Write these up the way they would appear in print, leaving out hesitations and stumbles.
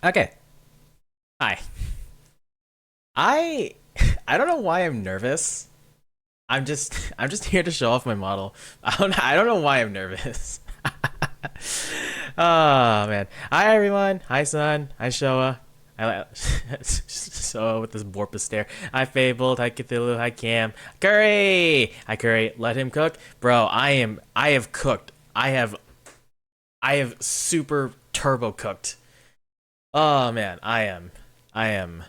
Okay. Hi. I I don't know why I'm nervous. I'm just here to show off my model. I don't know why I'm nervous. Oh man. Hi everyone. Hi Sun. Hi Showa. So with this Borpa stare. Hi Fabled. Hi Cthulhu. Hi Cam. Curry. Hi Curry. Let him cook. Bro, I have cooked. I have super turbo cooked. Oh man, I am.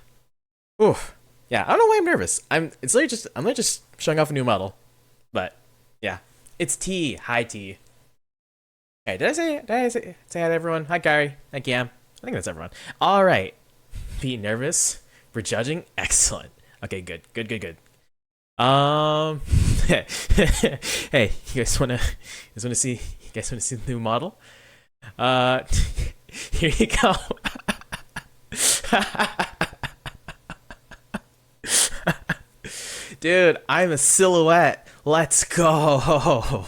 Oof. Yeah, I don't know why I'm nervous. I'm just showing off a new model. But yeah. It's T. Hi T. Hey, did I say hi to everyone? Hi Gary. Hi Cam. I think that's everyone. Alright. Be nervous for judging? Excellent. Okay, good. Good, good, good. Um Hey, you guys wanna see the new model? Uh Here you go. Dude, I'm a silhouette. Let's go.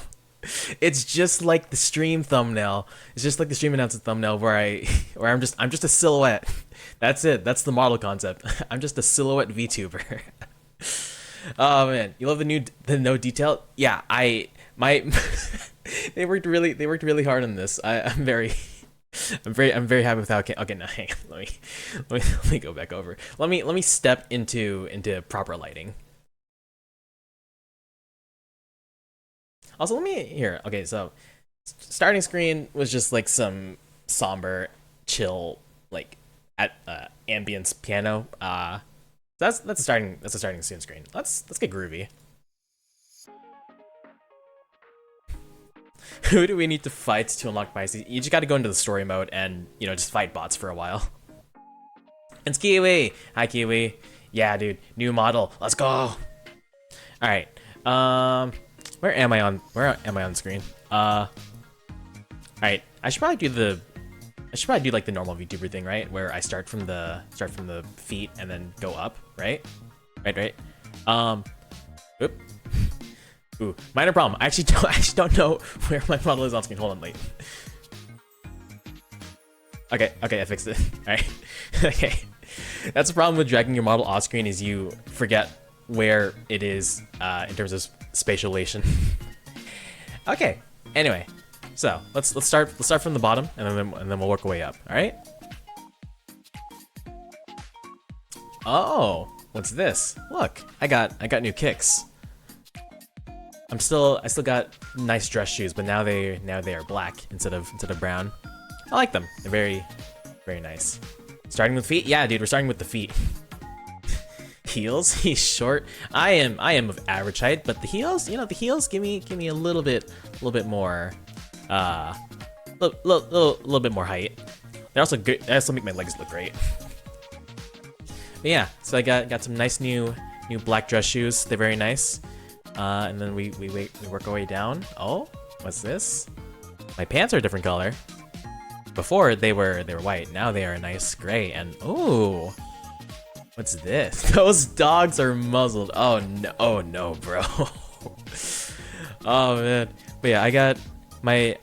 It's just like the stream thumbnail. It's just like the stream announcement thumbnail where I'm just a silhouette. That's it. That's the model concept. I'm just a silhouette VTuber. Oh man, you love the no detail? Yeah, I my they worked really hard on this. I'm very happy with how it came. Okay, now hang on. Let me go back over. Let me step into proper lighting. Also, let me here. Okay, so starting screen was just like some somber, chill, like at ambience piano. That's a starting scene screen. Let's get groovy. Who do we need to fight to unlock Pisces? You just got to go into the story mode and just fight bots for a while. It's Kiwi. Hi Kiwi. Yeah, dude. New model. Let's go. All right. Where am I on screen? All right. I should probably do like the normal VTuber thing, right? Where I start from the feet and then go up, right? Right. Um, oop. Ooh, minor problem. I actually don't know where my model is on screen. Hold on, wait. Okay, I fixed it. All right. Okay. That's the problem with dragging your model off screen is you forget where it is in terms of spatialization. Okay. Anyway, so let's start from the bottom and then we'll work our way up. All right. Oh, what's this? Look, I got new kicks. I still got nice dress shoes, but now they are black instead of brown. I like them. They're very nice. Starting with feet? Yeah, dude, we're starting with the feet. Heels? He's short. I am of average height, but the heels give me a little bit more little bit more height. They're also good. They also make my legs look great. But yeah, so I got some nice new black dress shoes. They're very nice. And then we work our way down. Oh, what's this? My pants are a different color. Before they were white. Now they are a nice gray. And ooh, what's this? Those dogs are muzzled. Oh no, bro. Oh man. But yeah, I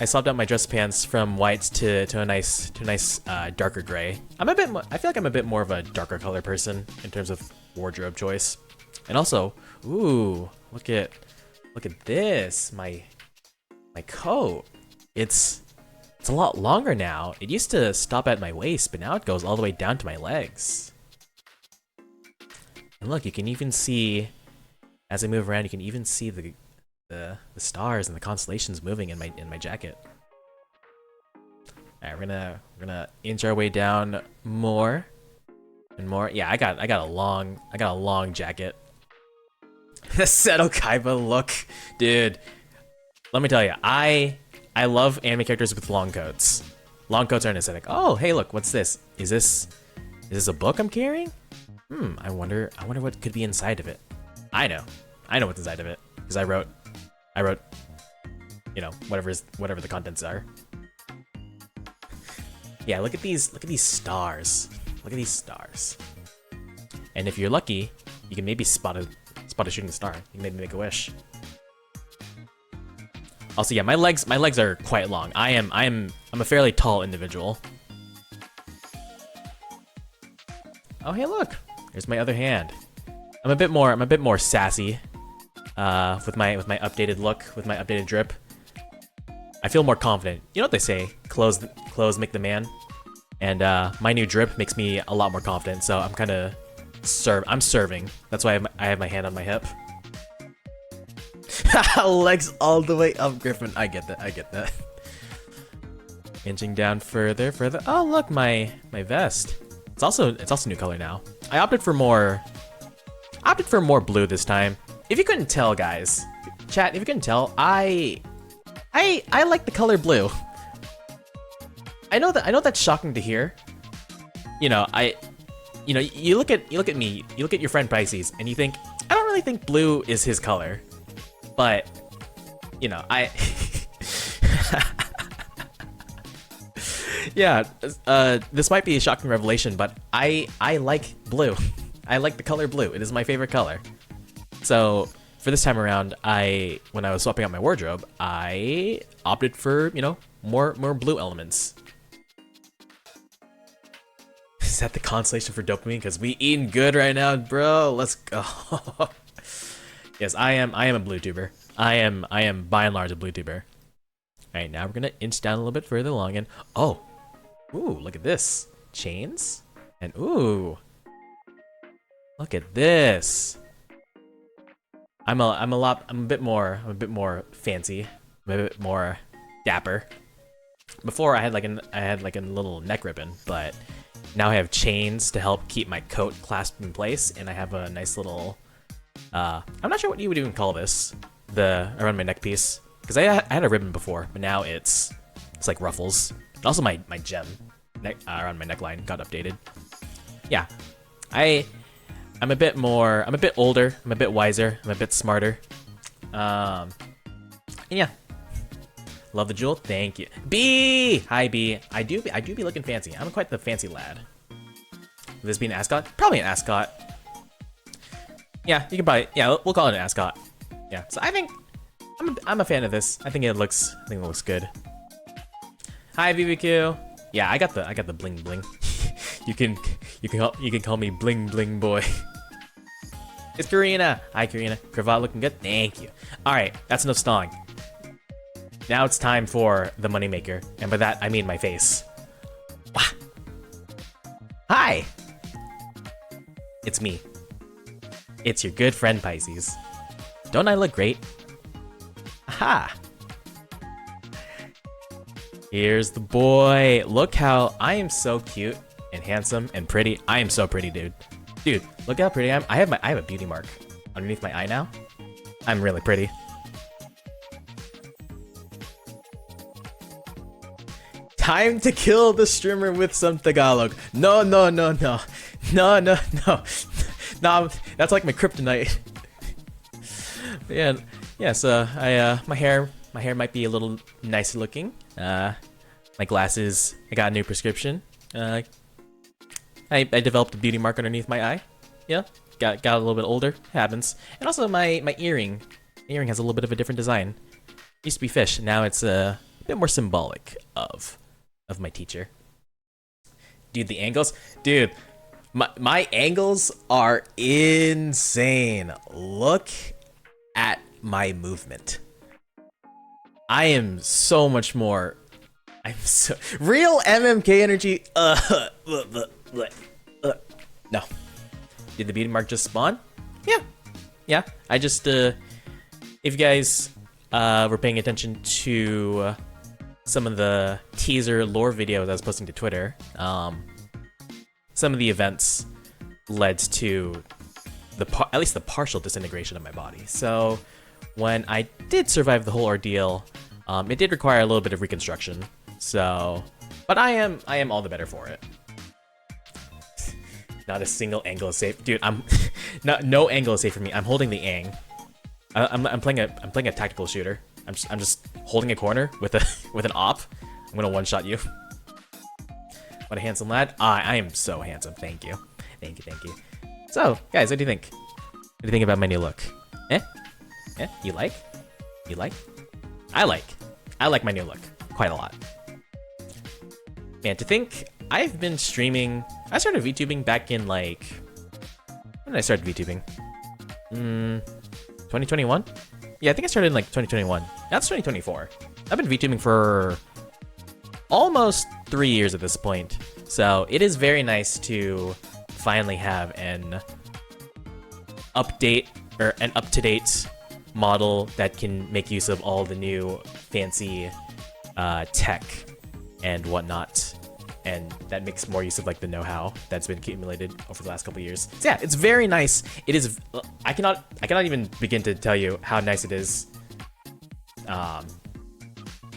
swapped out my dress pants from whites to a nice darker gray. I feel like I'm a bit more of a darker color person in terms of wardrobe choice. And also, ooh, look at this. My coat. It's a lot longer now. It used to stop at my waist, but now it goes all the way down to my legs. And look, you can even see as I move around, you can even see the stars and the constellations moving in my jacket. All right, we're gonna inch our way down more and more. Yeah, I got a long jacket. The Seto Kaiba look, dude. Let me tell you, I love anime characters with long coats. Long coats are an aesthetic. Oh, hey, look, what's this? Is this a book I'm carrying? I wonder what could be inside of it. I know what's inside of it because I wrote, whatever the contents are. Yeah, look at these stars. Look at these stars. And if you're lucky, you can maybe spot a shooting star. You can maybe make a wish. Also, yeah, my legs are quite long. I'm a fairly tall individual. Oh, hey, look. Here's my other hand. I'm a bit more sassy with my updated look, with my updated drip. I feel more confident. You know what they say, clothes make the man. And my new drip makes me a lot more confident, so I'm kind of I'm serving. That's why I have my hand on my hip. Legs all the way up, Griffin. I get that. Inching down further. Oh, look, my vest. It's also new color now. I opted for more blue this time. If you couldn't tell, guys, chat, if you couldn't tell, I like the color blue. I know that's shocking to hear. You look at me, you look at your friend Pisces, and you think, I don't really think blue is his color. But, yeah, this might be a shocking revelation, but I like blue. I like the color blue. It is my favorite color. So for this time around, when I was swapping out my wardrobe, I opted for, more blue elements. Is that the consolation for dopamine? Because we eating good right now, bro. Let's go. Yes, I am a blue tuber. I am by and large a blue tuber. Alright, now we're gonna inch down a little bit further along and ooh, look at this. Chains? And ooh. Look at this. I'm a bit more fancy. I'm a bit more dapper. Before I had like a little neck ribbon, but now I have chains to help keep my coat clasped in place, and I have a nice little I'm not sure what you would even call this, around my neck piece, because I had a ribbon before, but now it's like ruffles. And also my gem around my neckline got updated. Yeah, I'm a bit older, I'm a bit wiser, I'm a bit smarter. And yeah. Love the jewel, thank you. B! Hi B. I do be looking fancy. I'm quite the fancy lad. Would this be an ascot? Probably an ascot. Yeah, you can probably, yeah, we'll call it an ascot. Yeah, so I think I'm a fan of this. I think it looks good. Hi BBQ. Yeah, I got the bling bling. you can call me bling bling boy. It's Karina. Hi Karina. Cravat looking good. Thank you. All right, that's enough stalling. Now it's time for the moneymaker, and by that I mean my face. Wah. Hi. It's me. It's your good friend Pisces. Don't I look great? Aha! Here's the boy. Look how I am so cute and handsome and pretty. I am so pretty, dude. Dude, look how pretty I am. I have a beauty mark underneath my eye now. I'm really pretty. Time to kill the streamer with some Tagalog. No. No, that's like my kryptonite. Yeah, so my hair might be a little nicer looking. My glasses, I got a new prescription. I developed a beauty mark underneath my eye. Yeah, got a little bit older, happens. And also my earring. My earring has a little bit of a different design. Used to be fish, now it's a bit more symbolic of my teacher. Dude, the angles, dude, my angles are insane. Look at my movement. I am so much more. Real MMK energy. No. Did the beauty mark just spawn? Yeah. I just if you guys were paying attention to some of the teaser lore videos I was posting to Twitter, some of the events led to at least the partial disintegration of my body. So when I did survive the whole ordeal, it did require a little bit of reconstruction. So, but I am all the better for it. Not a single angle is safe, dude. No angle is safe for me. I'm holding the Aang. I'm playing a tactical shooter. I'm just holding a corner with an op. I'm gonna one-shot you. What a handsome lad. I am so handsome. Thank you. So, guys, what do you think? What do you think about my new look? Eh? You like? I like my new look quite a lot. Man, to think I've been streaming I started VTubing back in like, when did I start VTubing? 2021? Yeah, I think I started in like 2021. That's 2024. I've been VTubing for almost 3 years at this point. So it is very nice to finally have an update or an up-to-date model that can make use of all the new fancy tech and whatnot, and that makes more use of like the know-how that's been accumulated over the last couple of years. So yeah, it's very nice. It is. I cannot even begin to tell you how nice it is.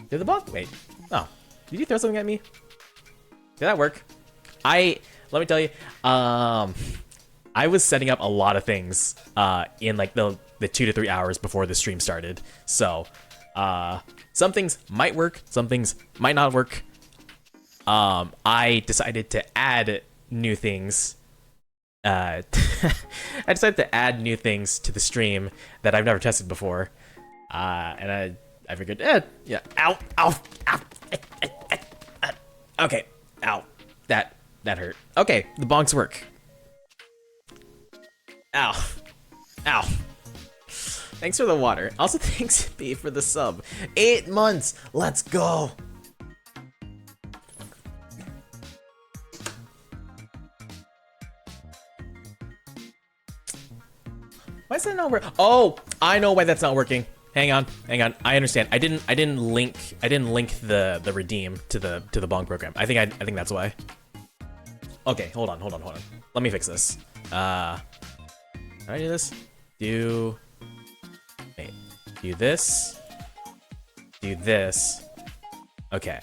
Did the ball? Wait. Oh, did you throw something at me? Did that work? Let me tell you. I was setting up a lot of things in like the 2 to 3 hours before the stream started. So some things might work, some things might not work. I decided to add new things. I decided to add new things to the stream that I've never tested before. And I figured, yeah, ow. Okay, ow, that hurt. Okay, the bonks work. Ow. Thanks for the water. Also, thanks B for the sub. 8 months. Let's go. Why is that not working? Oh, I know why that's not working. Hang on. I understand. I didn't link the redeem to the bonk program. I think that's why. Okay, hold on. Let me fix this. How do I do this? Do this. Do this. Okay.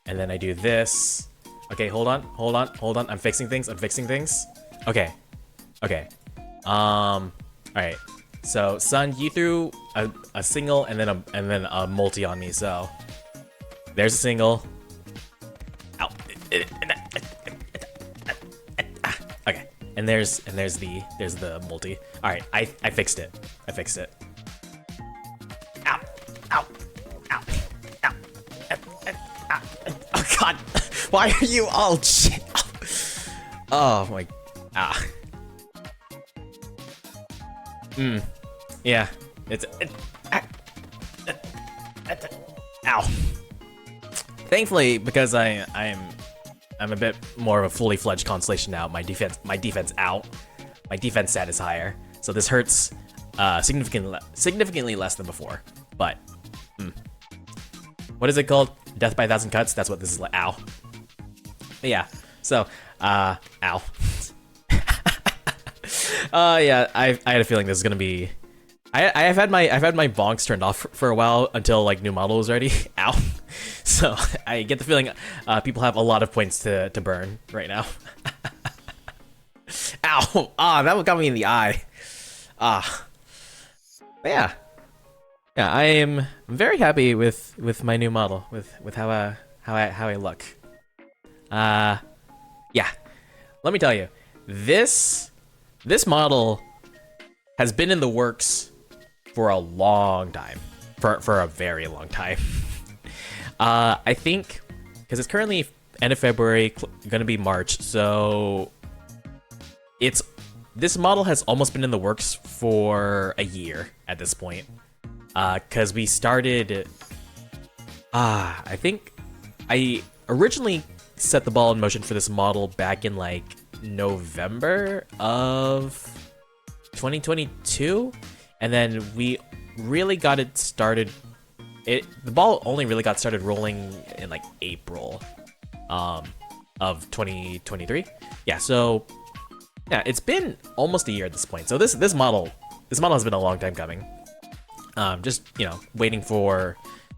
And then I do this. Okay, hold on. I'm fixing things. Okay. Alright. So, Sun, you threw a single and then a multi on me, so there's a single. Ow. Okay. And there's the multi. Alright, I fixed it. Ow. Oh god. Why are you all shit? Oh my. Yeah. It's. Ow. Thankfully, because I'm a bit more of a fully fledged constellation now. My defense out. My defense stat is higher, so this hurts significantly less than before. But what is it called? Death by 1,000 cuts. That's what this is like. Ow. But yeah. So ow. Yeah. I had a feeling this is gonna be. I've had my bonks turned off for a while until like new model was ready. Ow. So I get the feeling people have a lot of points to burn right now. Ow. That got me in the eye. But yeah. Yeah, I'm very happy with my new model, with how I look. Yeah. Let me tell you, this model has been in the works for a long time, for a very long time. I think because it's currently end of February, gonna be March, so this model has almost been in the works for a year at this point. Because we started, I think I originally set the ball in motion for this model back in like November of 2022, and then we really got it started. The ball only really got started rolling in like April of 2023. Yeah, so yeah, it's been almost a year at this point. So this model has been a long time coming. Just, waiting for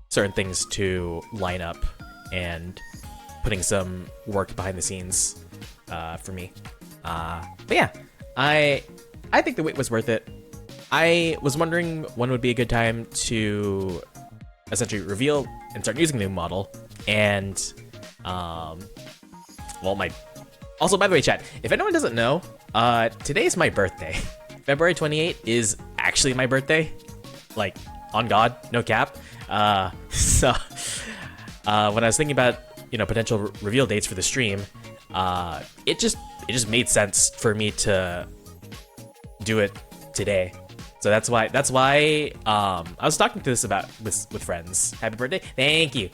certain things to line up and putting some work behind the scenes for me. But yeah, I think the wait was worth it. I was wondering when would be a good time to essentially reveal and start using the new model. And, also, by the way, chat, if anyone doesn't know, today's my birthday. February 28th is actually my birthday. Like, on God, no cap. So when I was thinking about, potential reveal dates for the stream, it just just made sense for me to do it today. So that's why I was talking to this about with friends. Happy birthday. Thank you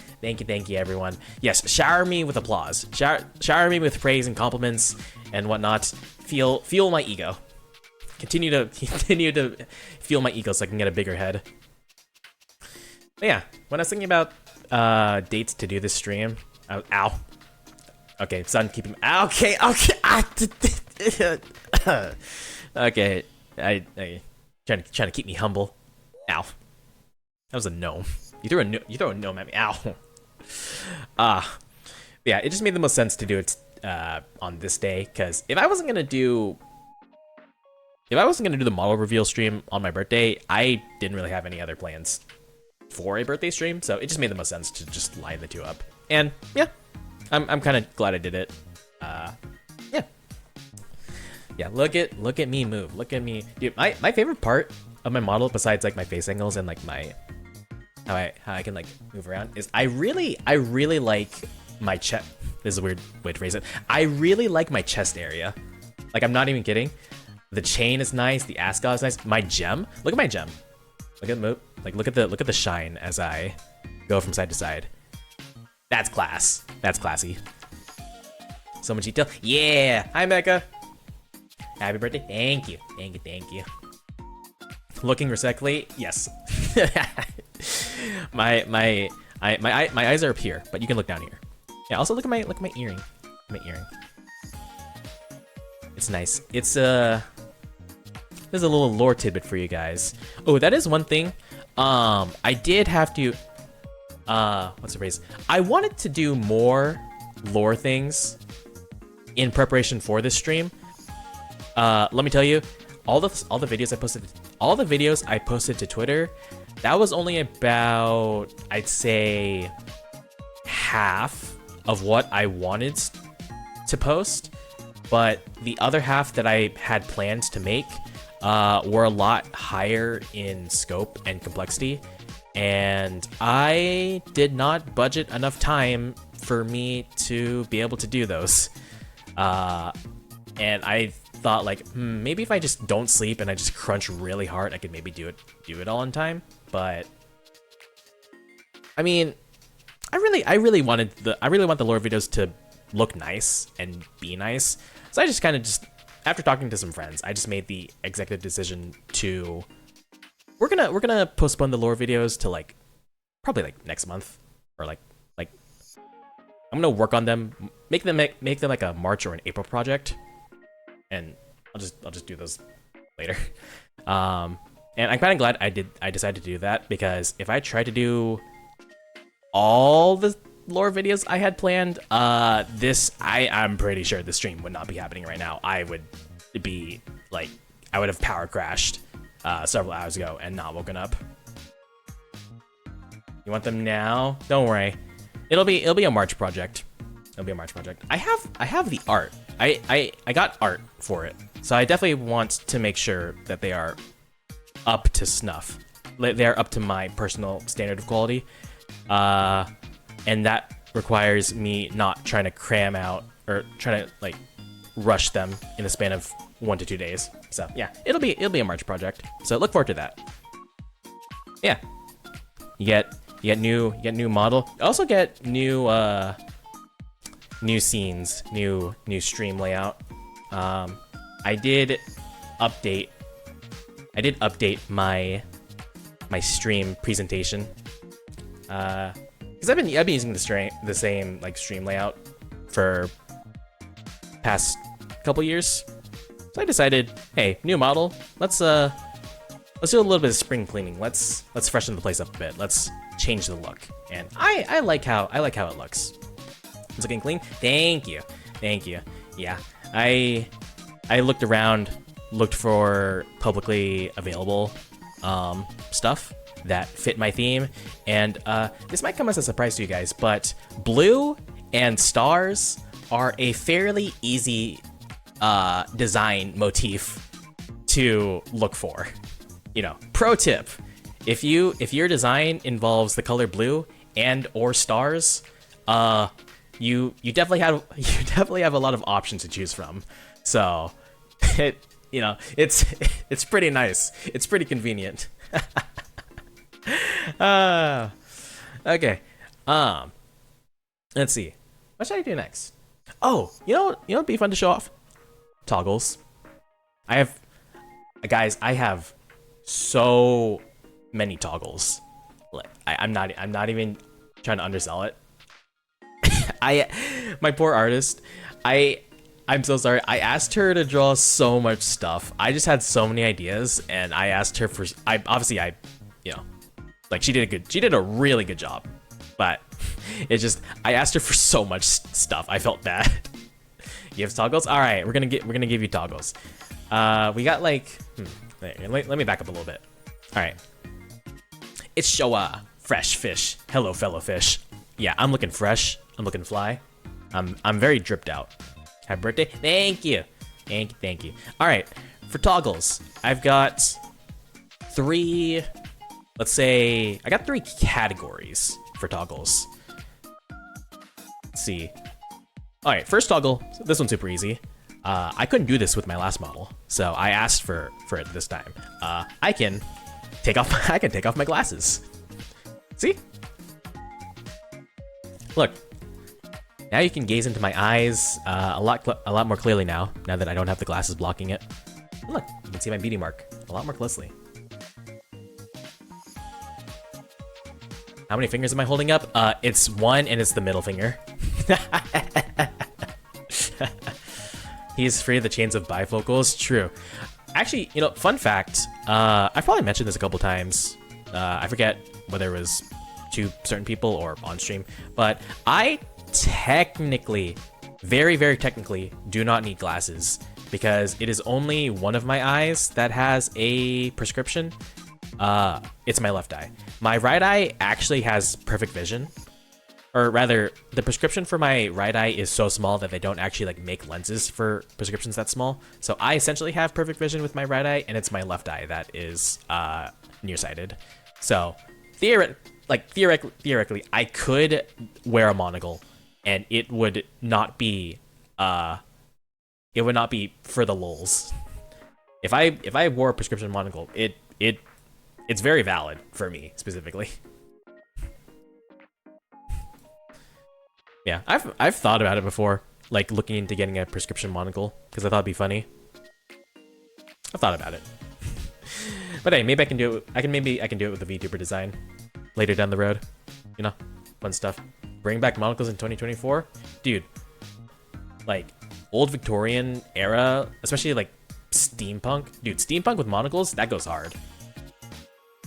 everyone. Yes, shower me with applause. Shower me with praise and compliments and whatnot. Fuel my ego. Continue to fuel my ego so I can get a bigger head. But yeah, when I was thinking about dates to do this stream, ow. Okay, son, keep him. Okay. Okay, I trying to keep me humble. Ow, that was a gnome. You throw a gnome at me. Ow. Yeah, it just made the most sense to do it on this day, because if I wasn't gonna do the model reveal stream on my birthday, I didn't really have any other plans for a birthday stream, so it just made the most sense to just line the two up. And yeah, I'm kind of glad I did it. Yeah, look at me move. Look at me, dude. My favorite part of my model, besides like my face angles and like my how I can like move around, is I really like my chest. This is a weird way to phrase it. I really like my chest area. Like, I'm not even kidding. The chain is nice. The ascot is nice. My gem. Look at my gem. Look at the move. Like, look at the shine as I go from side to side. That's class. That's classy. So much detail. Yeah. Hi, Mecca. Happy birthday. Thank you. Thank you. Looking respectfully. Yes. my eyes are up here, but you can look down here. Yeah. Also look at my earring. My earring. It's nice. It's there's a little lore tidbit for you guys. Oh, that is one thing. I did have to. What's the phrase? I wanted to do more lore things in preparation for this stream. Let me tell you, all the videos I posted to Twitter, that was only about, I'd say, half of what I wanted to post, but the other half that I had planned to make were a lot higher in scope and complexity, and I did not budget enough time for me to be able to do those. And I thought, like, maybe if I just don't sleep and I just crunch really hard, I could maybe do it all in time. But I mean, I really want the lore videos to look nice and be nice. So I just kind of after talking to some friends, I just made the executive decision to we're gonna postpone the lore videos to like probably like next month, or like I'm gonna work on them, make them like a March or an April project. And I'll just do those later. And I'm kind of glad I decided to do that, because if I tried to do all the lore videos I had planned, I'm pretty sure the stream would not be happening right now. I would have power crashed several hours ago and not woken up. You want them now? Don't worry. It'll be a March project. It'll be a March project. I have the art. I got art for it, so I definitely want to make sure that they are up to snuff. They are up to my personal standard of quality, and that requires me not trying to cram out or trying to like rush them in the span of 1 to 2 days. So yeah, it'll be a March project. So look forward to that. Yeah, you get new model. You also get new scenes, new stream layout. I did update my stream presentation, because I've been using the same like stream layout for past couple years. So I decided, hey, new model, let's do a little bit of spring cleaning. Let's freshen the place up a bit. Let's change the look. And I like how it looks. It's looking clean. Thank you. Yeah, I looked around, looked for publicly available stuff that fit my theme, and this might come as a surprise to you guys, but blue and stars are a fairly easy design motif to look for. You know, pro tip: if your design involves the color blue and or stars, you definitely have you definitely have a lot of options to choose from. So it it's pretty nice. It's pretty convenient. Okay. Let's see. What should I do next? Oh, what'd be fun to show off? Toggles. Guys, I have so many toggles. Like I'm not even trying to undersell it. My poor artist. I'm so sorry. I asked her to draw so much stuff. I just had so many ideas, and I asked her for. Like she did a really good job, but it's just I asked her for so much stuff. I felt bad. You have toggles? All right, we're gonna give you toggles. We got like. Let me back up a little bit. All right. It's Showa, fresh fish. Hello, fellow fish. Yeah, I'm looking fresh. I'm looking fly. I'm very dripped out. Happy birthday! Thank you. Thank you. All right, for toggles, I've got 3. Let's say I got 3 categories for toggles. Let's see. All right, first toggle. This one's super easy. I couldn't do this with my last model, so I asked for it this time. I can take off my glasses. See? Look. Now you can gaze into my eyes a lot more clearly now that I don't have the glasses blocking it. Look, you can see my beauty mark a lot more closely. How many fingers am I holding up? It's 1 and it's the middle finger. He's free of the chains of bifocals. True. Actually, fun fact. I've probably mentioned this a couple times. I forget whether it was to certain people or on stream, but I technically, very, very technically, do not need glasses because it is only one of my eyes that has a prescription. It's my left eye. My right eye actually has perfect vision. Or rather, the prescription for my right eye is so small that they don't actually like make lenses for prescriptions that small. So I essentially have perfect vision with my right eye, and it's my left eye that is nearsighted. So theoretically, I could wear a monocle, and it would not be for the lulz. If I wore a prescription monocle, it's very valid for me specifically. Yeah, I've thought about it before, like looking into getting a prescription monocle because I thought it'd be funny. I've thought about it, but hey, maybe I can do it. I can do it with the VTuber design later down the road. Fun stuff. Bring back monocles in 2024, dude. Like old Victorian era, especially like steampunk, dude. Steampunk with monocles, that goes hard.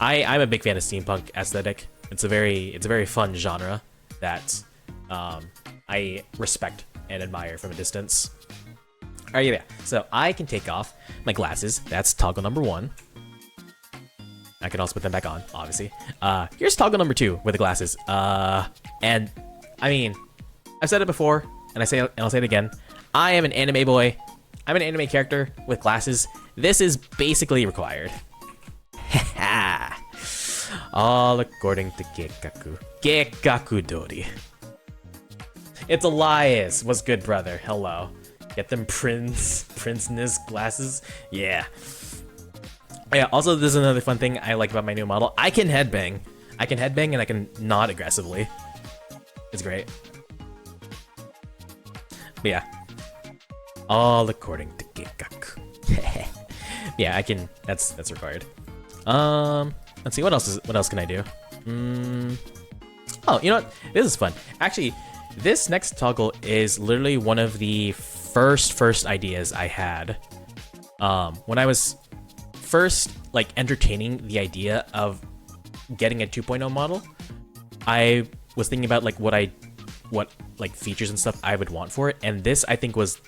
I'm a big fan of steampunk aesthetic. It's a very fun genre that I respect and admire from a distance. Alright, yeah. So I can take off my glasses. That's toggle number 1. I can also put them back on, obviously. Here's toggle number 2 with the glasses. And I mean, I've said it before, and I'll say it again. I am an anime boy. I'm an anime character with glasses. This is basically required. All according to Gekkaku. Gekkaku Dori. It's Elias. What's good, brother? Hello. Get them Prince-ness glasses? Yeah. Yeah, also, this is another fun thing I like about my new model. I can headbang. And I can nod aggressively. It's great. But yeah. All according to Gekkaku. Yeah, I can. That's required. Let's see. What else can I do? Oh, you know what? This is fun. Actually, this next toggle is literally one of the first ideas I had. When I was first like entertaining the idea of getting a 2.0 model, I was thinking about like what like features and stuff I would want for it, and this I think was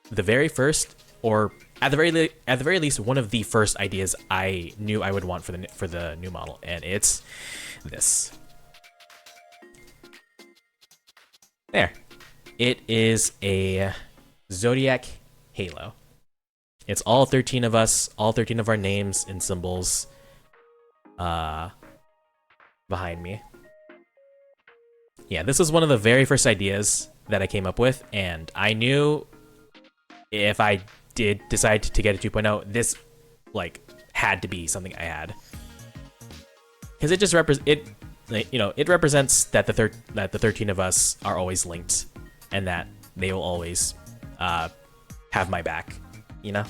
the very first, or at the very least, one of the first ideas I knew I would want for the new model, and it's this. There, it is a Zodiac Halo. It's all 13 of us, all 13 of our names and symbols, behind me. Yeah, this was one of the very first ideas that I came up with, and I knew if I did decide to get a 2.0, this like had to be something I had, because it just it represents that the 13 of us are always linked, and that they will always have my back, you know.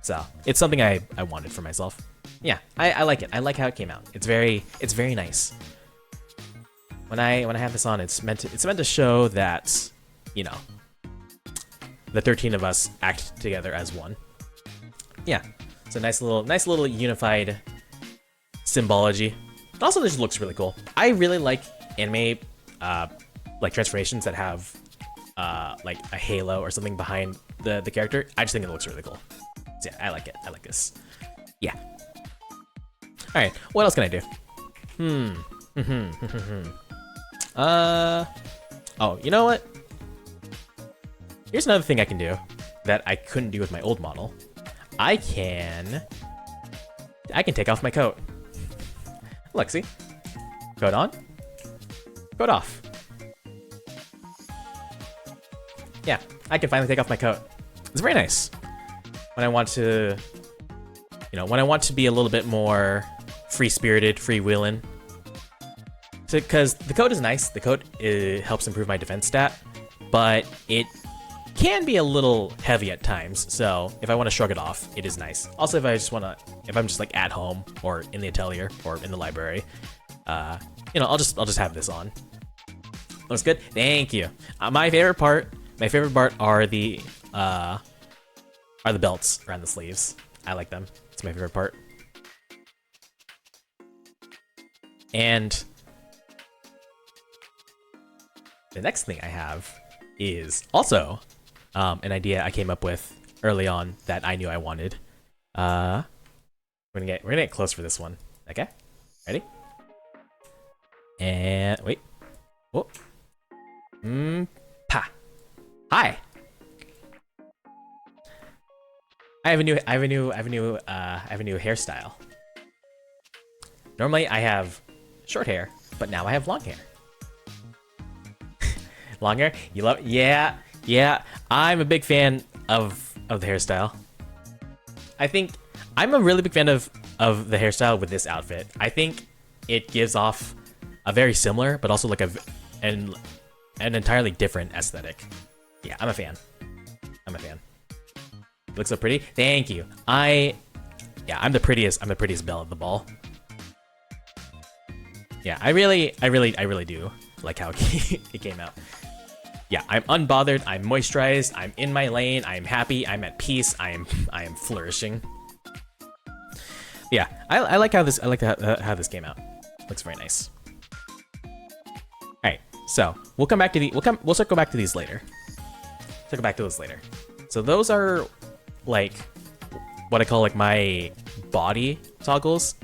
So it's something I wanted for myself. Yeah, I like it. I like how it came out. It's very nice. When I have this on, it's meant to show that, you know, the 13 of us act together as one. Yeah, it's a nice little unified symbology. It also just looks really cool. I really like anime like transformations that have like a halo or something behind the character. I just think it looks really cool. So yeah, I like it. I like this. Yeah. All right, what else can I do? Oh, you know what? Here's another thing I can do that I couldn't do with my old model. I can take off my coat. Look, see? Coat on, coat off. Yeah, I can finally take off my coat. It's very nice. When I want to, when I want to be a little bit more free-spirited, free-wheeling. Because the coat is nice. The coat helps improve my defense stat, but it can be a little heavy at times. So if I want to shrug it off, it is nice. Also, if I'm just like at home or in the atelier or in the library, I'll just have this on. Looks good. Thank you. My favorite part are the belts around the sleeves. I like them. It's my favorite part. And the next thing I have is also an idea I came up with early on that I knew I wanted. We're gonna get close for this one. Okay, ready? And wait. Oh. Pa. Hi. I have a new hairstyle. Normally I have short hair, but now I have long hair. Long hair? You love it? Yeah. I'm a big fan of the hairstyle. I think I'm a really big fan of the hairstyle with this outfit. I think it gives off a very similar, but also like an entirely different aesthetic. Yeah, I'm a fan. It looks so pretty. Thank you. I'm the prettiest belle at the ball. Yeah, I really do like how it came out. Yeah, I'm unbothered, I'm moisturized, I'm in my lane, I'm happy, I'm at peace, I am flourishing. Yeah, I like how this this came out. Looks very nice. Alright, so we'll come back to we'll circle back to these later. Circle back to those later. So those are like what I call like my body toggles.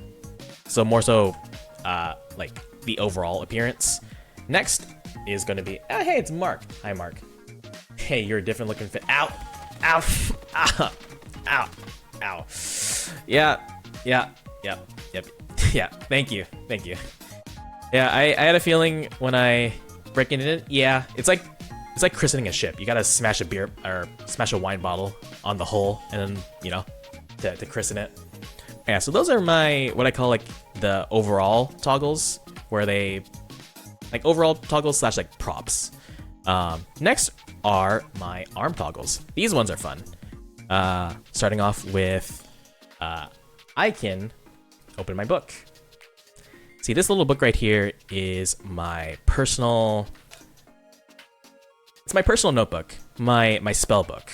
So more so like the overall appearance. Next is going to be, oh, hey, it's Mark. Hi, Mark. Hey, you're a different looking fit. Ow, ow, ow, ow, ow. Yeah. Thank you. Yeah, I had a feeling when I break it in. Yeah, it's like christening a ship. You gotta smash a beer or smash a wine bottle on the hull, and then to christen it. Yeah, so those are my what I call like the overall toggles, where they like overall toggles / like props. Next are my arm toggles. These ones are fun. Starting off with, I can open my book. See, this little book right here is my personal. It's my personal notebook, my spell book.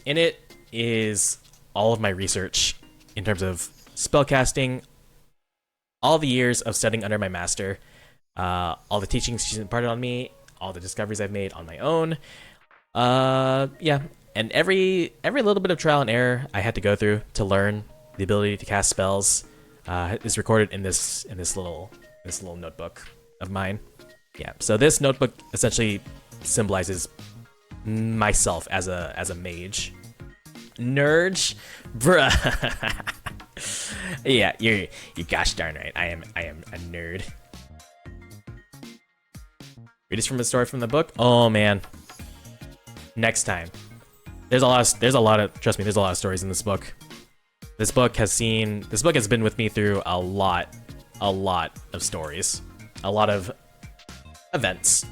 In it is all of my research in terms of spellcasting, all the years of studying under my master, all the teachings she's imparted on me, all the discoveries I've made on my own. Yeah, and every little bit of trial and error I had to go through to learn the ability to cast spells is recorded in this little notebook of mine. Yeah, so this notebook essentially symbolizes myself as a mage. Nerd, bruh. Yeah, you're gosh darn right. I am a nerd. Read us from a story from the book. Oh man. Next time. There's a lot of trust me, there's a lot of stories in this book. This book has been with me through a lot of stories. A lot of events.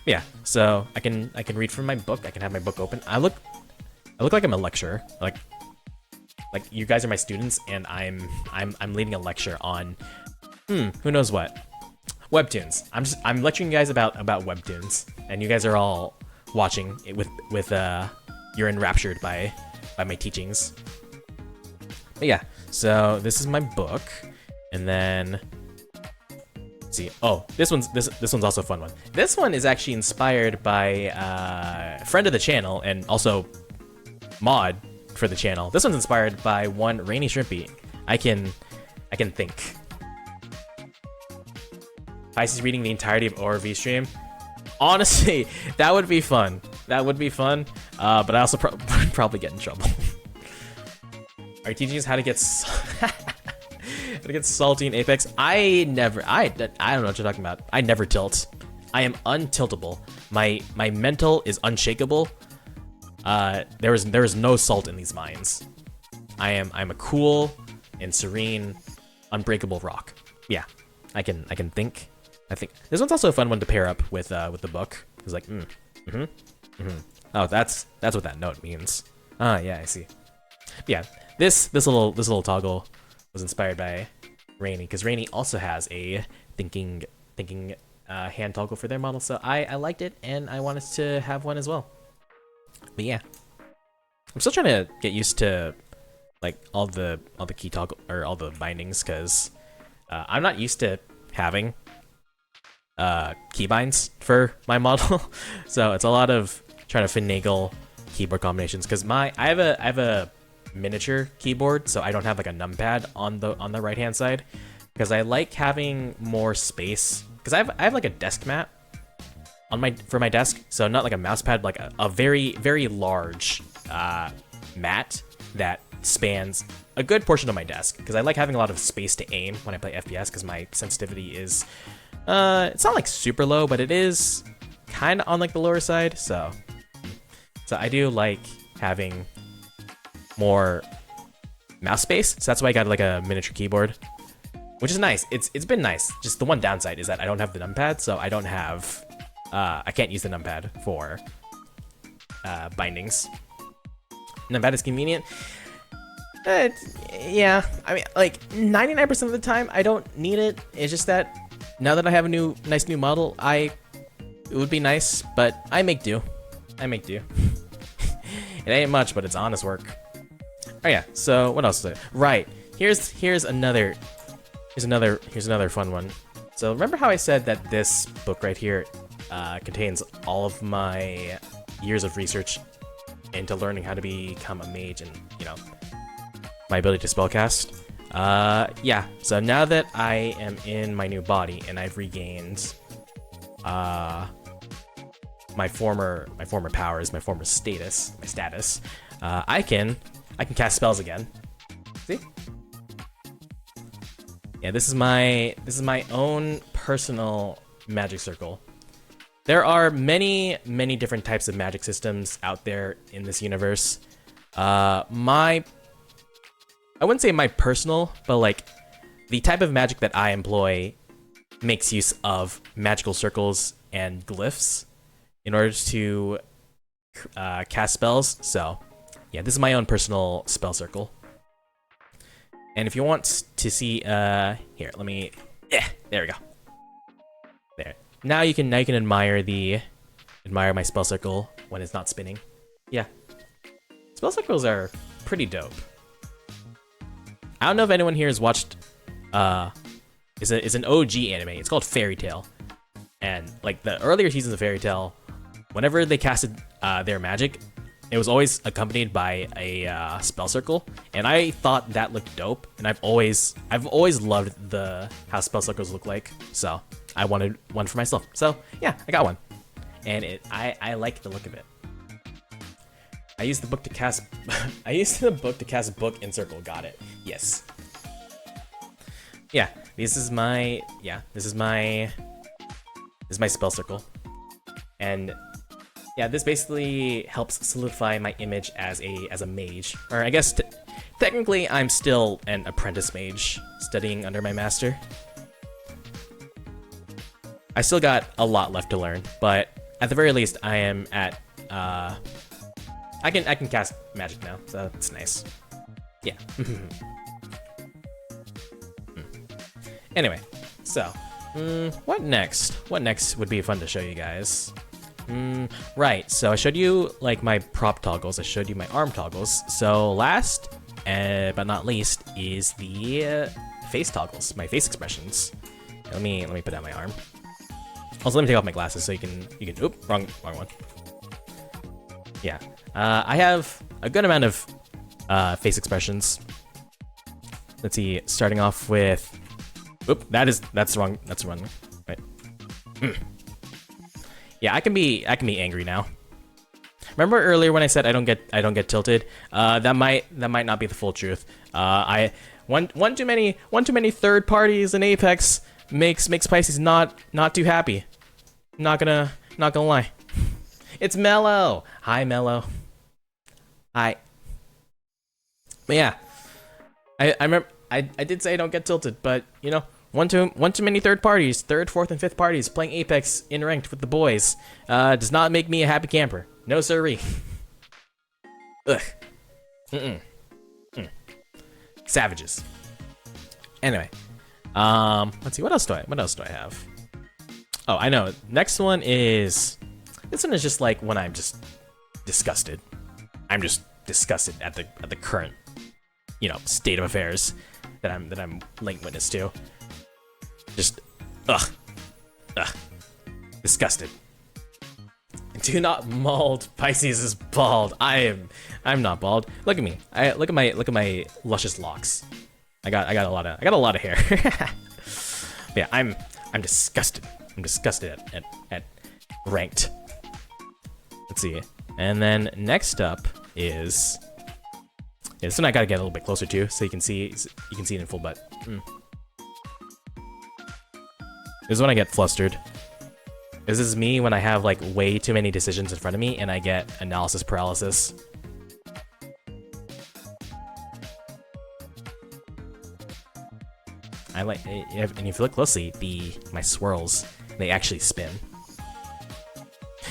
Yeah, so I can read from my book. I can have my book open. I look like I'm a lecturer. Like you guys are my students and I'm leading a lecture on who knows what. Webtoons. I'm lecturing you guys about webtoons, and you guys are all watching it with you're enraptured by my teachings. But yeah, so this is my book, and then let's see. Oh, this one's also a fun one. This one is actually inspired by a friend of the channel and also mod for the channel. This one's inspired by one Rainy Shrimpy. I can think. Pisces reading the entirety of ORV stream. Honestly, that would be fun. That would be fun. But I also probably get in trouble. Are you teaching us how to get salty in Apex? I don't know what you're talking about. I never tilt. I am untiltable. My mental is unshakable. There is no salt in these mines. I'm a cool and serene, unbreakable rock. Yeah, I can think. I think this one's also a fun one to pair up with the book. It's like Oh, that's what that note means. Ah, yeah, I see. But yeah, this little toggle was inspired by Rainy, because Rainy also has a thinking hand toggle for their model. So I liked it and I wanted to have one as well. But yeah, I'm still trying to get used to like all the key toggle or all the bindings, because I'm not used to having keybinds for my model. So it's a lot of trying to finagle keyboard combinations, because I have a miniature keyboard, so I don't have like a numpad on the right hand side, because I like having more space, because I have like a desk mat on for my desk, so not like a mouse pad, like a very large mat that spans a good portion of my desk, because I like having a lot of space to aim when I play FPS, because my sensitivity is it's not like super low, but it is kind of on like the lower side. So I do like having more mouse space. So that's why I got like a miniature keyboard, which is nice. It's been nice. Just the one downside is that I don't have the numpad, so I don't have I can't use the numpad for bindings. Numpad is convenient. Yeah, I mean, like 99% of the time I don't need it. It's just that now that I have a nice new model, it would be nice, but I make do. It ain't much, but it's honest work. Oh yeah, so what else is it? Right, here's another fun one. So remember how I said that this book right here contains all of my years of research into learning how to become a mage, and my ability to spellcast? Yeah, so now that I am in my new body and I've regained my former powers, my former status, I can cast spells again. See? Yeah, this is my own personal magic circle. There are many different types of magic systems out there in this universe. I wouldn't say my personal, but like the type of magic that I employ makes use of magical circles and glyphs in order to cast spells. So yeah, this is my own personal spell circle. And if you want to see, here, let me, there we go. There. Now you can admire my spell circle when it's not spinning. Yeah. Spell circles are pretty dope. I don't know if anyone here has watched, it's an OG anime. It's called Fairy Tail. And like the earlier seasons of Fairy Tail, whenever they casted their magic, it was always accompanied by a spell circle, and I thought that looked dope. And I've always loved how spell circles look like, so I wanted one for myself. So yeah, I got one, and I like the look of it. I used the book to cast. I used the book to cast book and circle. Got it. Yes. Yeah. This is my This is my spell circle. And yeah, this basically helps solidify my image as a mage. Or I guess technically I'm still an apprentice mage studying under my master. I still got a lot left to learn, but at the very least I am at I can cast magic now, so that's nice. Yeah. Anyway, so what next? What next would be fun to show you guys? Right, so I showed you like my prop toggles, I showed you my arm toggles. So last, but not least, is the face toggles, my face expressions. Let me put down my arm. Also, let me take off my glasses so you can. Oop, wrong one. Yeah, I have a good amount of face expressions. Let's see, starting off with. Oop, that's the wrong one. Right. Yeah, I can be angry now. Remember earlier when I said I don't get tilted? That might not be the full truth. One too many third parties in Apex makes Pisces not too happy. Not gonna lie. It's Mello. Hi, Mello. Hi. But yeah, I remember I did say I don't get tilted, but you know, one too many third parties, third, fourth, and fifth parties playing Apex in ranked with the boys does not make me a happy camper. No siree. Ugh. Savages. Anyway, let's see, what else do I have? Oh, I know. Next one is this one is just like when I'm just disgusted. I'm just disgusted at the current, you know, state of affairs that I'm laying witness to. Just disgusted. Do not mauled. Pisces is bald. I'm not bald. Look at me. Look at my luscious locks. I got a lot of hair. Yeah, I'm disgusted. I'm disgusted at ranked. Let's see. And then next up is this one I gotta get a little bit closer to so you can see it in full butt. This is when I get flustered. This is me when I have like way too many decisions in front of me and I get analysis paralysis. And if you look closely, my swirls, they actually spin.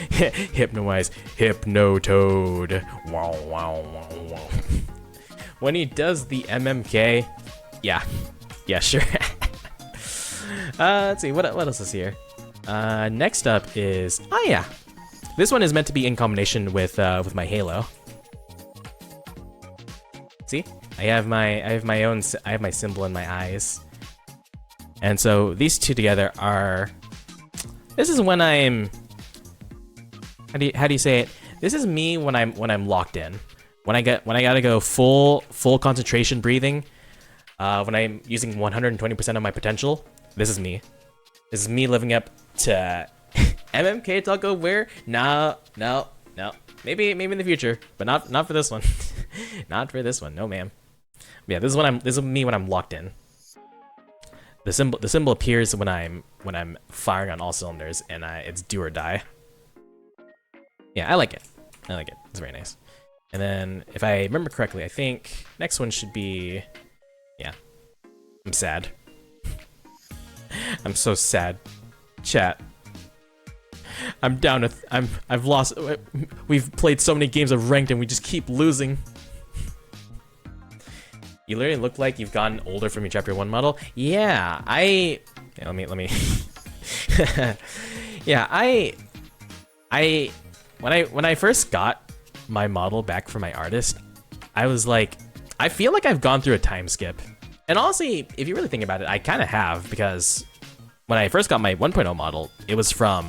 Hypnotize, Hypnotoad. Wow, wow, wow, wow. When he does the MMK, yeah, sure. Let's see, what else is here? Next up is, oh yeah, this one is meant to be in combination with my Halo. See, I have my symbol in my eyes. And so these two together are. This is when I'm. How do you say it? This is me when I'm locked in. When I gotta go full concentration breathing. When I'm using 120% of my potential. This is me. This is me living up to MMK Taco Where? No. Maybe in the future, but not for this one. Not for this one. No, ma'am. Yeah, this is me when I'm locked in. The symbol appears when I'm firing on all cylinders, and it's do or die. Yeah, I like it. It's very nice. And then, if I remember correctly, I think next one should be, yeah, I'm sad. I'm so sad. Chat. I'm down with. I've lost. We've played so many games of ranked, and we just keep losing. You literally look like you've gotten older from your chapter 1 model. Yeah, let me. Yeah, when I first got my model back from my artist, I was like, I feel like I've gone through a time skip. And honestly, if you really think about it, I kind of have, because when I first got my 1.0 model, it was from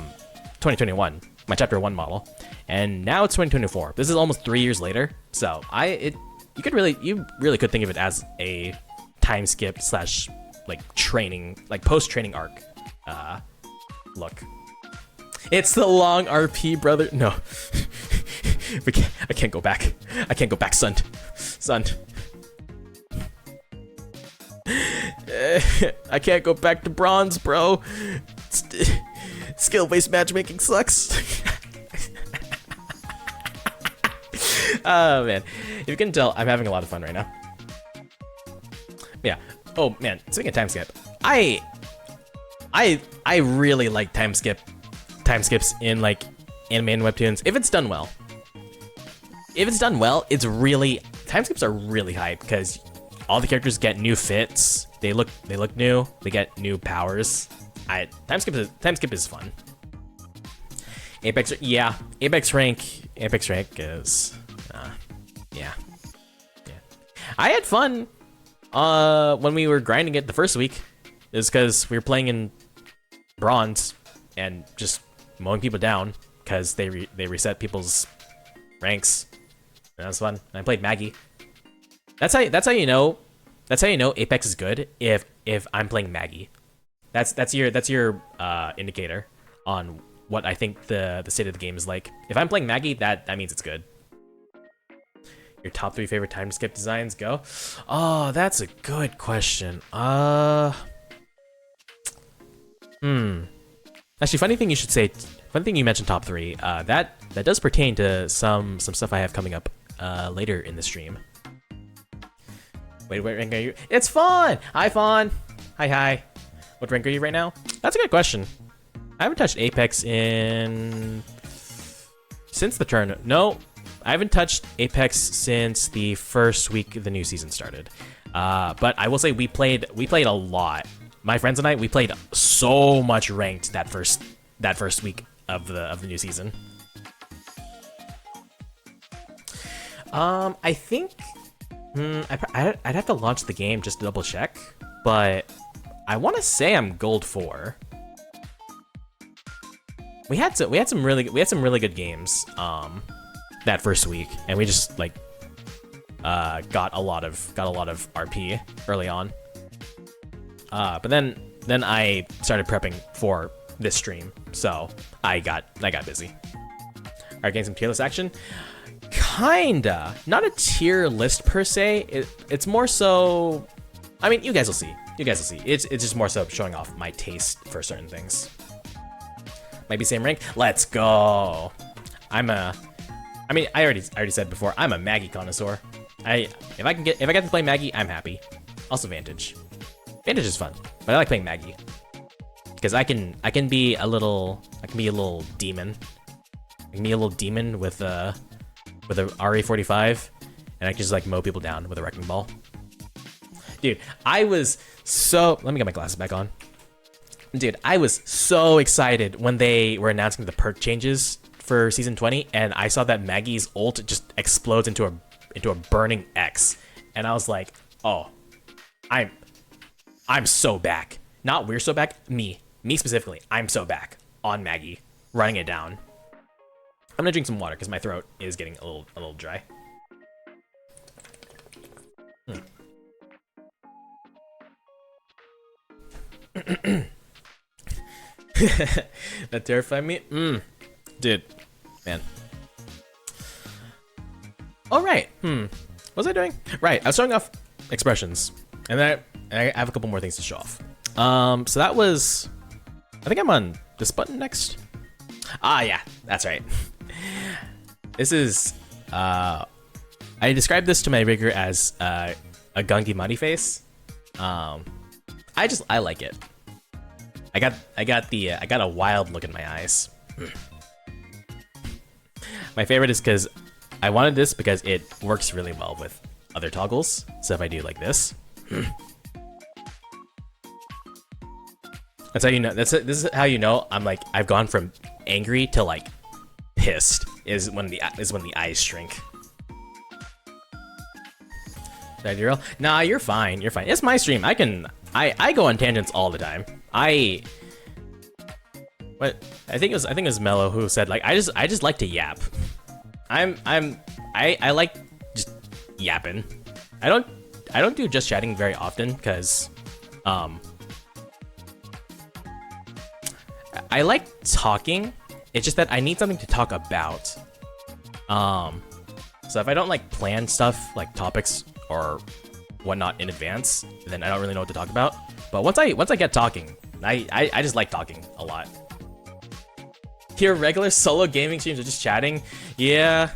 2021, my chapter 1 model, and now it's 2024. This is almost 3 years later, so you really could think of it as a time skip / like training, like post-training arc look. It's the long RP, brother. No. I can't go back. I can't go back, son. I can't go back to bronze, bro. It's skill-based matchmaking sucks. Oh man, you can tell I'm having a lot of fun right now. Yeah. Oh man, speaking of time skip, I really like time skips in like anime and webtoons if it's done well. If it's done well, it's really time skips are really hype because all the characters get new fits. They look new. They get new powers. Time skip is fun. Apex rank is yeah. I had fun when we were grinding it the first week. Is because we were playing in bronze and just mowing people down because they reset people's ranks. That was fun. And I played Maggie. That's how you know Apex is good if I'm playing Maggie. That's your indicator on what I think the state of the game is like. If I'm playing Maggie, that means it's good. Your top 3 favorite time skip designs, go. Oh, that's a good question. Actually, funny thing you mentioned top 3. That does pertain to some stuff I have coming up later in the stream. Wait, what rank are you? It's Fawn! Hi, Fawn! Hi. What rank are you right now? That's a good question. I haven't touched Apex since the turn. No, I haven't touched Apex since the first week the new season started. But I will say we played a lot. My friends and I, we played so much ranked that first week of the new season. I think I'd have to launch the game just to double check, but I want to say I'm gold 4. We had some really good games that first week, and we just like got a lot of RP early on. But then I started prepping for this stream, so I got busy. Alright, getting some tier list action. Kinda. Not a tier list per se. It's more so. I mean, you guys will see. It's just more so showing off my taste for certain things. Might be same rank. Let's go. I already said before, I'm a Maggie connoisseur. If I get to play Maggie, I'm happy. Also Vantage. Vantage is fun, but I like playing Maggie because I can be a little demon. I can be a little demon with a RE45, and I can just like mow people down with a wrecking ball. Dude, let me get my glasses back on. Dude, I was so excited when they were announcing the perk changes for season 20, and I saw that Maggie's ult just explodes into a burning X, and I was like, oh, I'm so back. Not we're so back, me specifically. I'm so back on Maggie, running it down. I'm gonna drink some water because my throat is getting a little dry. That terrified me. Dude, man. All right. What was I doing? Right, I was showing off expressions, and then I have a couple more things to show off. So that was. I think I'm on this button next. Ah, yeah, that's right. This is. I described this to my rigger as a gungy money face. I like it. I got a wild look in my eyes. My favorite is because I wanted this because it works really well with other toggles. So if I do like this, that's how you know. This is how you know I've gone from angry to like pissed. Is when the eyes shrink. Did I derail? Nah, you're fine. You're fine. It's my stream. I go on tangents all the time. I think it was Mello who said like I just like to yap. I like just yapping. I don't do just chatting very often because I like talking. It's just that I need something to talk about. So if I don't like plan stuff like topics or whatnot in advance, then I don't really know what to talk about. But once I get talking, I just like talking a lot. Your regular solo gaming streams are just chatting? Yeah,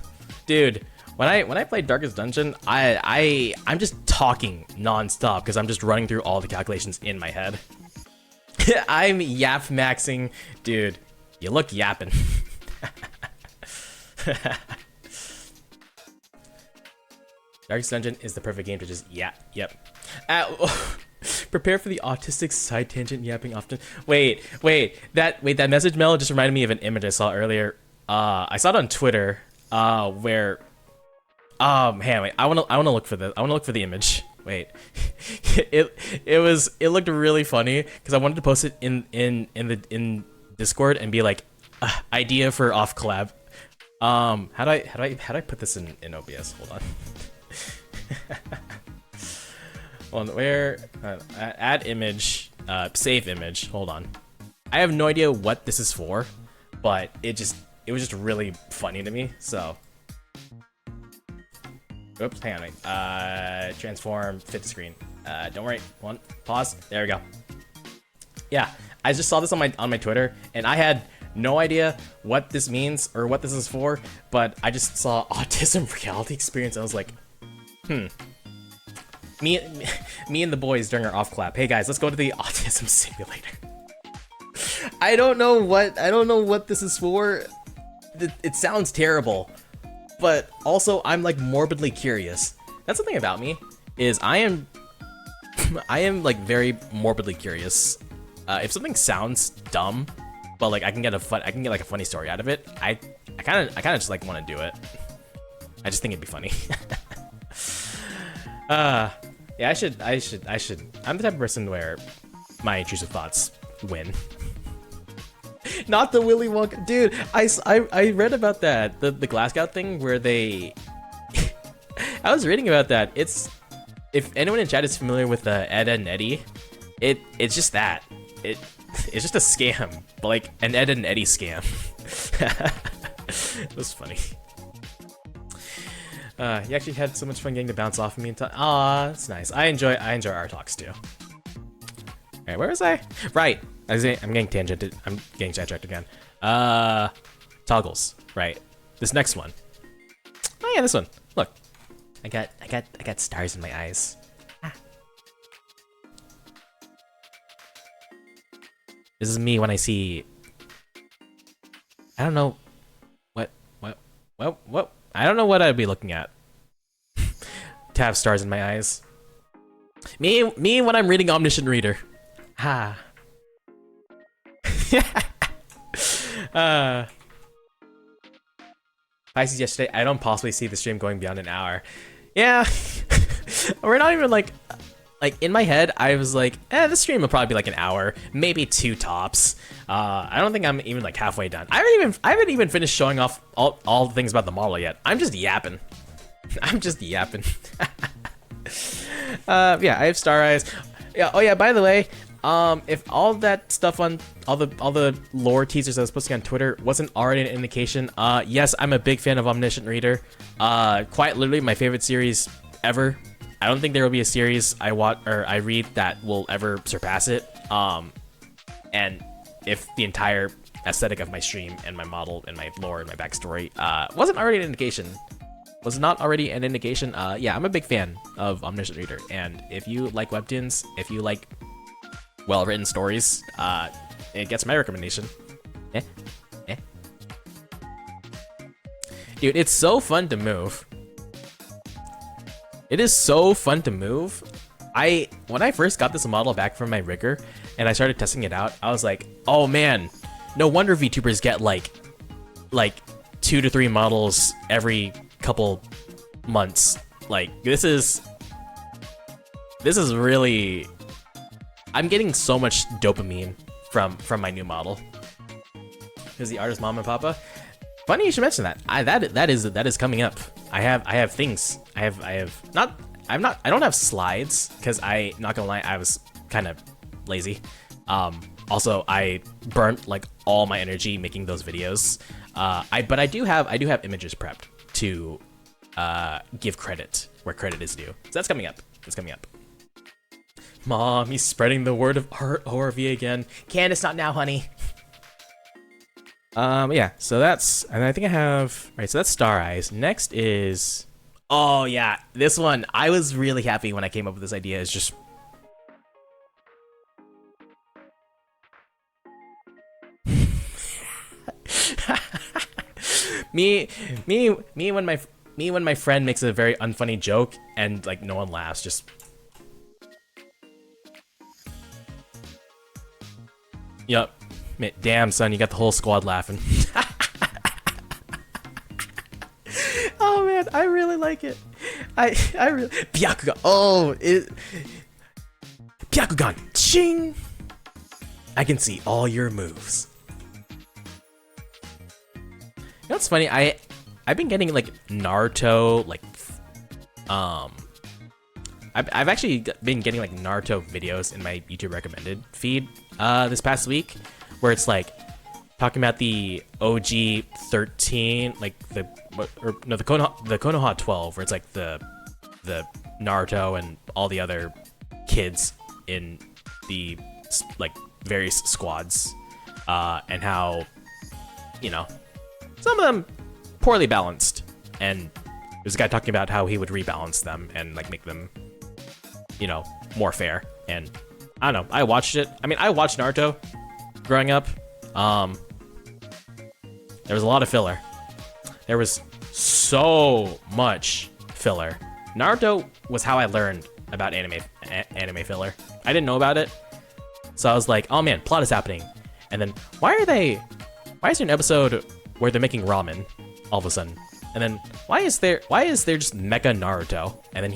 dude. When I play Darkest Dungeon, I'm just talking nonstop because I'm just running through all the calculations in my head. I'm yap maxing, dude. You look yapping. Darkest Dungeon is the perfect game to just yep. Prepare for the autistic side tangent yapping often. Wait, that message Mel just reminded me of an image I saw earlier. I saw it on Twitter, where man, wait, I wanna look for this. I wanna look for the image. Wait. it looked really funny because I wanted to post it in Discord and be like, idea for off collab. How do I put this in OBS? Hold on. Hold on, where add image, save image. Hold on. I have no idea what this is for, but it was just really funny to me. So, oops, hang on, wait. Transform, fit to screen. Don't worry. One pause. There we go. Yeah, I just saw this on my Twitter, and I had no idea what this means or what this is for, but I just saw autism reality experience. I was like, Me and the boys during our off clap. Hey guys, let's go to the autism simulator. I don't know what this is for. It sounds terrible, but also I'm like morbidly curious. That's the thing about me, is I am like very morbidly curious. If something sounds dumb, but like I can get like a funny story out of it, I kind of just like want to do it. I just think it'd be funny. Yeah, I should. I'm the type of person where my intrusive thoughts win. Not the Willy Wonka, dude. I read about that, the Glasgow thing where they. I was reading about that. It's, if anyone in chat is familiar with the Ed and Eddie, it's just that. It's just a scam, but like an Ed and Eddie scam. It was funny. You actually had so much fun getting to bounce off of me and aw, that's nice. I enjoy our talks too. Alright, where was I? Right. I'm getting tangented. I'm getting sidetracked again. Toggles. Right. This next one. Oh yeah, this one. Look. I got stars in my eyes. Ah. This is me when I see, I don't know what I don't know what I'd be looking at to have stars in my eyes. Me when I'm reading Omniscient Reader. Ha. Pisces yesterday, I don't possibly see the stream going beyond an hour. Yeah. We're not even like in my head, I was like, this stream will probably be like an hour, maybe 2 tops. I don't think I'm even like halfway done. I haven't even finished showing off all the things about the model yet. I'm just yapping. I'm just yapping. Yeah, I have star eyes. Yeah. Oh yeah. By the way, if all that stuff on all the lore teasers I was posting on Twitter wasn't already an indication, yes, I'm a big fan of Omniscient Reader. Quite literally my favorite series ever. I don't think there will be a series I read that will ever surpass it. And if the entire aesthetic of my stream and my model and my lore and my backstory wasn't already an indication, yeah, I'm a big fan of Omniscient Reader. And if you like webtoons, if you like well-written stories, it gets my recommendation. Dude, it's so fun to move. It is so fun to move. When I first got this model back from my rigger and I started testing it out, I was like, oh man, no wonder VTubers get like 2 to 3 models every couple months. Like this is really, I'm getting so much dopamine from my new model. Is the artist Mom and Papa? Funny you should mention that. That is coming up. I have things. I don't have slides because not gonna lie, I was kind of lazy. Also I burnt like all my energy making those videos. But I do have images prepped to give credit where credit is due. So that's coming up. Mom, he's spreading the word of horror again. Candace, not now, honey. Yeah, so that's, and I think I have, right, so that's Star Eyes. Next is, oh yeah, this one, I was really happy when I came up with this idea. Is just, me, me when my friend makes a very unfunny joke and like no one laughs, just, yup. Damn, son, you got the whole squad laughing. Oh man, I really like it. I really Byakugan. Oh, it Byakugan. Ching. I can see all your moves. You know what's funny? I've been getting like Naruto I've actually been getting like Naruto videos in my YouTube recommended feed this past week, where it's like talking about the OG 13, like the Konoha 12, where it's like the Naruto and all the other kids in the like various squads, and how, you know, some of them poorly balanced, and there's a guy talking about how he would rebalance them and like make them, you know, more fair. And I don't know, I watched it. I mean, I watched Naruto growing up. There was a lot of filler. There was so much filler. Naruto was how I learned about anime filler. I didn't know about it, so I was like, oh man, plot is happening. And then why is there an episode where they're making ramen all of a sudden? And then why is there just Mecha Naruto? And then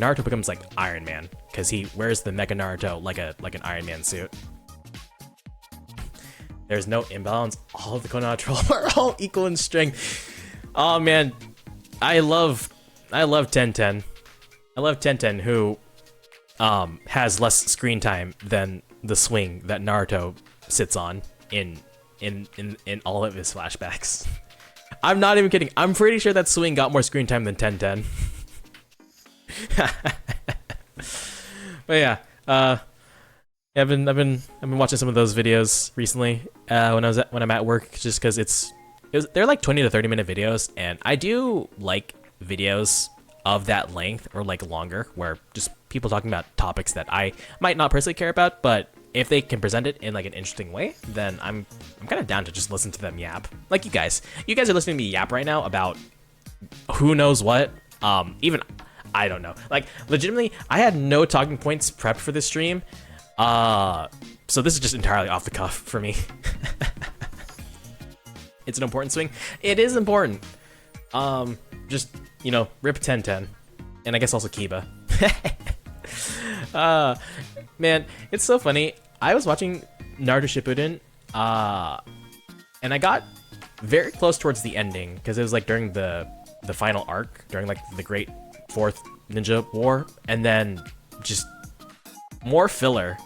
Naruto becomes like Iron Man because he wears the Mecha Naruto like an Iron Man suit. There's no imbalance. All of the Konoha 12 are all equal in strength. Oh man, I love Tenten. I love Tenten, who has less screen time than the swing that Naruto sits on in all of his flashbacks. I'm not even kidding. I'm pretty sure that swing got more screen time than Tenten. But yeah, I've been watching some of those videos recently when I'm at work, just because they're like 20 to 30 minute videos, and I do like videos of that length or like longer, where just people talking about topics that I might not personally care about, but if they can present it in like an interesting way, then I'm kind of down to just listen to them yap. Like you guys are listening to me yap right now about who knows what. Even I don't know. Like legitimately, I had no talking points prepped for this stream. So this is just entirely off the cuff for me. It's an important swing. It is important. Just, you know, rip 1010. And I guess also Kiba. Man, it's so funny. I was watching Naruto Shippuden, and I got very close towards the ending, because it was like during the final arc, during like the Great Fourth Ninja War, and then just more filler.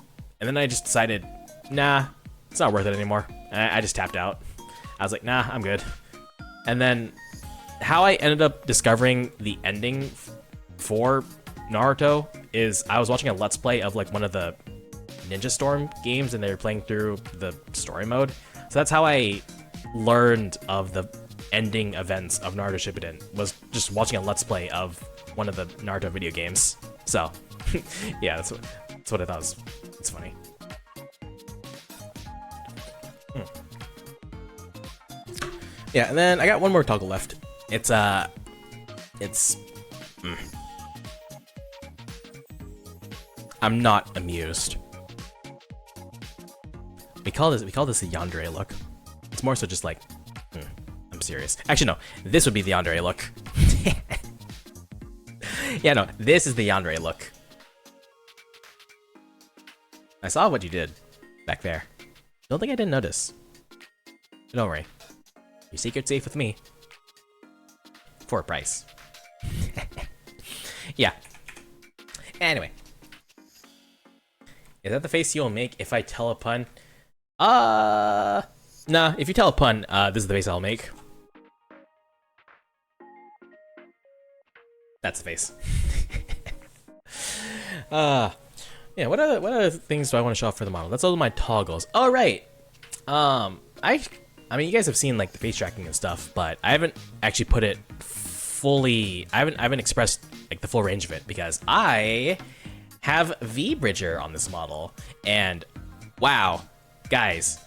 And then I just decided, nah, it's not worth it anymore. I just tapped out. I was like, nah, I'm good. And then how I ended up discovering the ending for Naruto is I was watching a Let's Play of like one of the Ninja Storm games, and they were playing through the story mode. So that's how I learned of the ending events of Naruto Shippuden, was just watching a Let's Play of one of the Naruto video games. So yeah, that's what I thought was, it's funny. Yeah, and then I got one more toggle left. It's I'm not amused. We call this the yandere look. It's more so just like, I'm serious. Actually, no, this would be the yandere look. Yeah, no, this is the yandere look. I saw what you did back there. Don't think I didn't notice. But don't worry. Your secret's safe with me. For a price. Yeah. Anyway. Is that the face you'll make if I tell a pun? Nah, if you tell a pun, this is the face I'll make. That's the face. Yeah, what other things do I want to show off for the model? That's all my toggles. Oh, right. I I mean, you guys have seen like the face tracking and stuff, but I haven't actually put it fully. I haven't expressed like the full range of it because I have V-Bridger on this model, and wow, guys,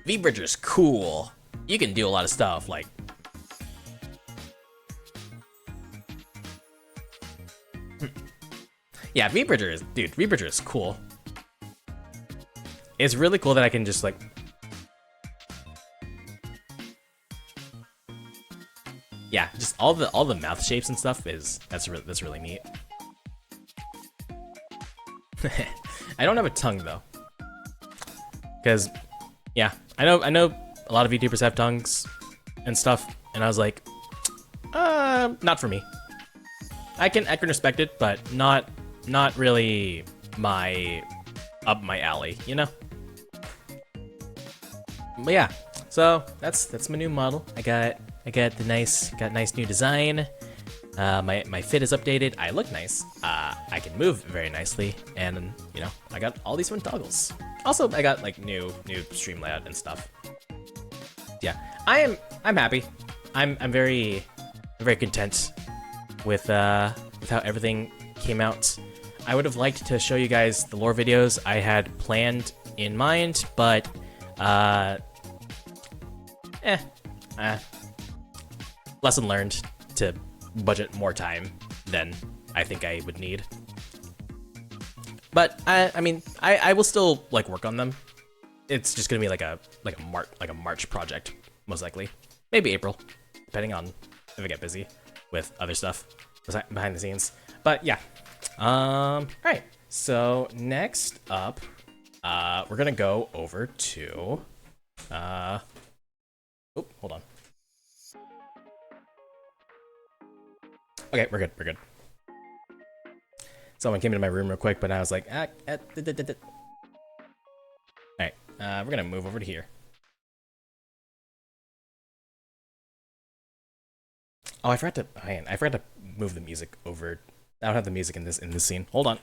V-Bridger's cool. You can do a lot of stuff like. Yeah, V-Bridger is cool. It's really cool that I can just like. Yeah, just all the mouth shapes and stuff that's really neat. I don't have a tongue though, because yeah, I know a lot of YouTubers have tongues and stuff, and I was like, not for me. I can respect it, but not really up my alley, you know. But yeah, so that's my new model. I got the nice new design. My fit is updated. I look nice. I can move very nicely, and you know, I got all these fun toggles. Also, I got like new stream layout and stuff. Yeah, I'm happy. I'm very content with how everything came out. I would have liked to show you guys the lore videos I had planned in mind, but lesson learned to budget more time than I think I would need. But I mean, I will still like work on them. It's just gonna be like a March project, most likely. Maybe April, depending on if I get busy with other stuff behind the scenes. But yeah. Alright. So next up, we're gonna go over to hold on. Okay, we're good. Someone came into my room real quick, but I was like, Alright, we're gonna move over to here. Oh, I forgot to move the music over. I don't have the music in this scene. Hold on.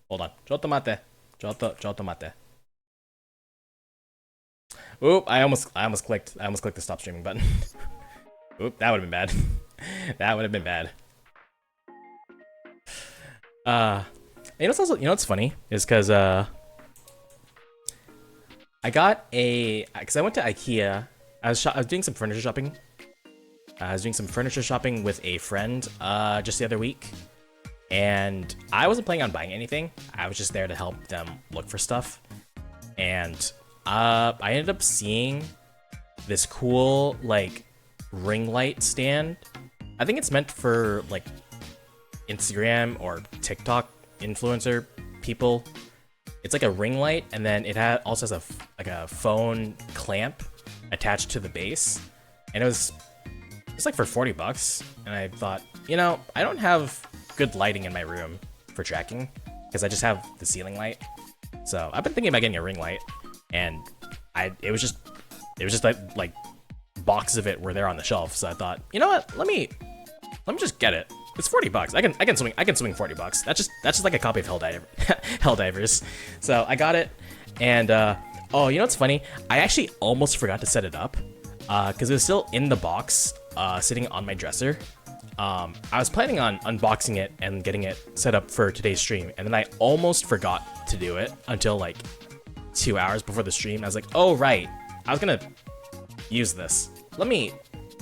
Chotto mate. Chotto mate. Oop, I almost clicked the stop streaming button. Oop, that would have been bad. That would have been bad. You know what's funny is because I got because I went to IKEA. I was doing some furniture shopping. I was doing some furniture shopping with a friend just the other week, and I wasn't planning on buying anything. I was just there to help them look for stuff, and I ended up seeing this cool like ring light stand. I think it's meant for like Instagram or TikTok influencer people. It's like a ring light, and then it also has a phone clamp attached to the base, and it's like for $40. And I thought, you know, I don't have good lighting in my room for tracking because I just have the ceiling light. So I've been thinking about getting a ring light, and it was just like boxes of it were there on the shelf. So I thought, you know what, let me just get it. It's $40. I can swing $40. That's just like a copy of Helldivers. So I got it, and oh, you know what's funny? I actually almost forgot to set it up because it was still in the box, sitting on my dresser. I was planning on unboxing it and getting it set up for today's stream, and then I almost forgot to do it until like 2 hours before the stream. I was like, oh right, I was gonna use this. Let me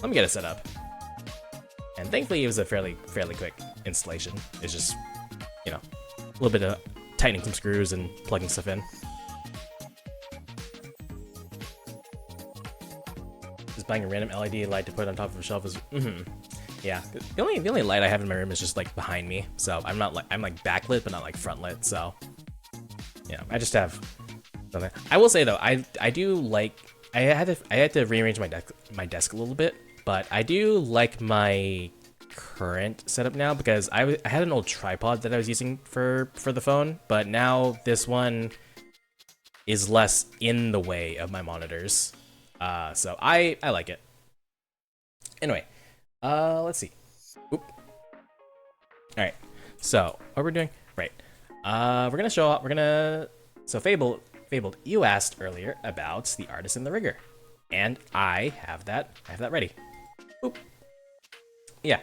get it set up. And thankfully, it was a fairly quick installation. It's just, you know, a little bit of tightening some screws and plugging stuff in. Just buying a random LED light to put on top of a shelf is, yeah. The only light I have in my room is just like behind me, so I'm like backlit, but not like front lit. So, yeah, I just have something. I will say though, I do like I had to rearrange my desk a little bit. But I do like my current setup now because I had an old tripod that I was using for the phone, but now this one is less in the way of my monitors. So I like it. Anyway, let's see. Oop. All right. So what we're doing, right? We're gonna show up. So Fabled, you asked earlier about the artist and the rigger. and I have that ready. Boop. Yeah.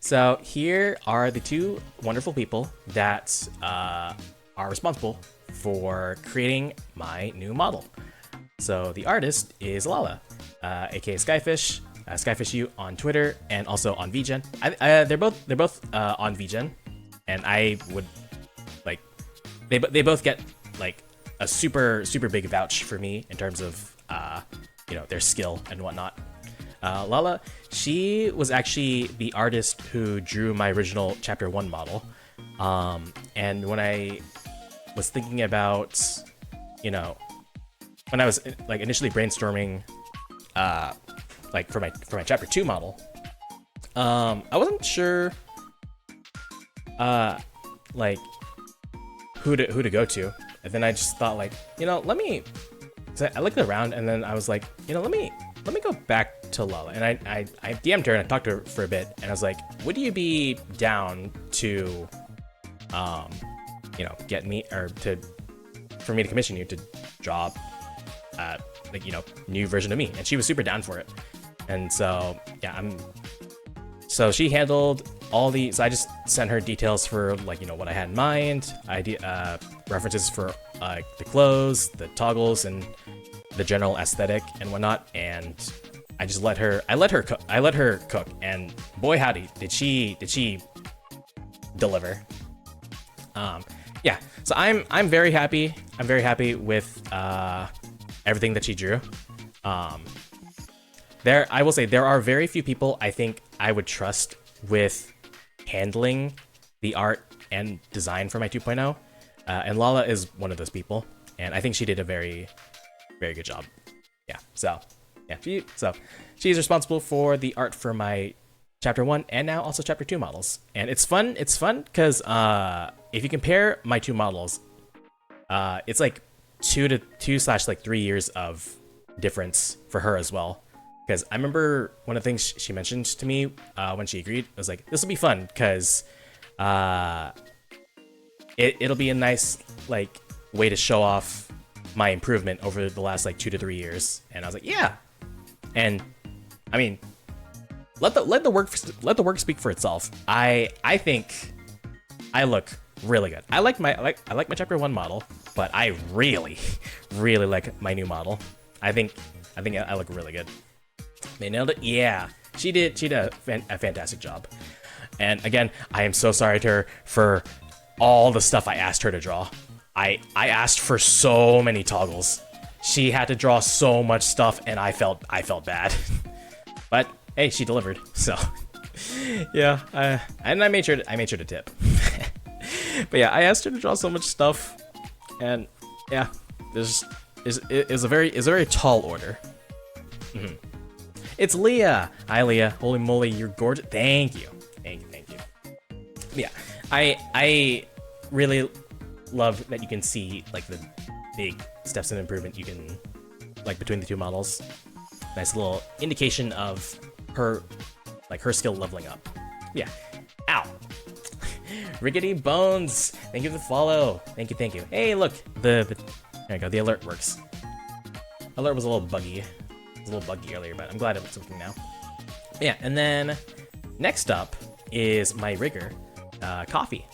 So here are the two wonderful people that are responsible for creating my new model. So the artist is Lala, aka Skyfish, Skyfish U on Twitter and also on VGen. They're both on VGen, and I would like they both get like a super big vouch for me in terms of their skill and whatnot. Lala, she was actually the artist who drew my original Chapter 1 model. And when I was thinking about, when I was like initially brainstorming, like for my Chapter 2 model, I wasn't sure, like who to go to. And then I just thought like, let me. I looked around and then I was like, let me go back to Lala. And I DM'd her and I talked to her for a bit and I was like, would you be down to, get me for me to commission you to draw, new version of me? And she was super down for it. And so, yeah, so she handled all the, so I just sent her details for what I had in mind, references for the clothes, the toggles, and the general aesthetic and whatnot. And I just let her cook, and boy howdy, did she deliver. Yeah, so I'm very happy. I'm very happy with everything that she drew. I will say there are very few people I think I would trust with handling the art and design for my 2.0, and Lala is one of those people, and I think she did a very good job. Yeah, so she's responsible for the art for my Chapter 1 and now also Chapter 2 models, and it's fun because if you compare my two models, it's like 2/3 years of difference for her as well. Because I remember one of the things she mentioned to me when she agreed, I was like, this will be fun because it'll be a nice way to show off my improvement over the last 2 to 3 years. And I was like, yeah. And I mean, let the work speak for itself. I think I look really good. I like my Chapter 1 model, but I really like my new model. I think I look really good. They nailed it. Yeah, she did a fantastic job. And again, I am so sorry to her for all the stuff I asked her to draw. I asked for so many toggles. She had to draw so much stuff, and I felt bad. But hey, she delivered. So yeah, and I made sure to tip. But yeah, I asked her to draw so much stuff, and yeah, is a very tall order. Mm-hmm. It's Leah. Hi, Leah. Holy moly, you're gorgeous. Thank you. Yeah, I really love that you can see the big steps in improvement you can between the two models. Nice little indication of her her skill leveling up. Yeah. Ow. Rickety Bones. Thank you for the follow. Thank you. Hey, look. There you go. The alert works. Alert was a little buggy. A little buggy earlier, but I'm glad it's working now. Yeah, and then next up is my rigger, Coffee.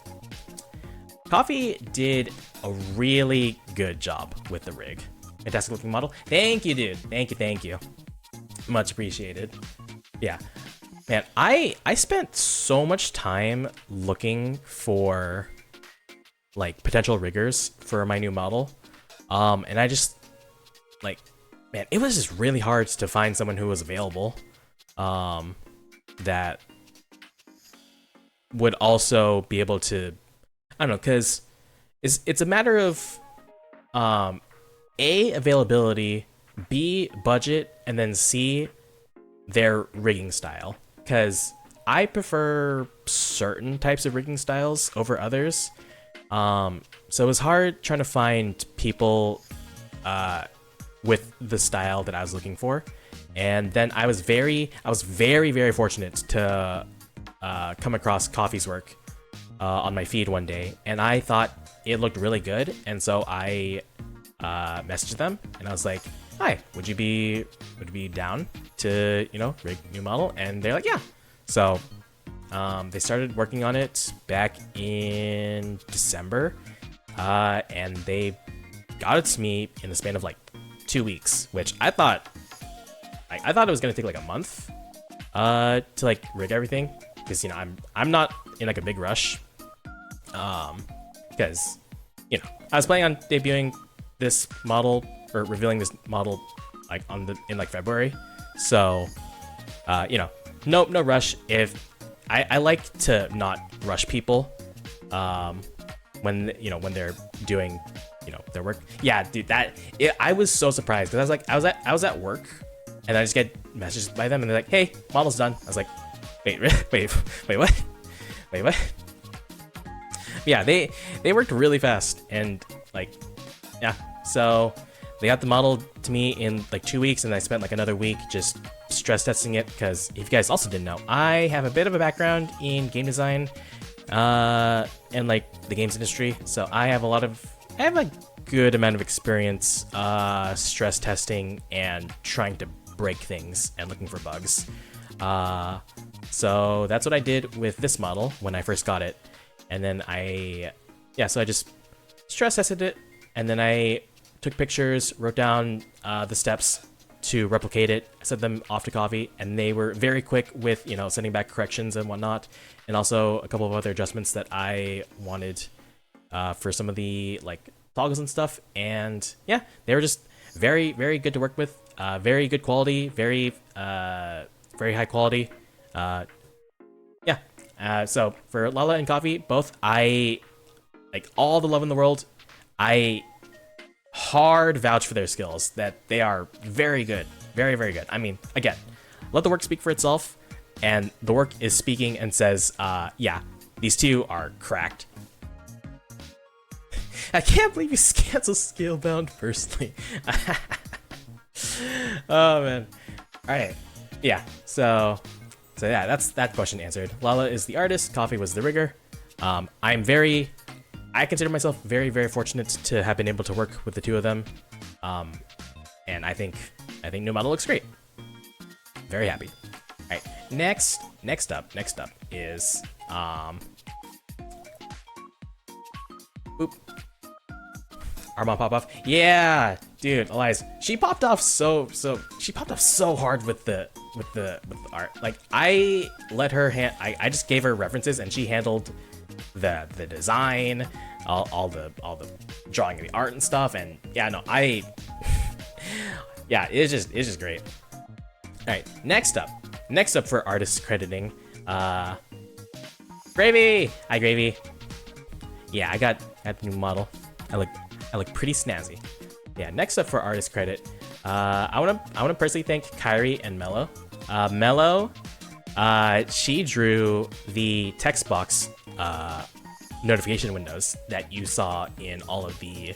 Coffee did a really good job with the rig. Fantastic looking model. Thank you, dude. Thank you. Much appreciated. Yeah, man, I spent so much time looking for potential riggers for my new model, and I just man, it was just really hard to find someone who was available, that would also be able to, I don't know, because it's a matter of A, availability, B, budget, and then C, their rigging style. Because I prefer certain types of rigging styles over others, so it was hard trying to find people with the style that I was looking for. And then I was very fortunate to come across Coffee's work on my feed one day, and I thought it looked really good, and so I messaged them and I was like, hi, would you be down to, rig new model? And they're like, yeah. So they started working on it back in December, and they got it to me in the span of like 2 weeks, which I thought it was gonna take like a month to like rig everything, because I'm not in like a big rush, because I was planning on debuting this model or revealing this model like in like February, so no rush. If I like to not rush people when they're doing their work. Yeah, dude, I was so surprised because I was at work and I just get messages by them and they're like, hey, model's done. I was like, wait what? Wait, what? Yeah, they worked really fast, and like, yeah, so they got the model to me in like 2 weeks, and I spent like another week just stress testing it, because if you guys also didn't know, I have a bit of a background in game design and like the games industry, so I have a good amount of experience stress testing and trying to break things and looking for bugs. So that's what I did with this model when I first got it. And then so I just stress tested it, and then I took pictures, wrote down the steps to replicate it, sent them off to Coffee, and they were very quick with, sending back corrections and whatnot, and also a couple of other adjustments that I wanted for some of the like toggles and stuff. And yeah, they were just very, very good to work with, very good quality, very high quality. So for Lala and Coffee, both, I like all the love in the world. I hard vouch for their skills, that they are very good, very, very good. I mean, again, let the work speak for itself, and the work is speaking and says, yeah, these two are cracked. I can't believe you canceled Scalebound personally. Oh man. All right. Yeah. So yeah, that's that question answered. Lala is the artist. Coffee was the rigger. I consider myself very, very fortunate to have been able to work with the two of them. And I think new model looks great. Very happy. All right. Next up is Armand pop off. Yeah, dude, Elias. She popped off so hard with the art. Like, I let her I just gave her references and she handled the design, all the drawing of the art and stuff. And yeah, no, yeah, it's just great. All right, next up for artist crediting, Gravy. Hi, Gravy. Yeah, I got the new model. I look pretty snazzy. Yeah, next up for artist credit, I wanna personally thank Kyrie and Mello. Mello, she drew the text box notification windows that you saw in all of the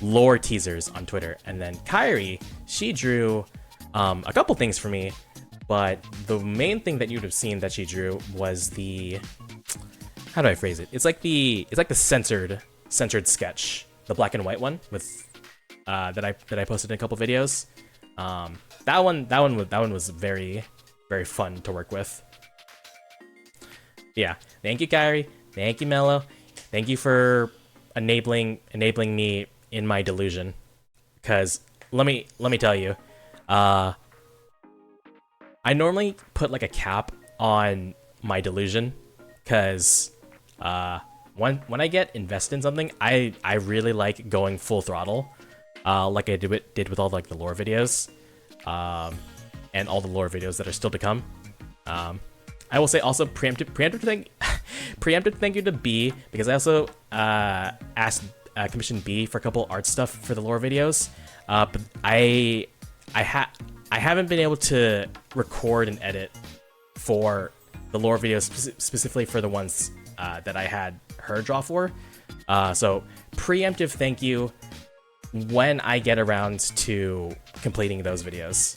lore teasers on Twitter. And then Kyrie, she drew a couple things for me, but the main thing that you'd have seen that she drew was the, how do I phrase it? It's like the censored sketch, the black and white one with that I posted in a couple videos. That one was very, very fun to work with. Yeah, thank you, Kyrie. Thank you, Mello. Thank you for enabling me in my delusion. Because let me tell you, I normally put like a cap on my delusion, because when I get invested in something, I really like going full throttle, like I did with all like the lore videos, and all the lore videos that are still to come. I will say also preemptive thank you to B, because I also commissioned B for a couple art stuff for the lore videos, but I haven't been able to record and edit for the lore videos specifically for the ones that I had her draw for. So preemptive thank you when I get around to completing those videos.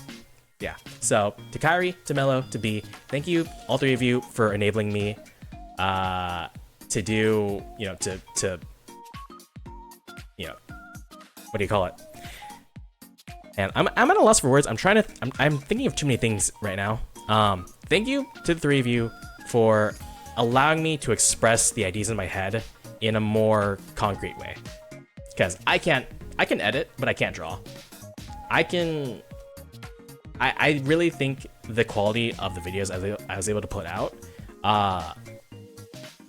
Yeah, so to Kyrie, to Mello, to B, thank you, all three of you, for enabling me to do, to what do you call it? And I'm at a loss for words. I'm thinking of too many things right now. Thank you to the three of you for allowing me to express the ideas in my head in a more concrete way. Because I can edit, but I can't draw. I really think the quality of the videos I was able to put out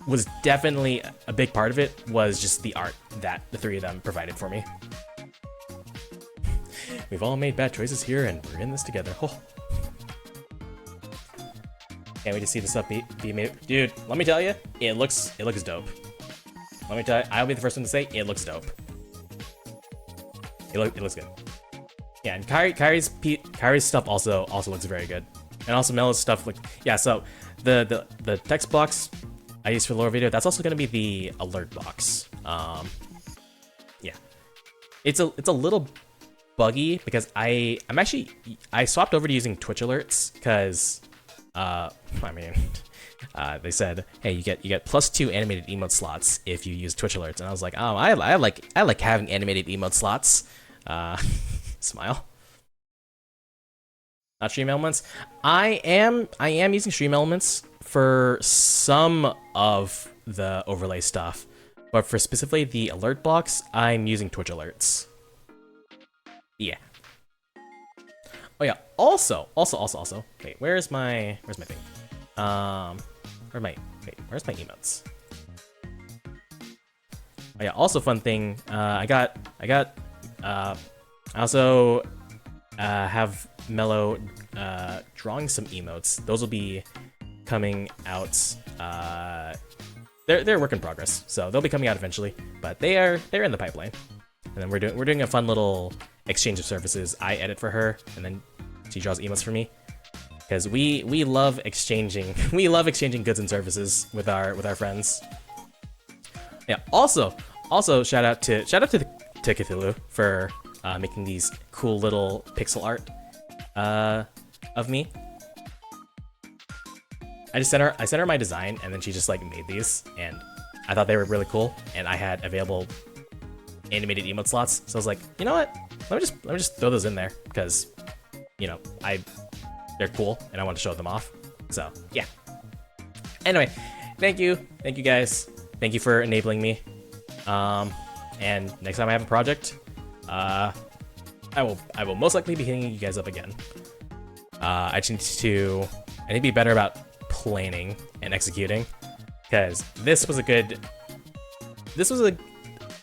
was definitely a big part of it, was just the art that the three of them provided for me. We've all made bad choices here, and we're in this together. Oh. Can't wait to see this stuff be made. Dude, let me tell you, it looks dope. Let me tell you, I'll be the first one to say it looks dope. It looks good. Yeah, and Kyrie's stuff also looks very good, and also Melo's stuff yeah. So the text box I used for the lower video, that's also gonna be the alert box. Yeah, it's a little buggy because I swapped over to using Twitch alerts because they said, hey, you get +2 animated emote slots if you use Twitch alerts, and I was like, oh, I like having animated emote slots. Smile. Not Stream Elements. I am using Stream Elements for some of the overlay stuff, but for specifically the alert box, I'm using Twitch alerts. Yeah. Oh yeah. Also. Wait, where's my thing? Where's my emotes? Oh yeah. Also, fun thing. I also have Melo drawing some emotes. Those will be coming out. They're a work in progress, so they'll be coming out eventually. But they're in the pipeline. And then we're doing a fun little exchange of services. I edit for her, and then she draws emotes for me. Because we love exchanging goods and services with our friends. Yeah. Also shout out to Cthulhu for making these cool little pixel art of me. I sent her my design, and then she just like made these, and I thought they were really cool, and I had available animated emote slots, so I was like, you know what? Let me just throw those in there because, you know, they're cool and I want to show them off. So yeah. Anyway, thank you guys. Thank you for enabling me. And next time I have a project, I will most likely be hitting you guys up again. I need to be better about planning and executing, because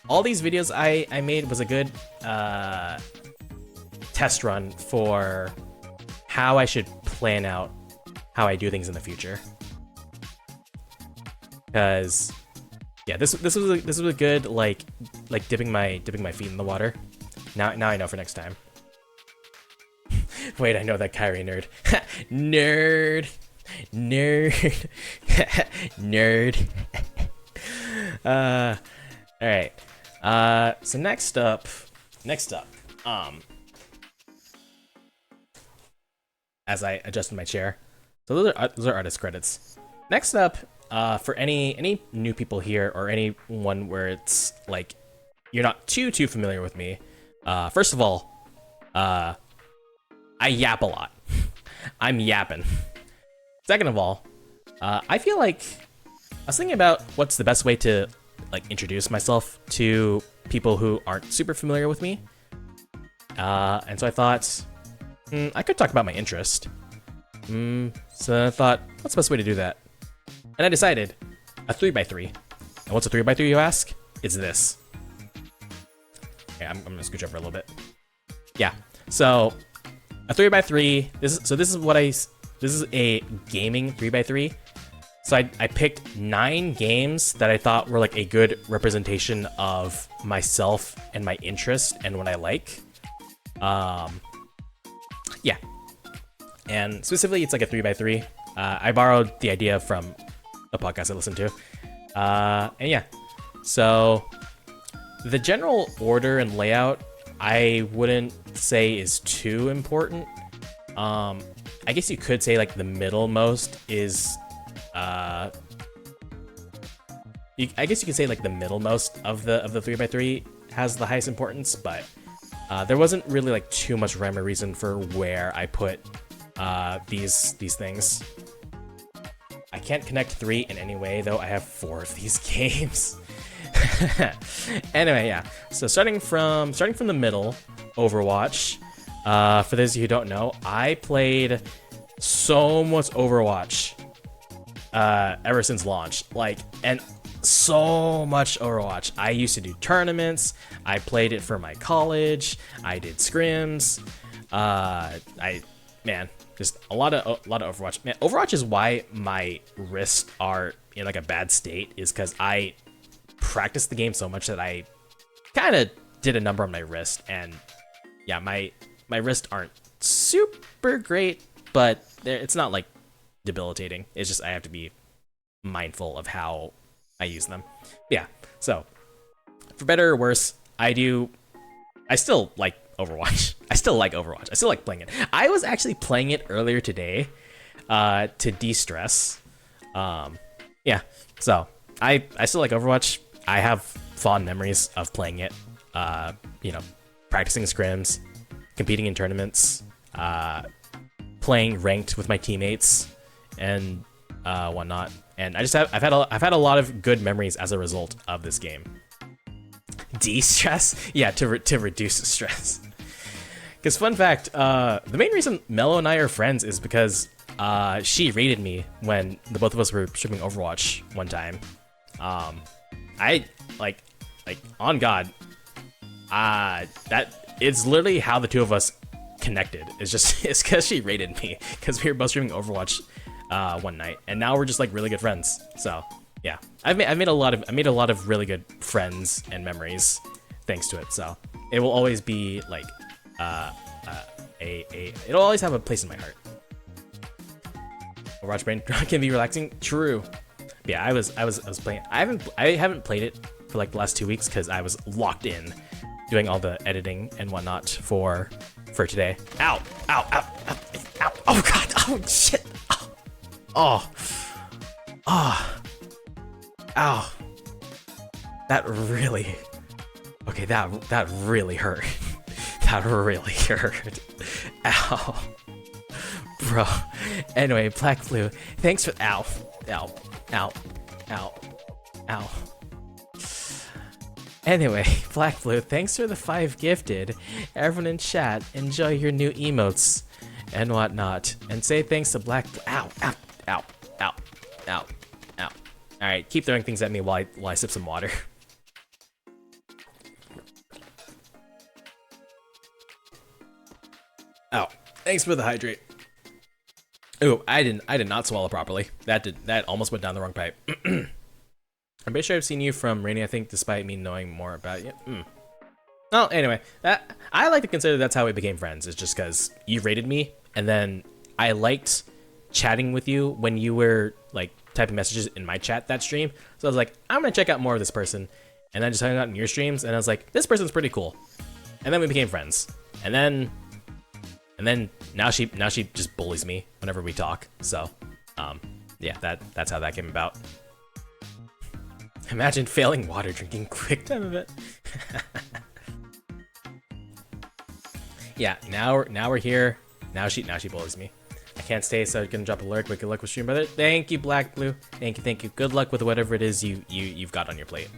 all these videos I made was a good test run for how I should plan out how I do things in the future. Because yeah, this was a good like dipping my feet in the water. Now I know for next time. Wait, I know that Kyrie nerd. Nerd. All right. So next up, as I adjusted my chair, so those are artist credits. Next up, for any new people here or anyone where it's like you're not too familiar with me, first of all, I yap a lot. I'm yapping. Second of all, I feel like I was thinking about what's the best way to like introduce myself to people who aren't super familiar with me. And so I thought, I could talk about my interest. So I thought, what's the best way to do that? And I decided a 3x3. And what's a 3x3, you ask? It's this. Okay, I'm gonna scooch up for a little bit. Yeah. So a 3x3. This is a gaming 3x3. So I picked 9 games that I thought were like a good representation of myself and my interest and what I like. Yeah. And specifically, it's like a 3x3. I borrowed the idea from a podcast I listened to. And yeah. So the general order and layout, I wouldn't say is too important. I guess you could say like the middlemost is I guess you could say like the middlemost of the 3x3 has the highest importance, but there wasn't really like too much rhyme or reason for where I put these things. I can't connect 3 in any way, though I have 4 of these games. Anyway, yeah. So starting from the middle, Overwatch. For those of you who don't know, I played so much Overwatch ever since launch. And so much Overwatch. I used to do tournaments. I played it for my college. I did scrims. Just a lot of Overwatch. Man, Overwatch is why my wrists are in like a bad state, is because I practiced the game so much that I kind of did a number on my wrist, and yeah, my wrists aren't super great, but it's not like debilitating. It's just I have to be mindful of how I use them. Yeah, so for better or worse, I still like Overwatch. I still like Overwatch. I still like playing it. I was actually playing it earlier today to de-stress. Yeah, so I still like Overwatch. I have fond memories of playing it. Practicing scrims, competing in tournaments, playing ranked with my teammates, and whatnot. And I've had a lot of good memories as a result of this game. De-stress? Yeah, to reduce stress. Because fun fact, the main reason Mello and I are friends is because she raided me when the both of us were streaming Overwatch one time. I like on God, that it's literally how the two of us connected. It's because she raided me because we were both streaming Overwatch one night, and now we're just like really good friends. So yeah, I made a lot of really good friends and memories thanks to it. So it will always be like it'll always have a place in my heart. Overwatch brain can be relaxing. True. But yeah, I was playing. I haven't played it for like the last 2 weeks because I was locked in doing all the editing and whatnot for today. Ow! Ow! Ow! Ow! Ow! Oh god! Oh shit! Oh! Oh! Ow! That really. Okay, that really hurt. That really hurt. Ow. Bro. Anyway, Black Blue, thanks for ow. Ow. Ow. Ow. Ow. Anyway, Black Blue, thanks for the 5 gifted. Everyone in chat, enjoy your new emotes and whatnot. And say thanks to Black Ow. Ow. Ow. Ow. Ow. Ow. Alright, keep throwing things at me while I sip some water. Oh, thanks for the hydrate. Ooh, I did not swallow properly. That almost went down the wrong pipe. I'm pretty sure I've seen you from Rainy, I think, despite me knowing more about you. Well, anyway, I like to consider that's how we became friends. It's just because you rated me, and then I liked chatting with you when you were like typing messages in my chat that stream. So I was like, I'm gonna check out more of this person, and then just hung out in your streams, and I was like, this person's pretty cool. And then we became friends, and then now she just bullies me whenever we talk. So, yeah, that's how that came about. Imagine failing water drinking quick time of it. Yeah, now we're here. Now she bullies me. I can't stay, so I'm gonna drop a lurk. Wicked luck with stream, brother. Thank you, Black Blue. Thank you. Good luck with whatever it is you've got on your plate.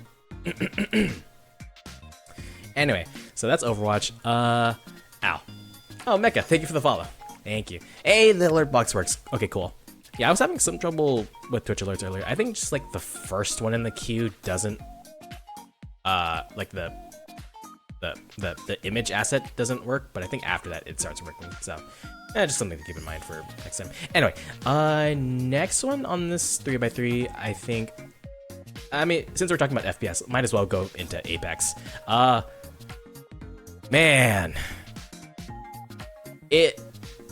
Anyway, so that's Overwatch. Ow. Oh, Mecha, thank you for the follow. Thank you. Hey, the alert box works. Okay, cool. Yeah, I was having some trouble with Twitch alerts earlier. I think just like the first one in the queue doesn't, like the image asset doesn't work, but I think after that it starts working. So, just something to keep in mind for next time. Anyway, next one on this 3x3, I think. I mean, since we're talking about FPS, might as well go into Apex. Man.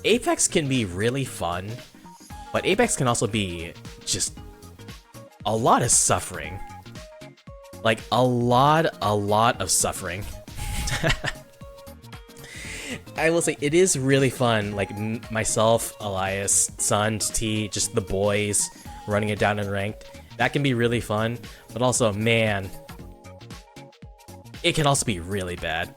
Apex can be really fun, but Apex can also be just a lot of suffering. Like a lot of suffering. I will say it is really fun. Like myself, Elias, Sun, T, just the boys running it down in ranked. That can be really fun, but also, man, it can also be really bad.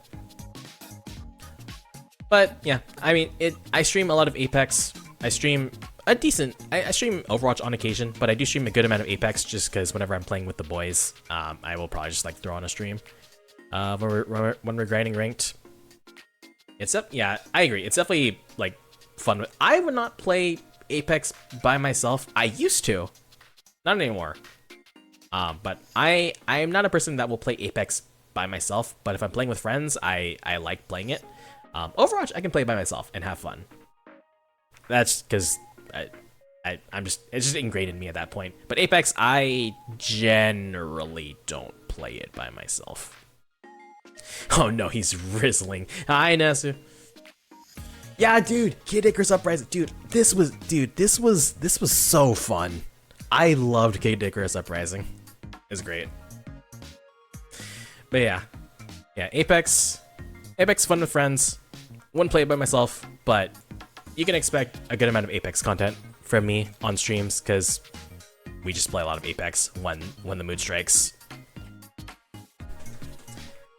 But yeah, I mean, I stream a lot of Apex. I stream a decent. I stream Overwatch on occasion, but I do stream a good amount of Apex just because whenever I'm playing with the boys, I will probably just like throw on a stream. When we're grinding ranked, yeah, I agree. It's definitely like fun. I would not play Apex by myself. I used to, not anymore. But I'm not a person that will play Apex by myself. But if I'm playing with friends, I like playing it. Overwatch, I can play by myself and have fun. That's because I'm just, it's just ingrained in me at that point. But Apex, I generally don't play it by myself. Oh no, he's rizzling. Hi, Nasu. Yeah, dude, Kid Icarus Uprising. Dude, this was so fun. I loved Kid Icarus Uprising. It was great. But yeah, Apex fun with friends. Wouldn't play it by myself, but you can expect a good amount of Apex content from me on streams because we just play a lot of Apex when the mood strikes.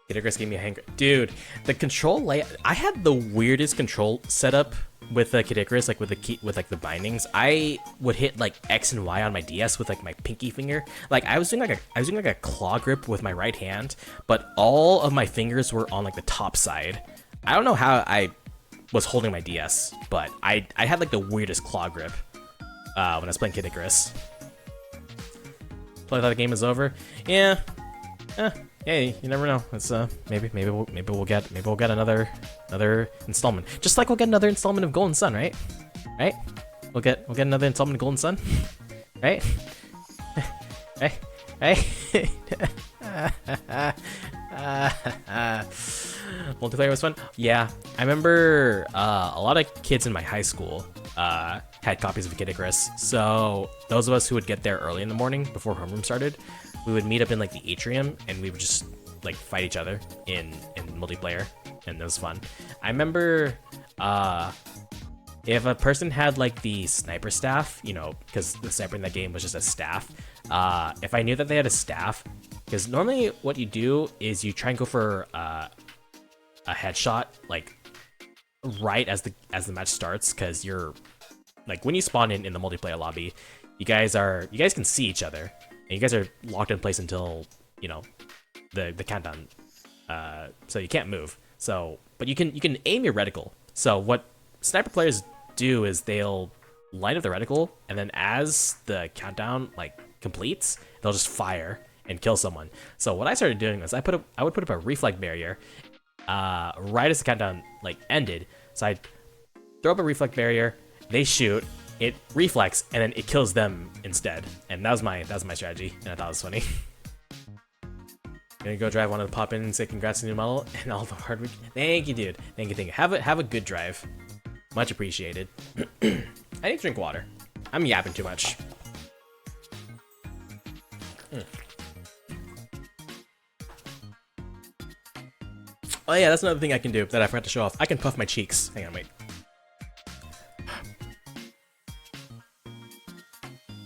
Kid Icarus gave me a hanger. Dude, the control layout. I had the weirdest control setup with the Kid Icarus, like with the key, with like the bindings. I would hit like X and Y on my DS with like my pinky finger. Like I was doing like a claw grip with my right hand, but all of my fingers were on like the top side. I don't know how I was holding my DS, but I had like the weirdest claw grip when I was playing Kid Icarus. So I thought the game is over. Yeah. Hey, you never know. It's maybe we'll get another installment. Just like we'll get another installment of Golden Sun, right? Right? We'll get another installment of Golden Sun, right? Hey. Multiplayer was fun. Yeah, I remember a lot of kids in my high school had copies of Kid Icarus. So those of us who would get there early in the morning before homeroom started, we would meet up in like the atrium and we would just like fight each other in multiplayer, and it was fun. I remember if a person had like the sniper staff, you know, because the sniper in that game was just a staff. If I knew that they had a staff, because normally what you do is you try and go for a headshot like right as the match starts, because you're like when you spawn in the multiplayer lobby, you guys can see each other. And you guys are locked in place until, you know, the countdown. So you can't move. So, but you can aim your reticle. So what sniper players do is they'll light up the reticle, and then as the countdown like completes, they'll just fire and kill someone. So what I started doing was I would put up a reflect barrier right as the countdown like ended. So I'd throw up a reflect barrier, they shoot, it reflects, and then it kills them instead. And that was my strategy, and I thought it was funny. Gonna go drive, wanted to pop in and say congrats on the new model and all the hard work. Thank you, dude. Thank you. Have a good drive. Much appreciated. I need to drink water. I'm yapping too much. Oh yeah, that's another thing I can do that I forgot to show off. I can puff my cheeks. Hang on, wait.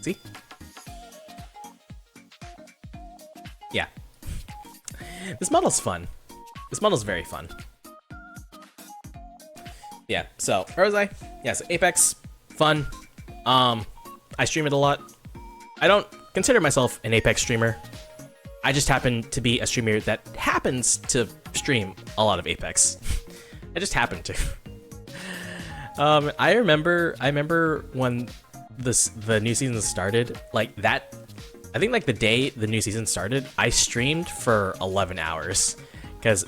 See? Yeah. This model's fun. This model's very fun. Yeah, so where was I? Yeah, so Apex, fun. I stream it a lot. I don't consider myself an Apex streamer. I just happen to be a streamer that happens to stream a lot of Apex. I just happen to. I remember when the new season started, like that, I think like the day the new season started, I streamed for 11 hours because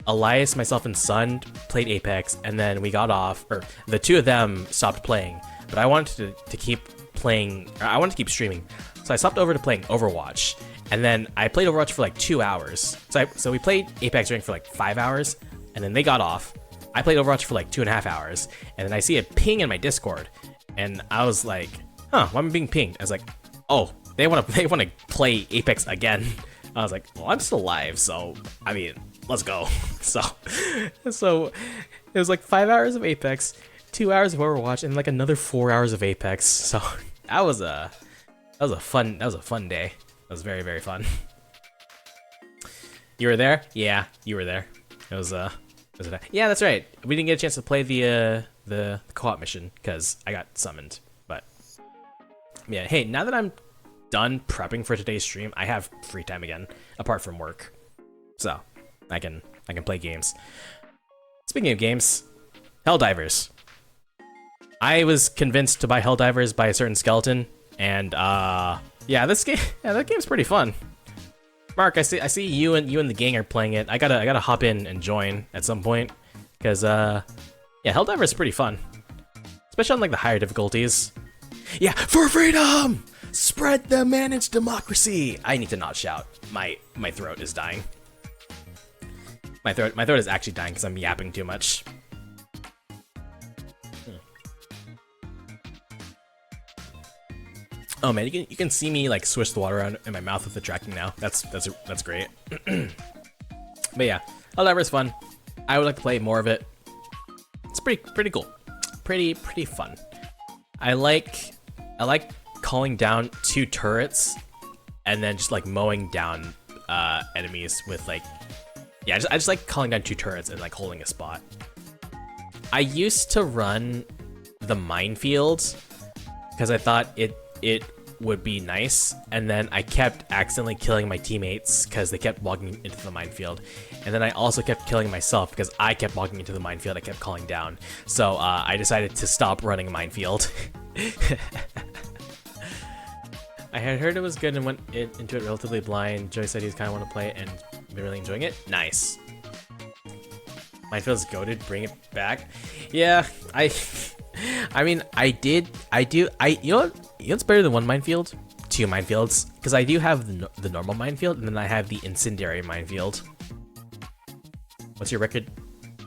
Elias, myself, and Sun played Apex, and then we got off, or the two of them stopped playing, but I wanted to keep playing, or I wanted to keep streaming, so I stopped over to playing Overwatch, and then I played Overwatch for like 2 hours. So we played Apex Rank for like 5 hours, and then they got off. I played Overwatch for like 2.5 hours, and then I see a ping in my Discord, and I was like, huh, why am I being pinged? I was like, oh, they want to play Apex again. I was like, well, I'm still alive, so I mean, let's go. So it was like 5 hours of Apex, 2 hours of Overwatch, and like another 4 hours of Apex. So that was a fun day. That was very, very fun. You were there? Yeah, you were there. It was yeah, that's right. We didn't get a chance to play the co-op mission because I got summoned. But yeah, hey, now that I'm done prepping for today's stream, I have free time again, apart from work. So I can play games. Speaking of games, Helldivers. I was convinced to buy Helldivers by a certain skeleton, and yeah, that game's pretty fun. Mark, I see you and the gang are playing it. I gotta hop in and join at some point, because yeah, Helldivers is pretty fun, especially on like the higher difficulties. Yeah, for freedom, spread the managed democracy. I need to not shout. My throat is dying. My throat is actually dying because I'm yapping too much. Oh man, you can see me like swish the water around in my mouth with the tracking now. That's great. But yeah, Helldivers is fun. I would like to play more of it. It's pretty cool. Pretty fun. I like calling down 2 turrets and then just like mowing down enemies with like, yeah, I just like calling down 2 turrets and like holding a spot. I used to run the minefield because I thought it would be nice, and then I kept accidentally killing my teammates because they kept walking into the minefield, and then I also kept killing myself because I kept walking into the minefield. I kept calling down, so I decided to stop running minefield. I had heard it was good and went into it relatively blind. Joey said he's kind of want to play it and been really enjoying it. Nice. Minefield's goated. Bring it back. Yeah, I mean, you know what's better than 1 minefield? 2 minefields, because I do have the normal minefield, and then I have the incendiary minefield. What's your record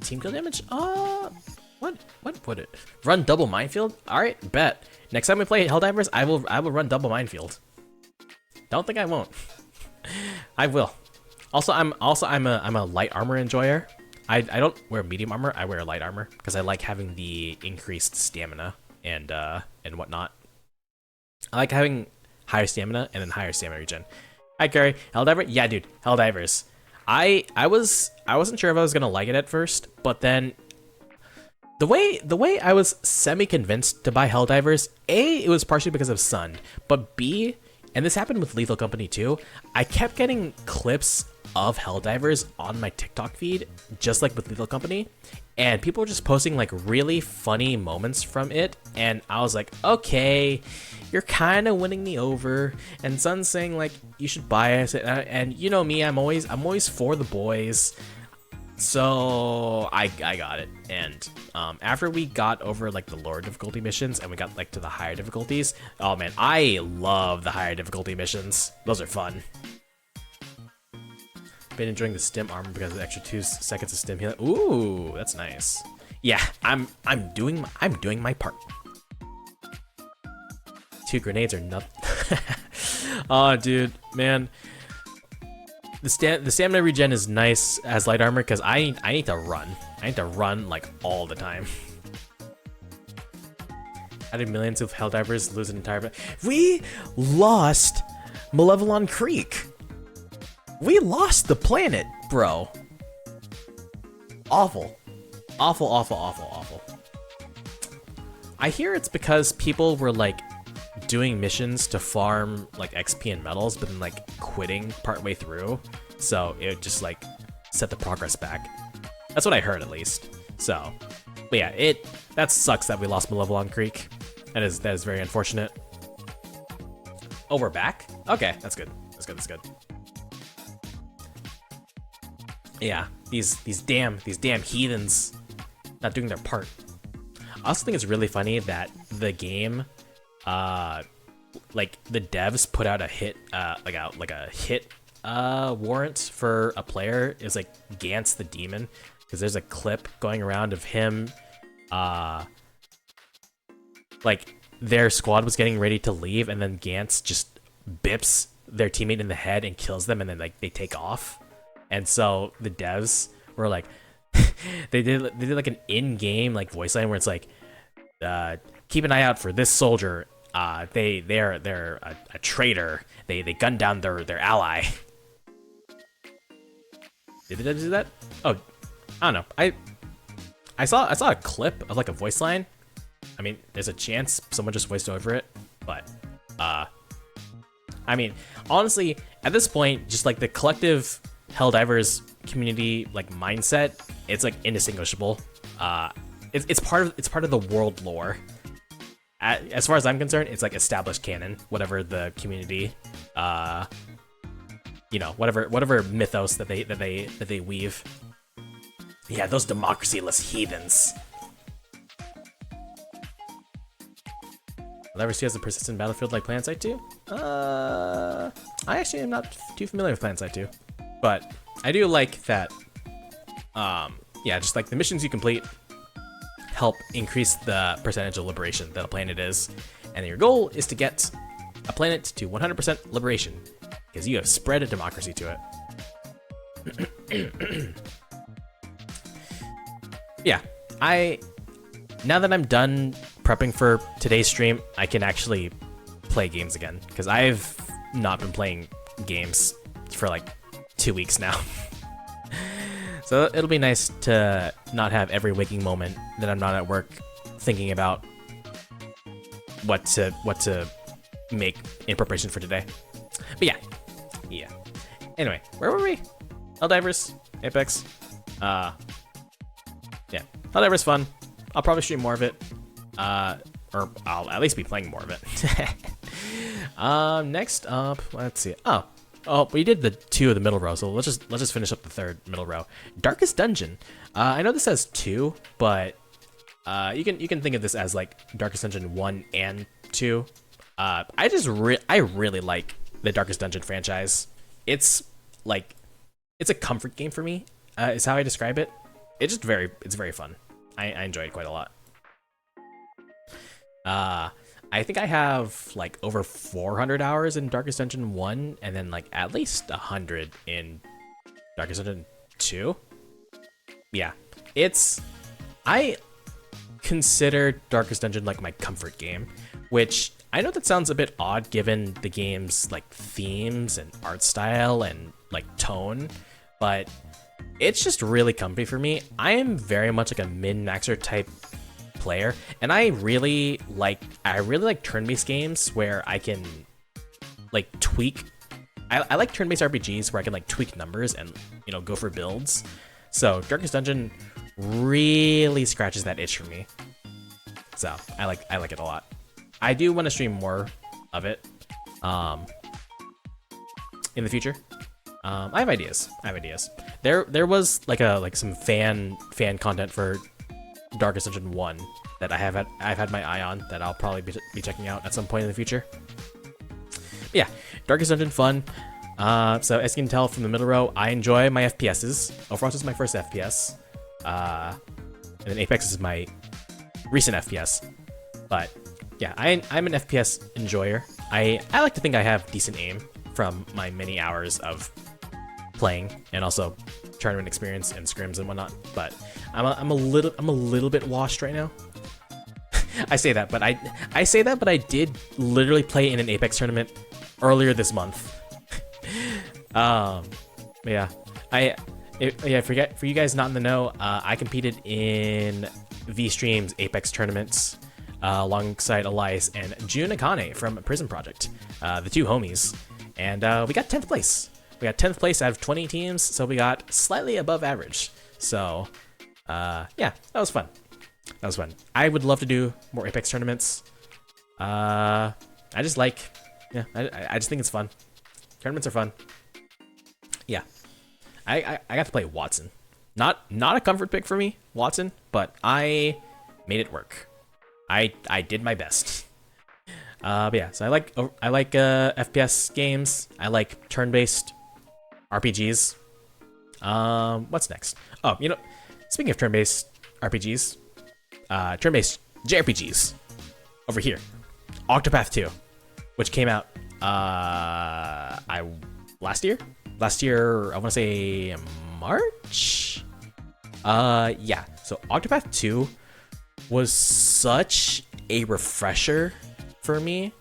team kill damage? What would it? Run double minefield? All right, bet. Next time we play Helldivers, I will run double minefield. Don't think I won't. I will. Also, I'm a light armor enjoyer. I don't wear medium armor. I wear light armor because I like having the increased stamina and whatnot. I like having higher stamina and then higher stamina regen. Hi, Curry. Helldiver? Yeah, dude. Helldivers. I wasn't sure if I was gonna like it at first, but then the way I was semi-convinced to buy Helldivers, A, it was partially because of Sun, but B, and this happened with Lethal Company too, I kept getting clips of Helldivers on my TikTok feed, just like with Lethal Company, and people were just posting like really funny moments from it, and I was like, okay, you're kind of winning me over. And Sun's saying like you should buy it, and you know me, I'm always for the boys, so I got it. And after we got over like the lower difficulty missions and we got like to the higher difficulties, oh man, I love the higher difficulty missions. Those are fun. Been enjoying the stim armor because of the extra 2 seconds of stim healing. Ooh, that's nice. Yeah, I'm doing my part. 2 grenades are nothing. Oh, dude, man. The stamina regen is nice as light armor because I need to run. I need to run like all the time. I did millions of Helldivers, lose an entire. We lost Malevelon Creek. We lost the planet, bro. Awful. Awful, awful, awful, awful. I hear it's because people were like doing missions to farm like XP and medals, but then like quitting partway through. So it just like set the progress back. That's what I heard at least. So, but yeah, that sucks that we lost Malevelon Creek. That is very unfortunate. Oh, we're back? Okay, that's good. That's good, that's good. Yeah, these damn heathens not doing their part. I also think it's really funny that the game, like the devs put out a hit, like a hit warrant for a player. Is like Gantz the Demon, because there's a clip going around of him, like their squad was getting ready to leave, and then Gantz just bips their teammate in the head and kills them, and then like they take off. And so the devs were like, they did like an in-game like voice line where it's like, keep an eye out for this soldier. They're a traitor. They gunned down their ally. Did they do that? Oh, I don't know. I saw a clip of like a voice line. I mean, there's a chance someone just voiced over it, but I mean, honestly, at this point, just like the collective Helldivers community like mindset, it's like indistinguishable. It's part of the world lore. As far as I'm concerned, it's like established canon. Whatever the community, whatever mythos that they weave. Yeah, those democracy-less heathens. Helldivers 2 has a persistent battlefield like PlanetSide 2? I actually am not too familiar with PlanetSide 2. But I do like that, yeah, just like the missions you complete help increase the percentage of liberation that a planet is. And your goal is to get a planet to 100% liberation, because you have spread a democracy to it. Yeah, now that I'm done prepping for today's stream, I can actually play games again, because I've not been playing games for like 2 weeks now. So it'll be nice to not have every waking moment that I'm not at work thinking about what to make in preparation for today. But yeah. Anyway, where were we? Helldivers, Apex. Yeah, Helldivers fun. I'll probably stream more of it. Or I'll at least be playing more of it. Next up, let's see. Oh, we did the 2 of the middle row, so let's just finish up the 3rd middle row. Darkest Dungeon. I know this has 2, but you can think of this as like Darkest Dungeon 1 and 2. I really like the Darkest Dungeon franchise. It's a comfort game for me. Is how I describe it. It's very fun. I enjoy it quite a lot. I think I have like over 400 hours in Darkest Dungeon 1, and then like at least 100 in Darkest Dungeon 2. Yeah, I consider Darkest Dungeon like my comfort game, which I know that sounds a bit odd given the game's like themes and art style and like tone, but it's just really comfy for me. I am very much like a min-maxer type player, and I really like turn-based games where I can like tweak. I like turn-based RPGs where I can like tweak numbers and go for builds. So Darkest Dungeon really scratches that itch for me. So I like it a lot. I do want to stream more of it in the future. I have ideas. There was like some fan content for Darkest Dungeon 1 that I've had my eye on that I'll probably be checking out at some point in the future. But yeah, Darkest Dungeon fun. So as you can tell from the middle row, I enjoy my FPSs. Overwatch is my first FPS, and then Apex is my recent FPS. But yeah, I'm an FPS enjoyer. I like to think I have decent aim from my many hours of playing and also tournament experience and scrims and whatnot, but I'm a little bit washed right now. I say that, but I did literally play in an Apex tournament earlier this month. Yeah, for you guys not in the know, I competed in V-Stream's Apex tournaments alongside Elias and Jun Akane from Prison Project, the 2 homies, and we got 10th place. We got 10th place out of 20 teams, so we got slightly above average. So, yeah, that was fun. I would love to do more Apex tournaments. I just think it's fun. Tournaments are fun. Yeah, I got to play Wattson. Not a comfort pick for me, Wattson, but I made it work. I did my best. But yeah, so I like FPS games. I like turn-based RPGs. What's next? Oh, speaking of turn-based RPGs, turn-based JRPGs over here, Octopath 2, which came out last year I want to say March. Yeah, so Octopath 2 was such a refresher for me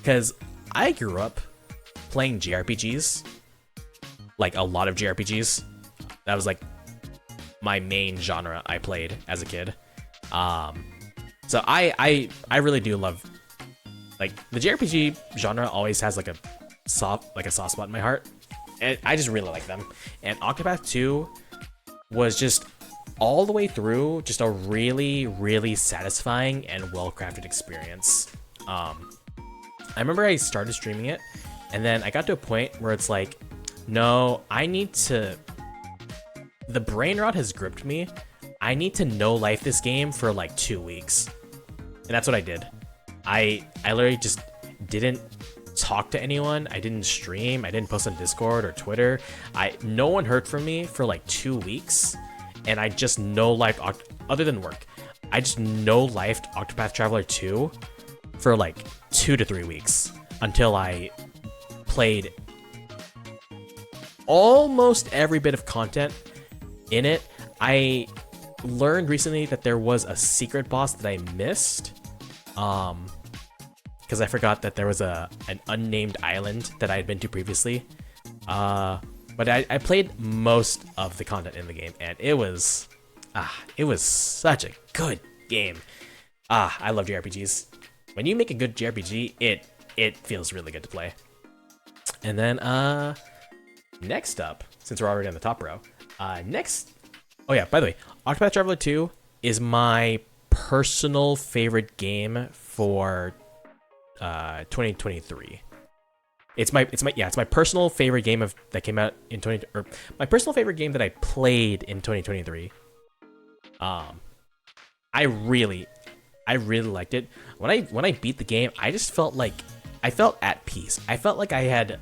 because I grew up playing JRPGs, like a lot of JRPGs. That was like my main genre I played as a kid. So I really do love, like, the JRPG genre always has like a soft spot in my heart. And I just really like them. And Octopath 2 was just all the way through just a really, really satisfying and well-crafted experience. I remember I started streaming it, and then I got to a point where it's like, no, I need to... The brain rot has gripped me. I need to no-life this game for like 2 weeks. And that's what I did. I literally just didn't talk to anyone. I didn't stream. I didn't post on Discord or Twitter. No one heard from me for like 2 weeks, and I just no-lifed, other than work, I just no-lifed Octopath Traveler 2 for like 2 to 3 weeks until I played almost every bit of content in it. I learned recently that there was a secret boss that I missed, because I forgot that there was an unnamed island that I had been to previously. But I played most of the content in the game, and it was such a good game. I love JRPGs. When you make a good JRPG, it feels really good to play. And then next up, since we're already on the top row, oh yeah, by the way, Octopath Traveler 2 is my personal favorite game for 2023. It's my personal favorite game that came out in my personal favorite game that I played in 2023. I really liked it. When I beat the game, I just felt I felt at peace. I felt like I had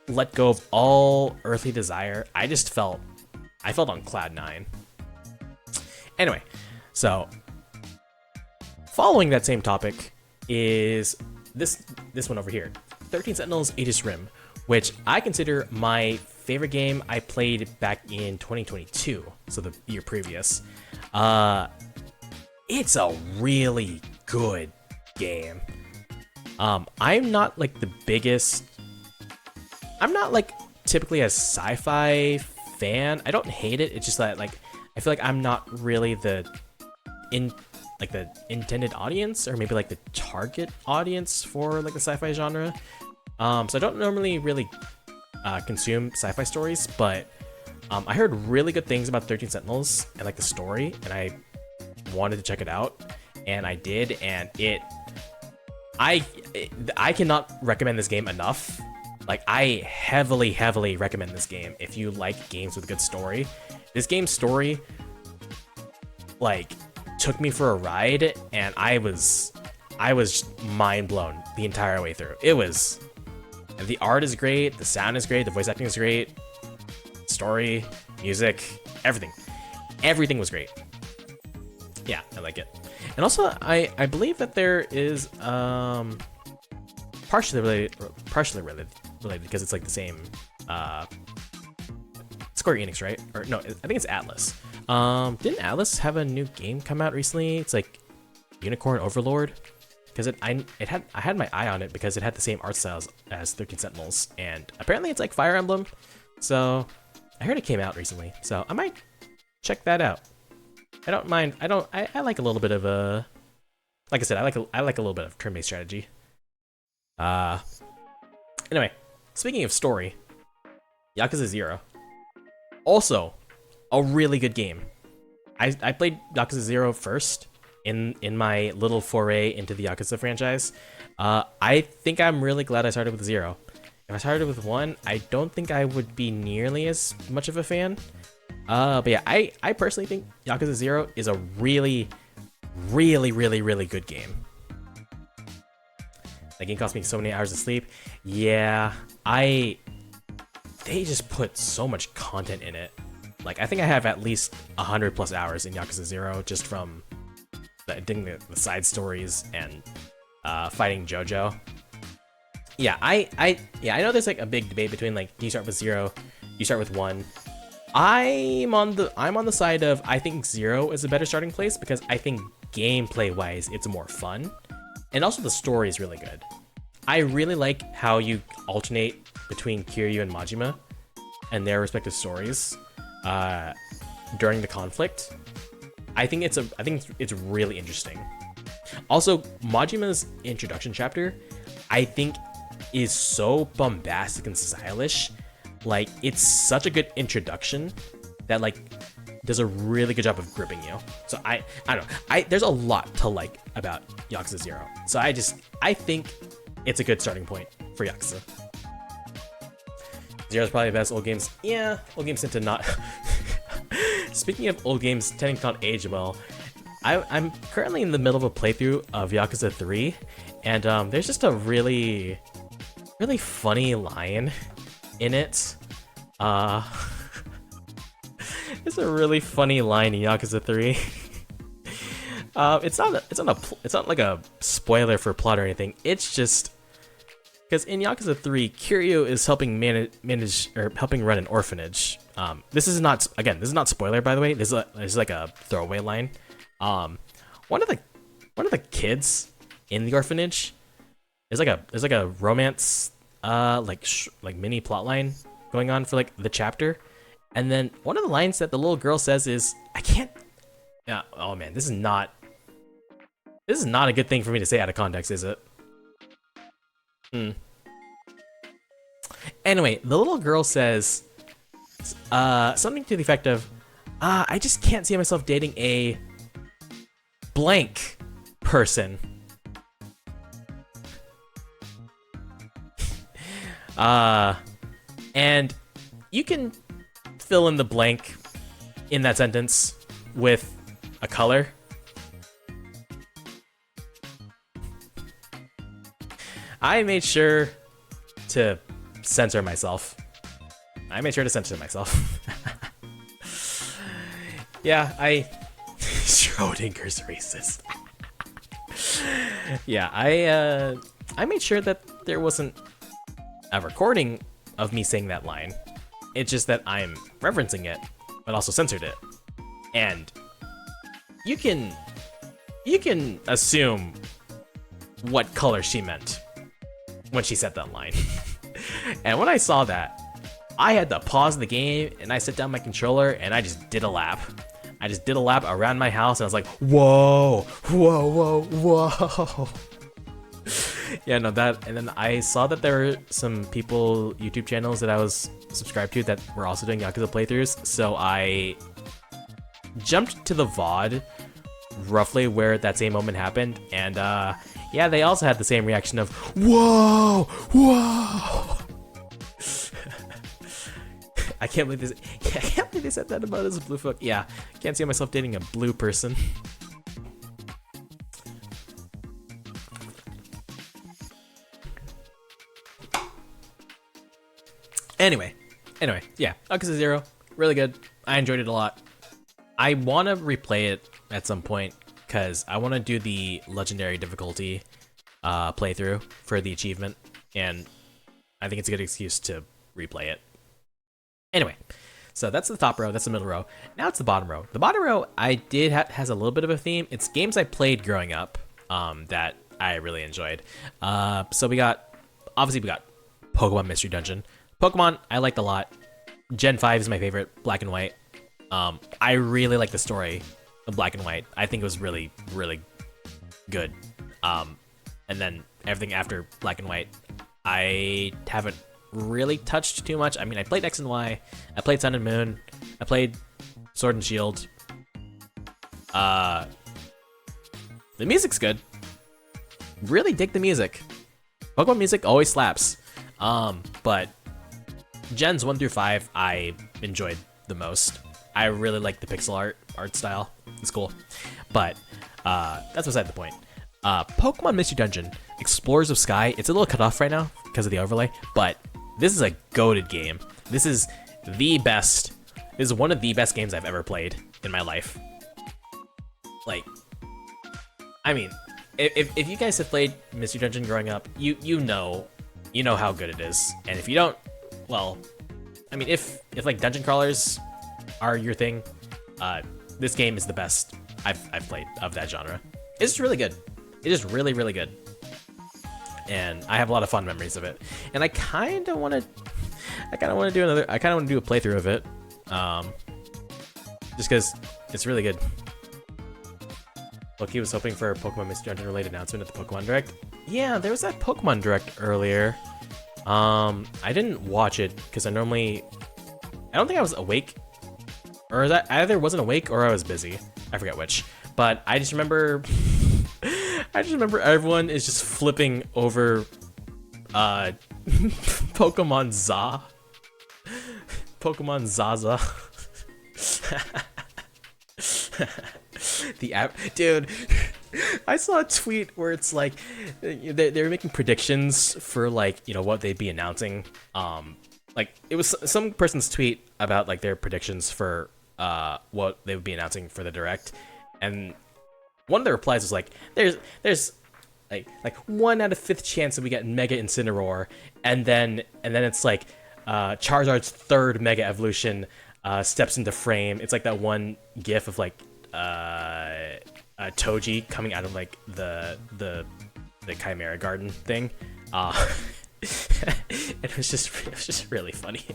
let go of all earthly desire. I felt on cloud 9. Anyway, so following that same topic is this one over here, 13 Sentinels Aegis Rim, which I consider my favorite game I played back in 2022, so the year previous. It's a really good game. I'm not like the biggest... I'm not like typically a sci-fi fan. I don't hate it. It's just that like I feel like I'm not really the intended audience, or maybe like the target audience for like the sci-fi genre. So I don't normally really consume sci-fi stories, but I heard really good things about 13 Sentinels and like the story, and I wanted to check it out, and I did, and I cannot recommend this game enough. Like, I heavily recommend this game if you like games with a good story. This game's story, like, took me for a ride, and I was mind blown the entire way through. The art is great, the sound is great, the voice acting is great, story, music, everything was great. Yeah, I like it. And also, I believe that there is partially related because it's like the same Square Enix, right? Or no, I think it's Atlas. Didn't Atlas have a new game come out recently? It's like Unicorn Overlord, because I had my eye on it because it had the same art styles as 13 Sentinels, and apparently it's like Fire Emblem. So I heard it came out recently, so I might check that out. I don't mind. I like a little bit of a, like I said, I like a little bit of turn-based strategy. Anyway, speaking of story, Yakuza 0, also a really good game. I played Yakuza 0 first in my little foray into the Yakuza franchise. I think I'm really glad I started with 0. If I started with 1, I don't think I would be nearly as much of a fan. But yeah, I personally think Yakuza 0 is a really good game. That game cost me so many hours of sleep. Yeah, they just put so much content in it. Like, I think I have at least 100 plus hours in Yakuza 0 just from doing the side stories and fighting JoJo. Yeah, I know there's like a big debate between like, do you start with 0, do you start with 1? I'm on the side of, I think 0 is a better starting place because I think gameplay wise it's more fun, and also the story is really good. I really like how you alternate between Kiryu and Majima and their respective stories. during the conflict. I think it's really interesting. Also, Majima's introduction chapter, I think, is so bombastic and stylish. Like, it's such a good introduction that like does a really good job of gripping you. So I don't know. There's a lot to like about Yakuza 0. So I think it's a good starting point for Yakuza. 0 is probably the best. Old games, yeah, old games tend to not. Speaking of old games tending to not age well, I'm currently in the middle of a playthrough of Yakuza 3, and there's just a really funny line in it. It's a really funny line in Yakuza 3. It's not like a spoiler for plot or anything. It's just because in Yakuza 3, Kiryu is helping manage or helping run an orphanage. This is not spoiler, by the way. This is like a throwaway line. One of the kids in the orphanage there's like a romance like mini plot line going on for like the chapter, and then one of the lines that the little girl says is, I can't. Yeah, oh man, this is not a good thing for me to say out of context, is it? Anyway, the little girl says something to the effect of, I just can't see myself dating a blank person. And you can fill in the blank in that sentence with a color. I made sure to censor myself. Yeah, Schrodinger's racist. Yeah, I made sure that there wasn't a recording of me saying that line. It's just that I'm referencing it, but also censored it. And you can assume what color she meant when she said that line. And when I saw that, I had to pause the game and I set down my controller and I just did a lap. I just did a lap around my house and I was like, whoa, whoa, whoa, whoa. Yeah, no, that, and then I saw that there were some YouTube channels that I was subscribed to that were also doing Yakuza playthroughs, so I jumped to the VOD roughly where that same moment happened, and yeah, they also had the same reaction of, whoa, whoa. I can't believe they said that about his blue fuck. Yeah, can't see myself dating a blue person. Anyway, yeah, Yakuza 0, really good. I enjoyed it a lot. I want to replay it at some point because I want to do the legendary difficulty playthrough for the achievement, and I think it's a good excuse to replay it. Anyway, so that's the top row, that's the middle row. Now it's the bottom row. The bottom row has a little bit of a theme. It's games I played growing up that I really enjoyed. So we got Pokemon Mystery Dungeon. Pokemon, I liked a lot. Gen 5 is my favorite, Black and White. I really like the story of Black and White. I think it was really, really good. And then everything after Black and White, I haven't really touched too much. I mean, I played X and Y, I played Sun and Moon, I played Sword and Shield. The music's good. Really dig the music. Pokemon music always slaps. But Gens 1 through 5 I enjoyed the most. I really like the pixel art style. It's cool. But that's beside the point. Pokemon Mystery Dungeon, Explorers of Sky, it's a little cut off right now because of the overlay, but this is a goated game. This is one of the best games I've ever played in my life. Like, I mean, if you guys have played Mystery Dungeon growing up, you know how good it is. And if you don't, well, I mean, if like dungeon crawlers are your thing, this game is the best I've played of that genre. It's really good. It is really, really good. And I have a lot of fun memories of it. And I kind of want to do a playthrough of it. just because it's really good. Loki was hoping for a Pokemon Mystery Dungeon related announcement at the Pokemon Direct. Yeah, there was that Pokemon Direct earlier. I didn't watch it because I don't think I was awake, or that either wasn't awake or I was busy. I forget which, but I just remember, everyone is just flipping over, Pokemon Zaza. The app, dude. I saw a tweet where it's like they were making predictions for like, you know, what they'd be announcing. Like it was some person's tweet about like their predictions for what they would be announcing for the Direct, and one of the replies was like, "There's like 1 out of 5th chance that we get Mega Incineroar," and then it's like Charizard's 3rd Mega Evolution steps into frame. It's like that one GIF of like Toji coming out of like the Chimera Garden thing. It was just really funny.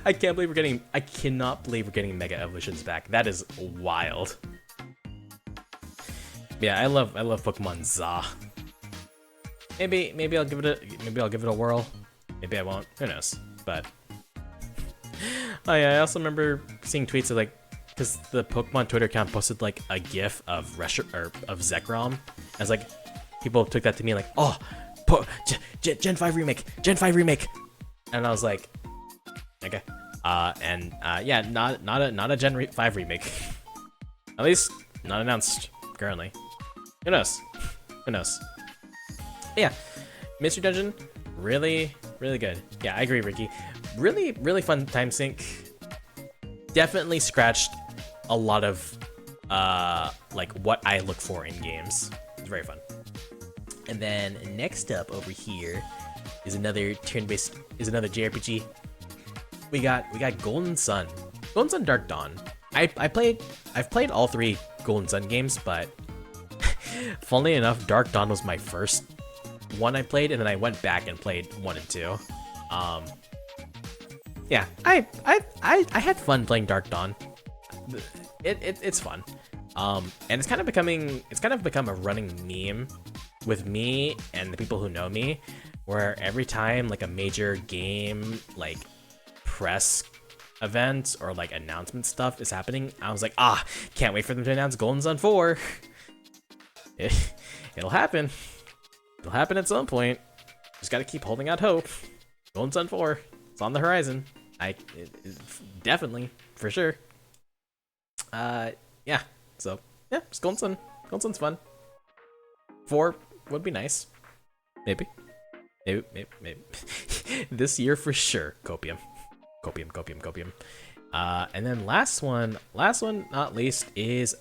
I cannot believe we're getting Mega Evolutions back. That is wild. Yeah, I love Pokemon Za. Maybe I'll give it a whirl. Maybe I won't. Who knows? But oh yeah, I also remember seeing tweets of like, because the Pokemon Twitter account posted like a GIF of Zekrom. As like people took that to me like, oh, Gen 5 remake, and I was like, okay, yeah, not a Gen 5 remake, at least not announced currently. Who knows? But yeah, Mystery Dungeon, really good. Yeah, I agree, Ricky. Really fun time sink. Definitely scratched a lot of like what I look for in games. It's very fun. And then next up over here is another another JRPG. We got Golden Sun Dark Dawn. I've played all 3 Golden Sun games, but funnily enough, Dark Dawn was my first one I played, and then I went back and played 1 and 2. Yeah, I had fun playing Dark Dawn. It's fun. And it's kind of become a running meme with me and the people who know me, where every time like a major game like press event or like announcement stuff is happening, I was like, can't wait for them to announce Golden Sun 4. It'll happen. It'll happen at some point. Just gotta keep holding out hope. Golden Sun 4, it's on the horizon. Definitely, for sure. Yeah. So yeah, just Golden Sun. Golden Sun's fun. 4 would be nice. Maybe. This year for sure. Copium. And then last one not least is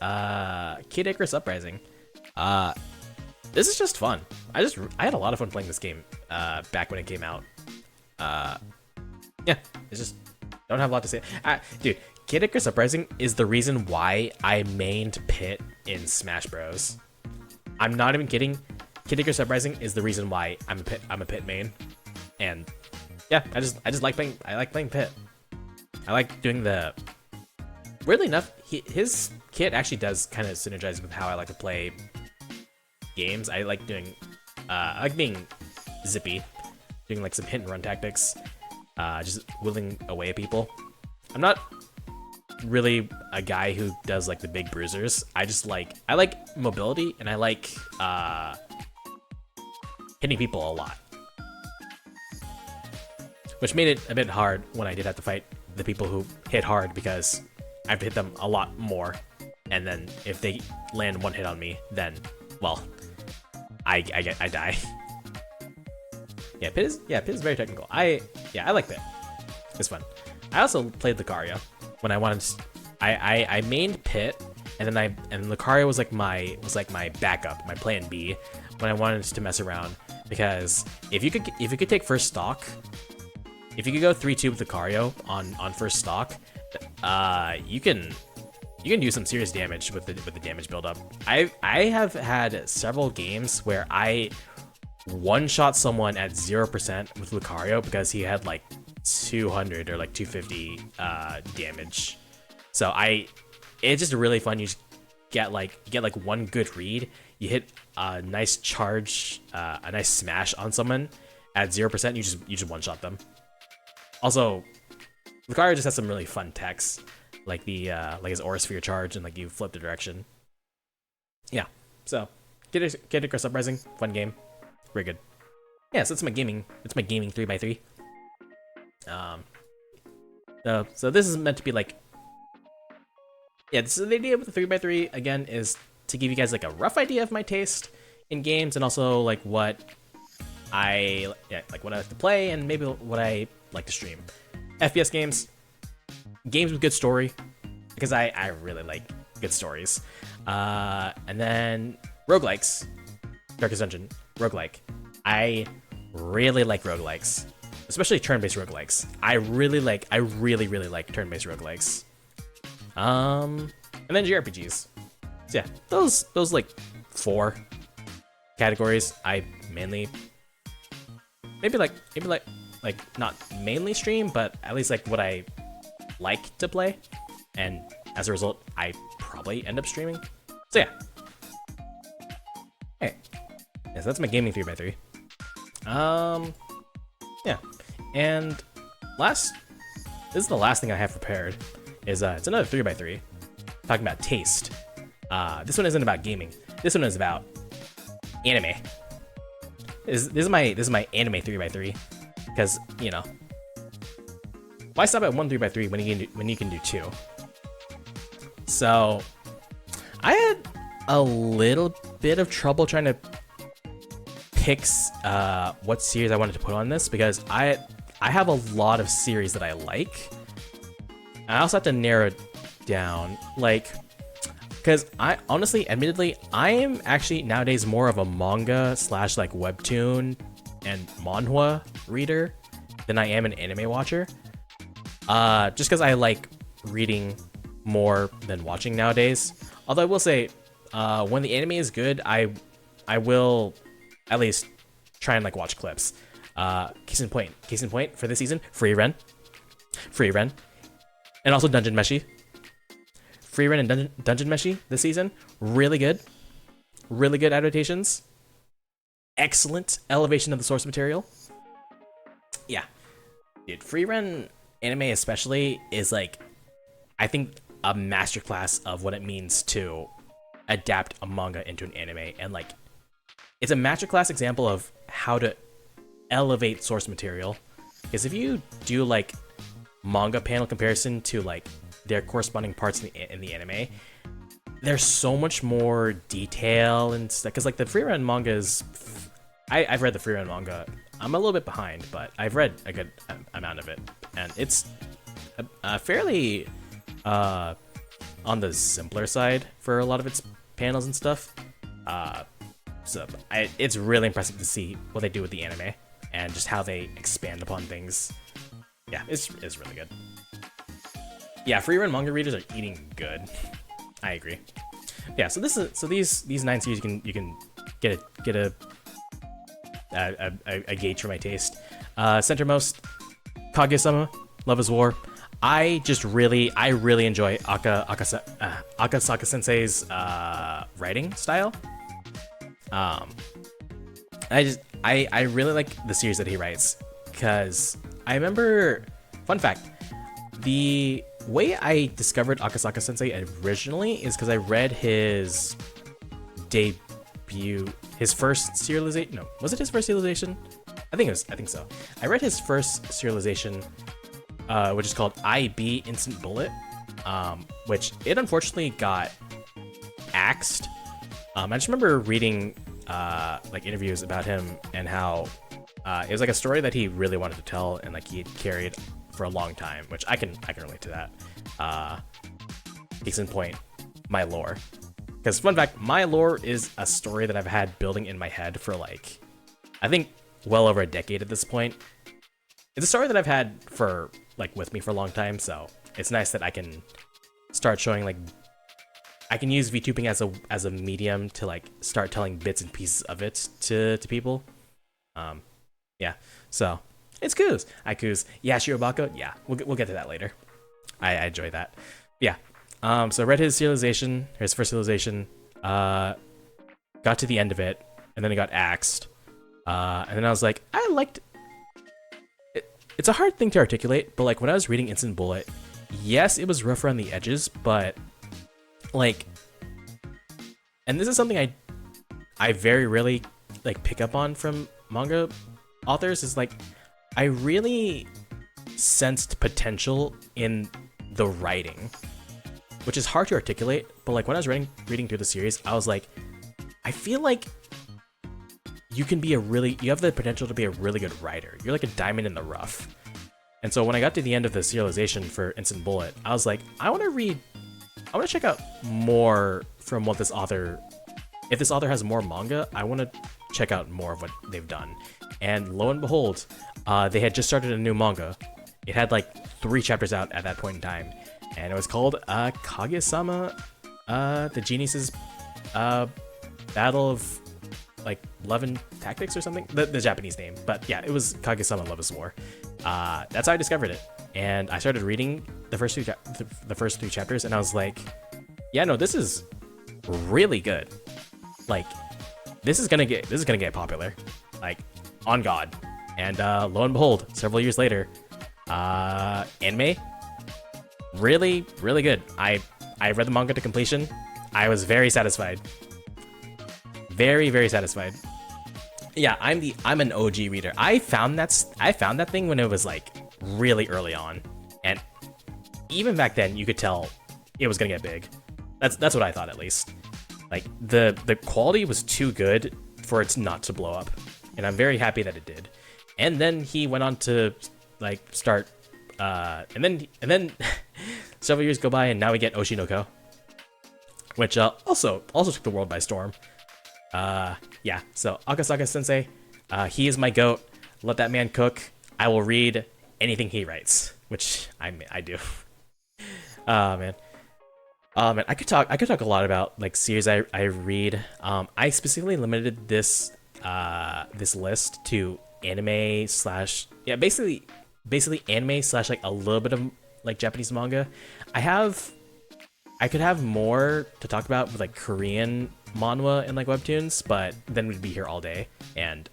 Kid Icarus Uprising. This is just fun. I had a lot of fun playing this game back when it came out. Yeah, it's just don't have a lot to say. Dude, Kid Icarus Uprising is the reason why I mained Pit in Smash Bros. I'm not even kidding. Kid Icarus Uprising is the reason why I'm a Pit main. And yeah, I just like playing. I like playing Pit. I like doing the. Weirdly enough, his kit actually does kind of synergize with how I like to play games. I like doing. I like being zippy, doing like some hit and run tactics, just whittling away at people. I'm not really a guy who does like the big bruisers. I like mobility, and I like hitting people a lot, which made it a bit hard when I did have to fight the people who hit hard, because I have to hit them a lot more, and then if they land one hit on me, then well, I die. Yeah, Pit is very technical. I like Pit. It's fun. I also played Lucario when I wanted to, I mained Pit, and then Lucario was like my backup, my plan B, when I wanted to mess around, because if you could take first stock, if you could go 3-2 with Lucario on first stock, you can do some serious damage with the damage buildup. I have had several games where I one-shot someone at 0% with Lucario because he had like 200 or like 250 damage. So it's just really fun. You just get like one good read. You hit a nice charge, a nice smash on someone at 0%. You just one shot them. Also, Lucario just has some really fun techs, like the like his aura sphere charge and like you flip the direction. Yeah, so Kid Icarus Uprising, fun game, very good. Yeah, so it's my gaming 3x3. So this is meant to be like, yeah, this is the idea with the 3x3 again, is to give you guys like a rough idea of my taste in games and also like what I like to play and maybe what I like to stream. FPS games with good story, because I really like good stories. And then roguelikes, Darkest Dungeon, roguelike. I really like roguelikes, especially turn-based roguelikes. I really like turn-based roguelikes. And then JRPGs. So yeah, those like 4 categories I mainly, maybe not mainly stream, but at least like what I like to play, and as a result I probably end up streaming. So yeah. Hey. Yeah, so that's my gaming 3x3. Yeah. And this is the last thing I have prepared, is it's another 3x3. Talking about taste. This one isn't about gaming. This one is about anime. This is my anime 3x3, because you know, why stop at one 3x3 when you can do 2? So I had a little bit of trouble trying to pick what series I wanted to put on this, because I have a lot of series that I like. I also have to narrow it down, like, because I honestly, admittedly, I am actually nowadays more of a manga / like webtoon and manhwa reader than I am an anime watcher. Just because I like reading more than watching nowadays. Although I will say, when the anime is good, I will at least try and like watch clips. Case in point for this season, Free Ren, and also Dungeon Meshi. Free Ren and Dungeon Meshi this season, really good adaptations. Excellent elevation of the source material. Yeah, dude, Free Ren anime especially is like, I think, a masterclass of what it means to adapt a manga into an anime, and like, it's a masterclass example of how to elevate source material. Because if you do like manga panel comparison to like their corresponding parts in the anime, there's so much more detail and stuff. Because like the Free Run manga is, I've read the Free Run manga. I'm a little bit behind, but I've read a good amount of it, and it's fairly on the simpler side for a lot of its panels and stuff. So it's really impressive to see what they do with the anime and just how they expand upon things. Yeah, it's really good. Yeah, Free Run manga readers are eating good. I agree. Yeah, so these 9 series you can get a gauge for my taste. Centermost, Kaguya-sama, Love is War. I really enjoy Akasaka Sensei's writing style. I really like the series that he writes, because I remember, fun fact, the way I discovered Akasaka Sensei originally is because I read his debut, his first serialization. No, was it his first serialization? I think so. I read his first serialization, which is called IB Instant Bullet, which it unfortunately got axed. I just remember reading like interviews about him and how it was like a story that he really wanted to tell, and like he had carried for a long time, which I can relate to that. Case in point, my lore. Because fun fact, my lore is a story that I've had building in my head for like, I think well over a decade at this point. It's a story that I've had for like with me for a long time, so it's nice that I can start showing, like, I can use VTubing as a medium to like start telling bits and pieces of it to people. Yeah, so It's Kuz. Kuz. Yeah, Shirobako. Yeah, we'll get to that later. I enjoy that. Yeah. So I read his serialization, his first serialization. Got to the end of it, and then it got axed. And then I was like, I liked it. It's a hard thing to articulate, but like when I was reading Instant Bullet, yes, it was rough around the edges, but like, and this is something I very rarely like pick up on from manga authors, is like I really sensed potential in the writing, which is hard to articulate, but like when I was reading through the series, I was like, I feel like you have the potential to be a really good writer. You're like a diamond in the rough. And so when I got to the end of the serialization for Instant Bullet, I was like, I want to check out more from what this author, if this author has more manga, I want to check out more of what they've done. And lo and behold, they had just started a new manga. It had like 3 chapters out at that point in time, and it was called Kaguya-sama, the Genius's Battle of like Love and Tactics or something, the Japanese name. But yeah, it was Kaguya-sama Love is War. That's how I discovered it, and I started reading the first 3 chapters, and I was like, yeah, no, this is really good. Like, this is gonna get popular, like, on God. And lo and behold, several years later, anime, really good. I read the manga to completion. I was very satisfied. Very satisfied. Yeah, I'm an OG reader. I found that thing when it was like really early on, and even back then you could tell it was gonna get big. That's what I thought, at least. Like the quality was too good for it not to blow up, and I'm very happy that it did. And then he went on to like start, and then several years go by, and now we get Oshinoko, which also took the world by storm. Yeah, so Akasaka Sensei, he is my goat. Let that man cook. I will read anything he writes, which I do. Man. I could talk a lot about like series I read. I specifically limited this list to anime slash, yeah, basically anime slash like a little bit of like Japanese manga. I could have more to talk about with like Korean manhwa and like webtoons, but then we'd be here all day, and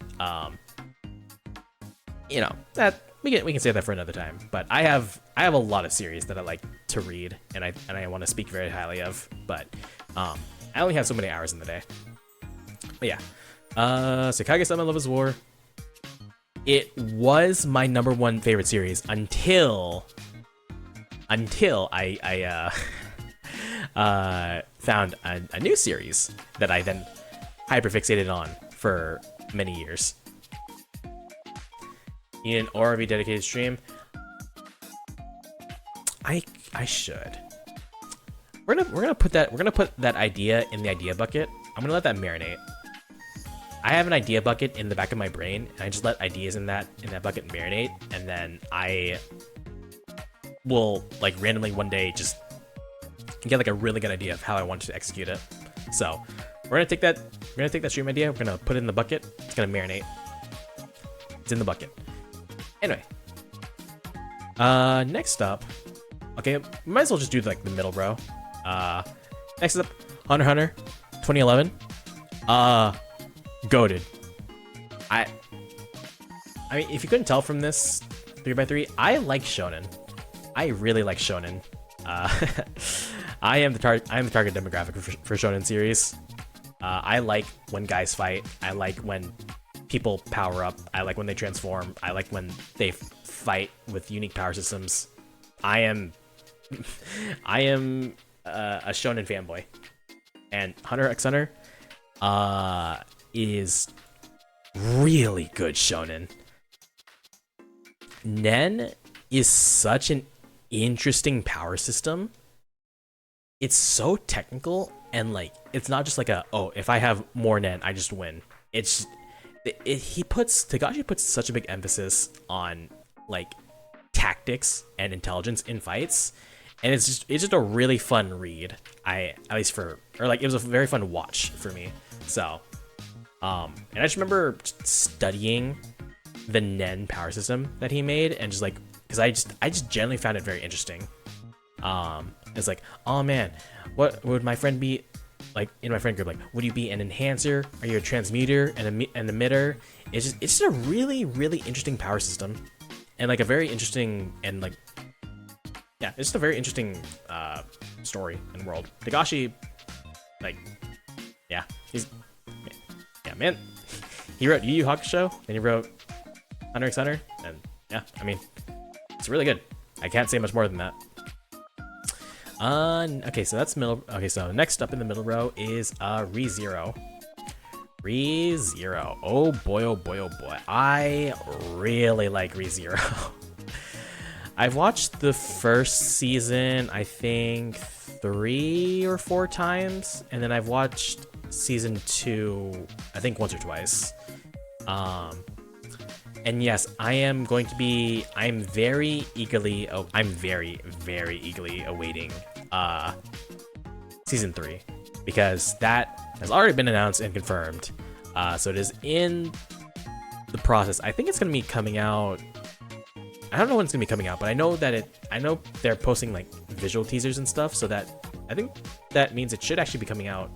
you know, that we can say that for another time. But I have a lot of series that I like to read, and I want to speak very highly of, but I only have so many hours in the day. But yeah, so Kaguya-sama Love is War. It was my #1 favorite series until I found a new series that I then hyperfixated on for many years. Need an ORV dedicated stream? I should. We're gonna put that idea in the idea bucket. I'm gonna let that marinate. I have an idea bucket in the back of my brain, and I just let ideas in that bucket marinate, and then I will like randomly one day just get like a really good idea of how I want to execute it. So we're gonna take that stream idea, we're gonna put it in the bucket, it's gonna marinate. It's in the bucket. Anyway. Next up. Okay, might as well just do like the middle row. Next up, Hunter x Hunter 2011. Goated. I mean, if you couldn't tell from this 3x3, I like shonen. I really like shonen. I am the target demographic for shonen series. I like when guys fight. I like when people power up. I like when they transform. I like when they fight with unique power systems. I am a shonen fanboy, and Hunter x Hunter is really good shonen. Nen is such an interesting power system. It's so technical, and like it's not just like if I have more Nen, I just win. Tagashi puts such a big emphasis on like tactics and intelligence in fights, and it's just a really fun read. It was a very fun watch for me. So and I just remember studying the Nen power system that he made, and just like, because I just generally found it very interesting. It's like, oh man, what would my friend be like in my friend group? Like, would you be an enhancer? Are you a transmuter and an emitter? It's just a really, really interesting power system, and like a very interesting and like, yeah, it's just a very interesting story and world. Dagashi, like, yeah, yeah, man. He wrote Yu Yu Hakusho, and he wrote Hunter x Hunter, and yeah, I mean, it's really good. I can't say much more than that. Okay, so that's middle. Okay, so next up in the middle row is ReZero. ReZero. Oh boy, oh boy, oh boy. I really like ReZero. I've watched the first season, I think 3 or 4 times, and then I've watched season 2, I think once or twice. And yes, I'm very eagerly awaiting season 3, because that has already been announced and confirmed. So it is in the process. I think it's gonna be coming out. I don't know when it's gonna be coming out, but I know they're posting like visual teasers and stuff, so that I think that means it should actually be coming out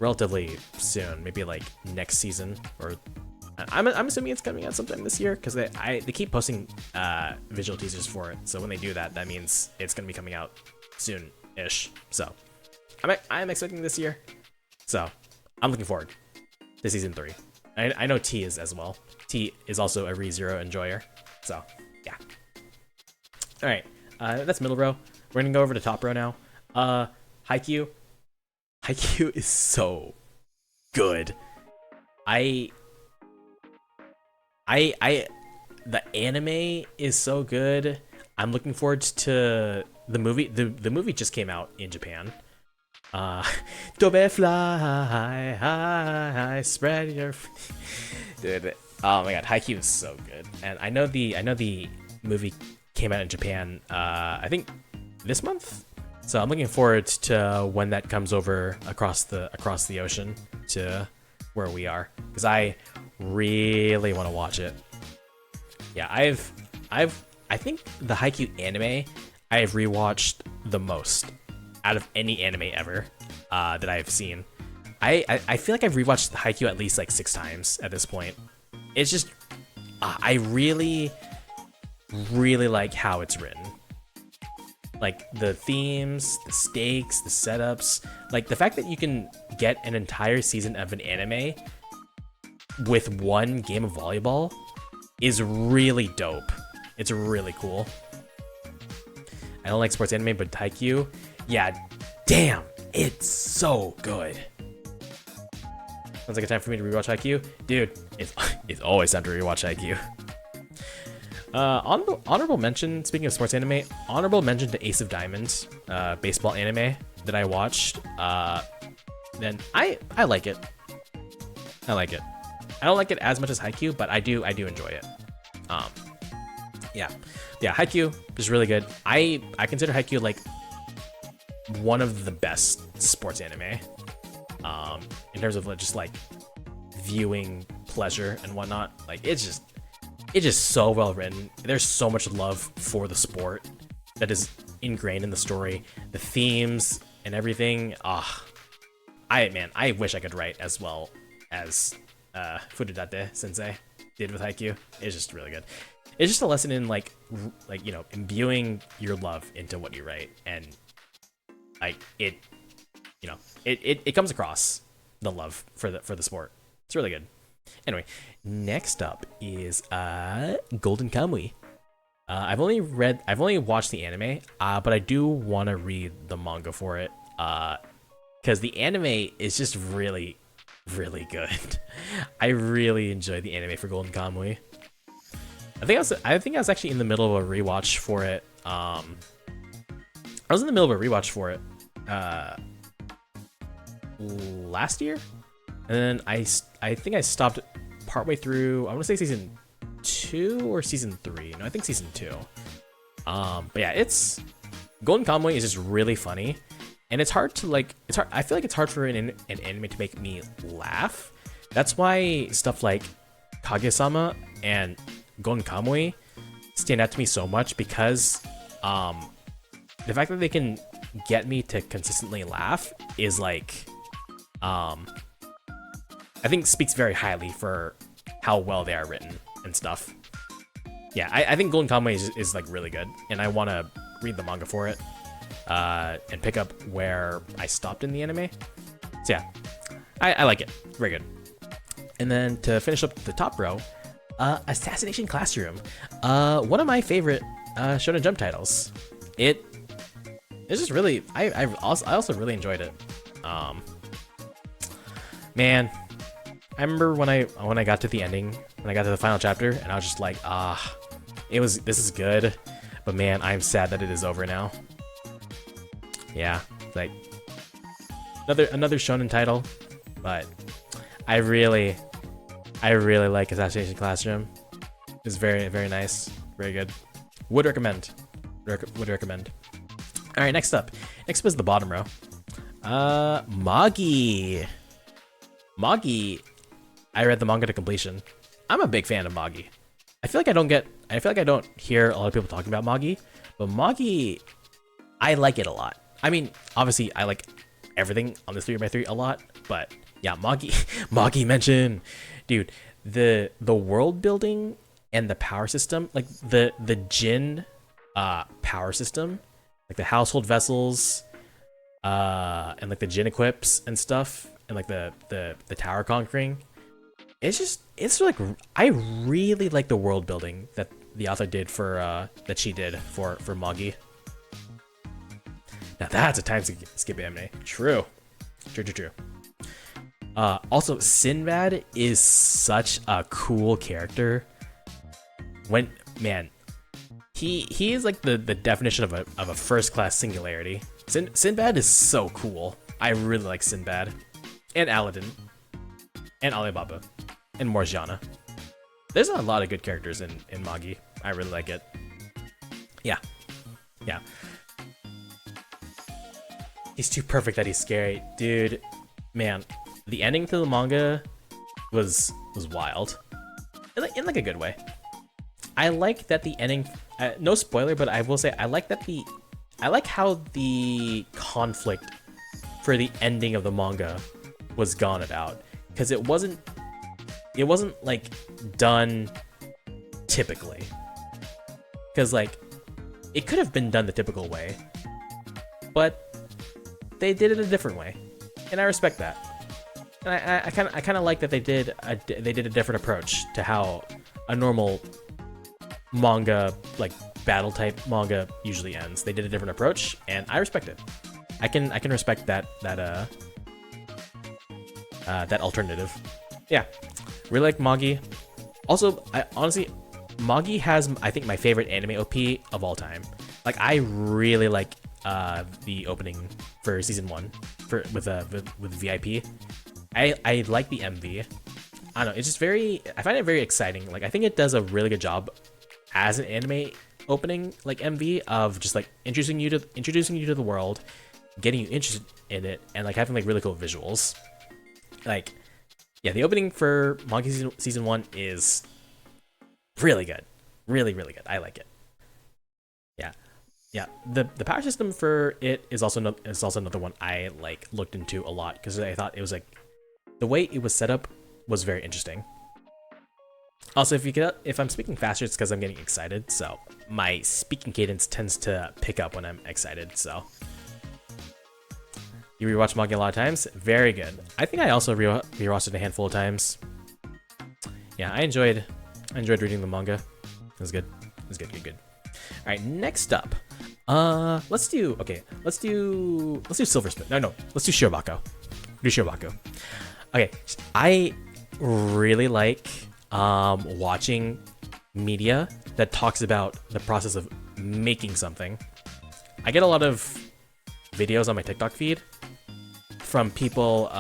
relatively soon, maybe like next season, or I'm assuming it's coming out sometime this year, because they keep posting visual teasers for it. So when they do that, that means it's gonna be coming out soon-ish. So I'm expecting this year. So I'm looking forward to season 3. I know T is as well. T is also a ReZero enjoyer. So yeah. All right, that's middle row. We're gonna go over to top row now. Haikyuu. Haikyuu is so good. The anime is so good. I'm looking forward to the movie. The movie just came out in Japan. Dobe fly high, spread your dude. Oh my god, Haikyuu is so good. And I know the movie came out in Japan I think this month. So I'm looking forward to when that comes over across the ocean to where we are, because I really want to watch it. Yeah, I think the Haikyuu anime I have rewatched the most out of any anime ever that I've seen. I feel like I've rewatched Haikyuu at least like 6 times at this point. It's just I really like how it's written. Like the themes, the stakes, the setups, like the fact that you can get an entire season of an anime with one game of volleyball is really dope. It's really cool. I don't like sports anime, but Haikyuu, yeah, damn, it's so good. Sounds like a time for me to rewatch Haikyuu. Dude, it's always time to rewatch Haikyuu. Honorable mention, speaking of sports anime, honorable mention to Ace of Diamonds, baseball anime that I watched. Then I like it. I like it. I don't like it as much as Haikyuu, but I do enjoy it. Yeah, Haikyuu is really good. I consider Haikyuu like one of the best sports anime, in terms of just like viewing pleasure and whatnot. Like it's just so well written. There's so much love for the sport that is ingrained in the story, the themes and everything. I wish I could write as well as Furudate Sensei did with Haikyuu. It's just really good. It's just a lesson in like imbuing your love into what you write, and like it comes across the love for the sport. It's really good. Anyway, next up is Golden Kamuy. I've only watched the anime, but I do want to read the manga for it, because the anime is just really, really good. I really enjoyed the anime for Golden Kamuy. I think I was actually in the middle of a rewatch for it. I was in the middle of a rewatch for it last year, and then I think I stopped partway through. I want to say season 2 or season 3. No, I think season 2. But yeah, Golden Kamuy is just really funny, and it's hard to like. It's hard. I feel like it's hard for an anime to make me laugh. That's why stuff like Kage-sama and Gon Kamui stand out to me so much because the fact that they can get me to consistently laugh is like I think speaks very highly for how well they are written and stuff. Yeah, I think Golden Kamuy is like really good, and I want to read the manga for it and pick up where I stopped in the anime. So yeah, I like it. Very good. And then to finish up the top row, Assassination Classroom. One of my favorite Shonen Jump titles. It's just really I also really enjoyed it. Man, I remember when I got to the ending, when I got to the final chapter, and I was just like, this is good, but man, I'm sad that it is over now. Yeah, like another shonen title, but I really like Assassination Classroom. It's very, very nice, very good. Would recommend. Would recommend. All right, next up is the bottom row. Magi. I read the manga to completion. I'm a big fan of Magi. I feel like I don't hear a lot of people talking about Magi, but Magi, I like it a lot. I mean, obviously I like everything on this 3x3 a lot, but yeah, Magi mention, dude, the world building and the power system, like the Jin power system, like the household vessels, and like the Jin equips and stuff, and like the tower conquering. It's like I really like the world building that the author did for that she did for Magi. Now that's a time skip anime. True. Also, Sinbad is such a cool character. He is like the definition of a first class singularity. Sinbad is so cool. I really like Sinbad, and Aladdin, and Alibaba, and Morgiana. There's a lot of good characters in Magi. I really like it. Yeah. He's too perfect that he's scary, dude. Man, the ending to the manga was wild, in like a good way. I like that the ending. No spoiler, but I will say I like how the conflict for the ending of the manga was gone about, because it wasn't like done typically, because like it could have been done the typical way, but they did it a different way, and I respect that. And I kind of like that they did a different approach to how a normal manga, like battle type manga, usually ends. They did a different approach, and I respect it. I can respect that alternative. Yeah, really like Magi. Also, Magi has, I think, my favorite anime OP of all time. Like, I really like the opening for season 1 with VIP. I like the MV. I don't know, it's just I find it very exciting. Like, I think it does a really good job as an anime opening, like MV, of just like introducing you to the world, getting you interested in it, and like having like really cool visuals. Like, yeah, the opening for Manga season 1 is really good, really good. I like it. Yeah. The power system for it is also another one I like looked into a lot, because I thought it was like the way it was set up was very interesting. Also, if I'm speaking faster, it's because I'm getting excited, so my speaking cadence tends to pick up when I'm excited. So you rewatch Manga a lot of times? Very good. I think I also rewatched it a handful of times. Yeah, I enjoyed reading the manga. It was good. Good. All right, next up, let's do Silver Spoon. No, let's do Shirobako. Okay, I really like watching media that talks about the process of making something. I get a lot of videos on my TikTok feed from people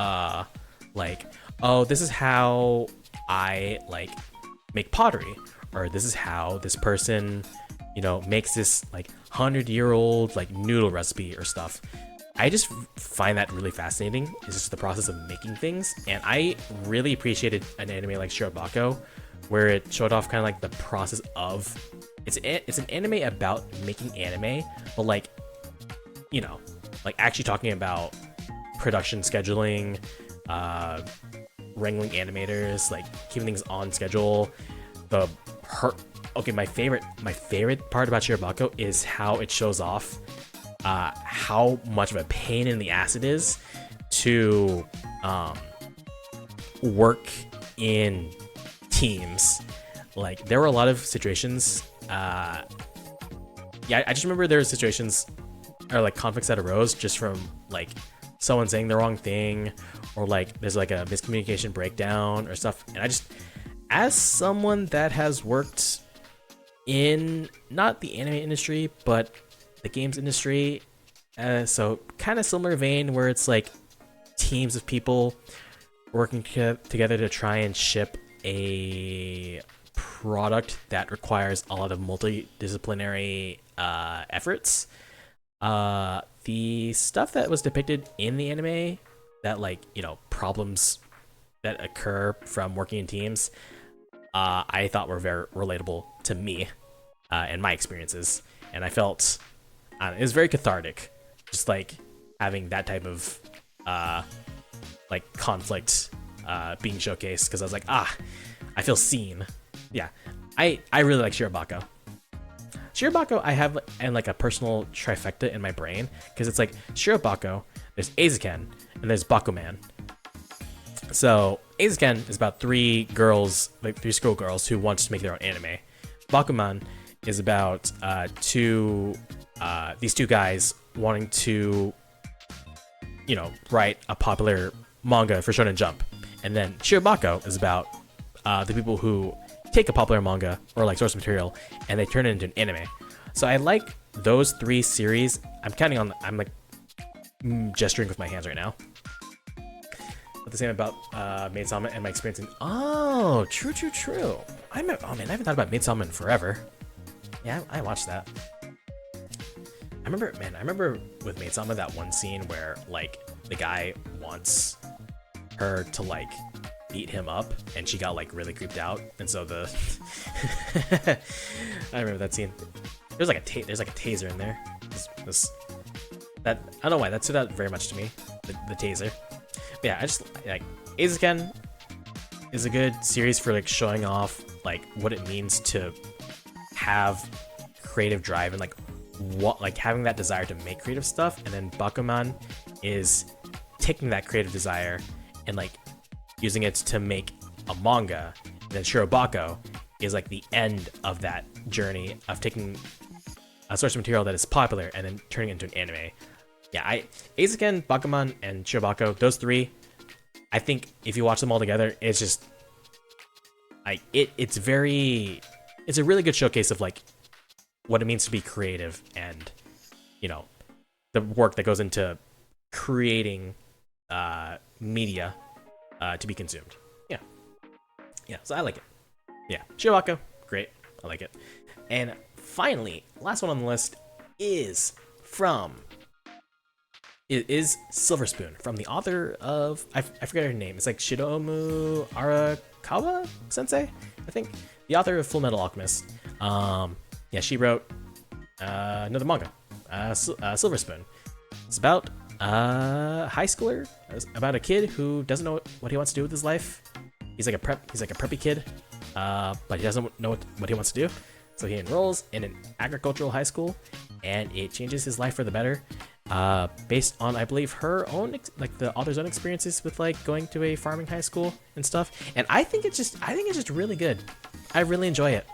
like, oh, this is how I like make pottery, or this is how this person, makes this like 100-year-old like noodle recipe or stuff. I just find that really fascinating. It's just the process of making things, and I really appreciated an anime like Shirobako, where it showed off kind of like the process of it's an anime about making anime, but like, you know, like actually talking about production scheduling, wrangling animators, like keeping things on schedule. Okay, my favorite part about Shirobako is how it shows off how much of a pain in the ass it is to work in teams. Like there were a lot of situations. Yeah, I just remember there were situations or like conflicts that arose just from like someone saying the wrong thing, or like there's like a miscommunication breakdown or stuff. And I just, as someone that has worked in not the anime industry but the games industry, so kind of similar vein where it's like teams of people working together to try and ship a product that requires a lot of multidisciplinary efforts. The stuff that was depicted in the anime, that like, you know, problems that occur from working in teams, I thought were very relatable to me and my experiences, and I felt it was very cathartic, just like having that type of like conflict being showcased, because I was like, I feel seen. Yeah, I really like Shirobako. Shirobako, I have and like a personal trifecta in my brain, because it's like Shirobako, there's Eizouken, and there's Bakuman. So Eizouken is about three girls, like three schoolgirls who want to make their own anime. Bakuman is about these two guys wanting to, you know, write a popular manga for Shonen Jump. And then Shirobako is about the people who take a popular manga or like source material and they turn it into an anime. So I like those three series. I'm like gesturing with my hands right now. But the same about Maid Sama and my experience in. Oh, true. Oh man, I haven't thought about Maid Sama in forever. Yeah, I watched that. I remember with Maid Sama that one scene where like the guy wants her to like beat him up, and she got like really creeped out, and so the I remember that scene. There's like a taser in there. That I don't know why that stood out very much to me. The taser. But yeah, I just like Eizouken is a good series for like showing off like what it means to have creative drive and like what like having that desire to make creative stuff. And then Bakuman is taking that creative desire and like using it to make a manga. And then Shirobako is like the end of that journey of taking a source of material that is popular and then turning it into an anime. Yeah, Eizouken, Bakuman, and Shirobako, those three, I think if you watch them all together, it's just like it's a really good showcase of like what it means to be creative and, you know, the work that goes into creating media to be consumed. Yeah, so I like it. Yeah, Shirobako, great, I like it. And finally, last one on the list is Silver Spoon, from the author of, I forget her name, it's like Shiromu Arakawa sensei, I think, the author of Full Metal Alchemist. Yeah, she wrote another manga, Silver Spoon. It's about a high schooler, about a kid who doesn't know what he wants to do with his life. He's like a preppy kid, but he doesn't know what he wants to do. So he enrolls in an agricultural high school, and it changes his life for the better, based on, I believe, her own, like the author's own experiences with like going to a farming high school and stuff. And I think it's just really good. I really enjoy it.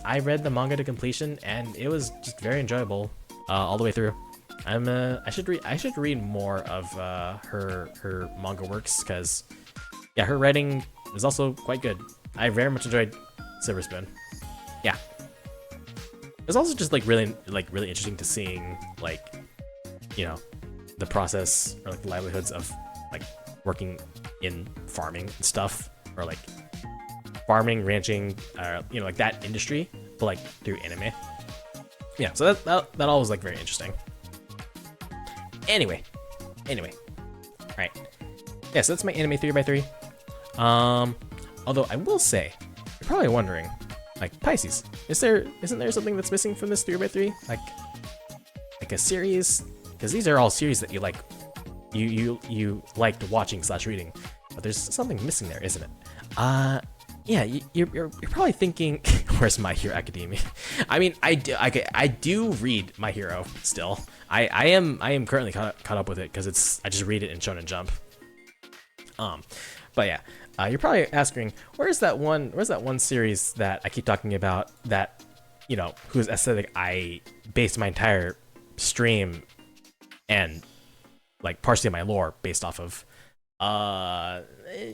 I read the manga to completion, and it was just very enjoyable all the way through. I should read more of her manga works, because yeah, her writing is also quite good. I very much enjoyed Silver Spoon. Yeah, it's also just like really interesting to seeing like, you know, the process or like the livelihoods of like working in farming and stuff, or like farming, ranching, you know, like that industry, but like through anime. Yeah, so that all was like very interesting. Anyway, all right. Yeah, so that's my anime 3x3. Although I will say, you're probably wondering, like Pisces, isn't there something that's missing from this 3x3? Like a series? Because these are all series that you like, you liked watching / reading, but there's something missing there, isn't it? Yeah, you're probably thinking, where's My Hero Academia? I mean, I do read My Hero still. I am currently caught up with it because I just read it in Shonen Jump. But yeah, you're probably asking, where's that one series that I keep talking about that, you know, whose aesthetic I based my entire stream and like partially my lore based off of,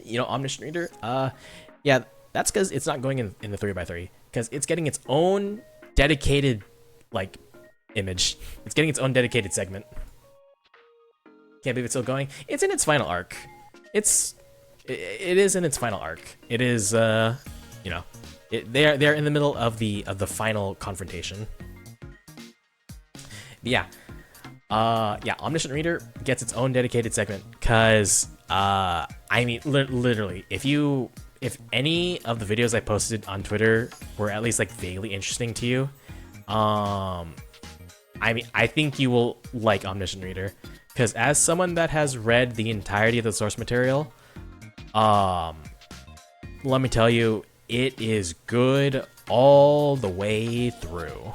you know, Omniscient Reader. Yeah, that's because it's not going in the 3x3 because it's getting its own dedicated like image. It's getting its own dedicated segment. Can't believe it's still going. It's in its final arc. It is in its final arc. It is you know, they're in the middle of the final confrontation. But yeah. Yeah, Omniscient Reader gets its own dedicated segment because I mean literally if any of the videos I posted on Twitter were at least like vaguely interesting to you, I mean, I think you will like Omniscient Reader because as someone that has read the entirety of the source material, let me tell you, it is good all the way through.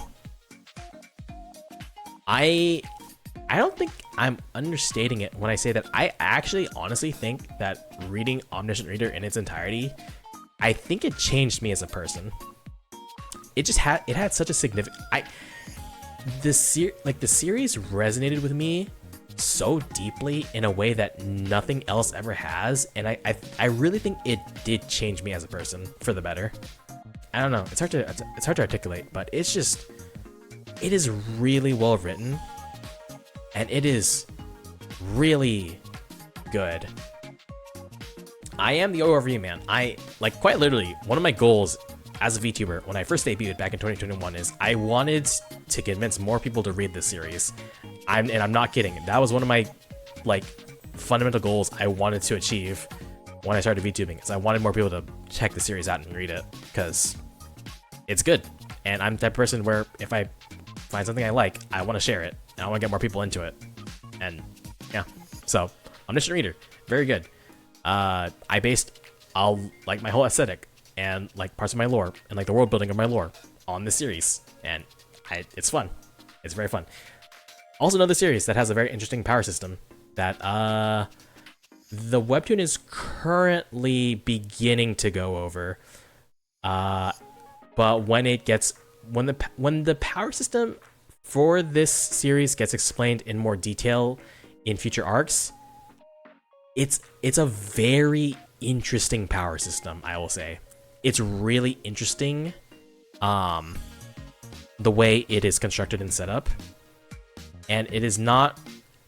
I don't think I'm understating it when I say that I actually honestly think that reading Omniscient Reader in its entirety, I think it changed me as a person. It had such a significant the series resonated with me so deeply in a way that nothing else ever has, and I really think it did change me as a person for the better. I don't know, it's hard to articulate, but it is really well written. And it is really good. I am the ORV man. I, like, quite literally, one of my goals as a VTuber when I first debuted back in 2021 is I wanted to convince more people to read this series. And I'm not kidding. That was one of my, like, fundamental goals I wanted to achieve when I started VTubing. Is I wanted more people to check the series out and read it because it's good. And I'm that person where if I find something I like, I want to share it. And I want to get more people into it. And yeah, so Omniscient Reader, very good. I based like my whole aesthetic and like parts of my lore and like the world building of my lore on this series, and it's fun. It's very fun. Also, another series that has a very interesting power system that the webtoon is currently beginning to go over. But when the power system for this series gets explained in more detail in future arcs, it's a very interesting power system, I will say. It's really interesting, the way it is constructed and set up. And it is not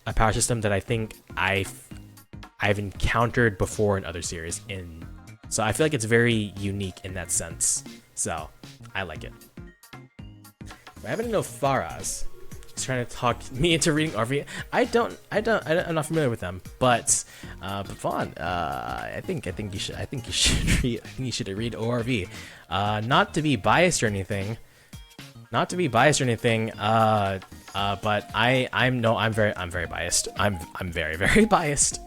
a power system that I think I've encountered before in other series. So I feel like it's very unique in that sense. So I like it. I happen to know Faraz. He's trying to talk me into reading RV. I'm not familiar with them, but Vaughn, I think you should read ORV. Not to be biased or anything. But I'm very biased. I'm very biased.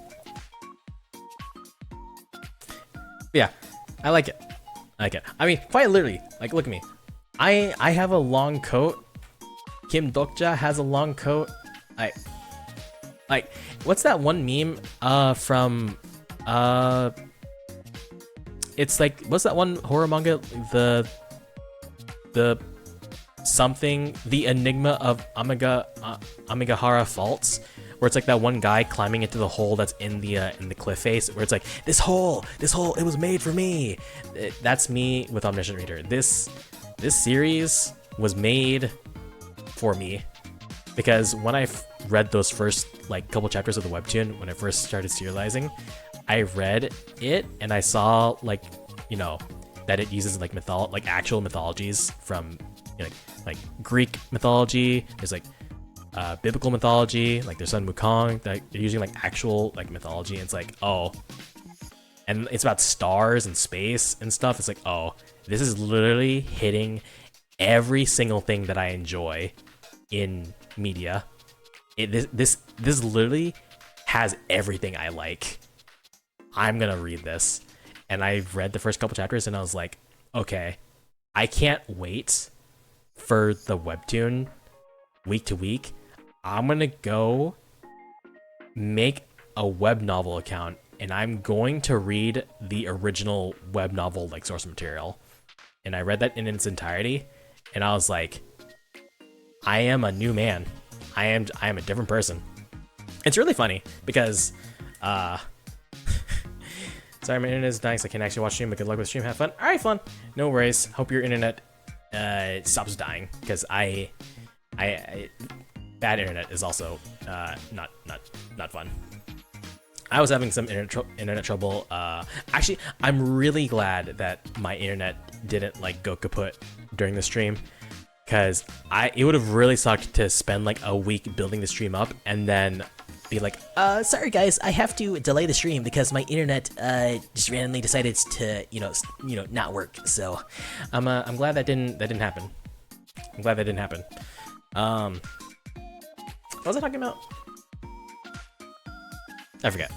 But yeah, I like it. I mean, quite literally, like, look at me. I have a long coat. Kim Dokja has a long coat. Like, what's that one meme from it's like, what's that one horror manga, the something, the Enigma of Amigahara Faults, where it's like that one guy climbing into the hole that's in the cliff face, where it's like, this hole, it was made for me. That's me with Omniscient Reader. This series was made for me because when I read those first like couple chapters of the webtoon, when I first started serializing, I read it and I saw, like, you know, that it uses like actual mythologies from, you know, like Greek mythology. There's like biblical mythology, like their son Wukong, that they're using like actual like mythology, and it's like, oh. and it's about stars and space and stuff. It's like, oh, this is literally hitting every single thing that I enjoy in media. This literally has everything I like. I'm gonna read this. And I read the first couple chapters and I was like, okay, I can't wait for the webtoon week to week. I'm gonna go make a web novel account and I'm going to read the original web novel like source material. And I read that in its entirety and I was like, I am a new man. I am a different person. It's really funny because sorry, my internet is dying, so I can't actually watch stream, but good luck with stream. Have fun. All right, fun. No worries. Hope your internet stops dying, because I bad internet is also not fun. I was having some internet trouble. Actually, I'm really glad that my internet didn't like go kaput during the stream, because it would have really sucked to spend like a week building the stream up and then be like, sorry guys, I have to delay the stream because my internet just randomly decided to not work. So I'm glad that didn't happen. I'm glad that didn't happen. What was I talking about? I forget.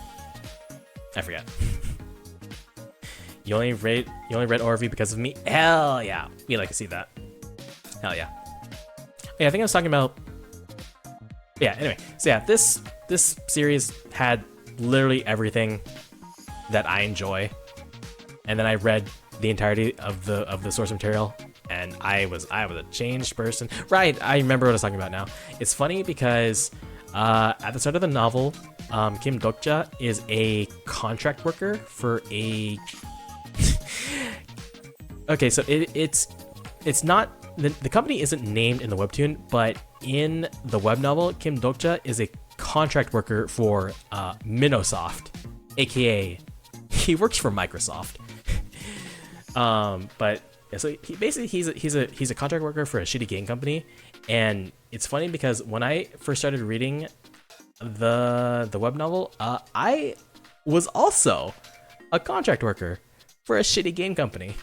You only read ORV because of me? Hell yeah. We'd like to see that. Hell yeah. Yeah, I think I was talking about. Yeah, anyway. So yeah, this series had literally everything that I enjoy. And then I read the entirety of the source material and I was a changed person. Right, I remember what I was talking about now. It's funny because at the start of the novel, Kim Dokja is a contract worker for a okay, so it's not the company isn't named in the webtoon, but in the web novel, Kim Dokja is a contract worker for Minosoft, aka he works for Microsoft. But yeah, so he's a contract worker for a shitty game company, and it's funny because when I first started reading the web novel, I was also a contract worker for a shitty game company.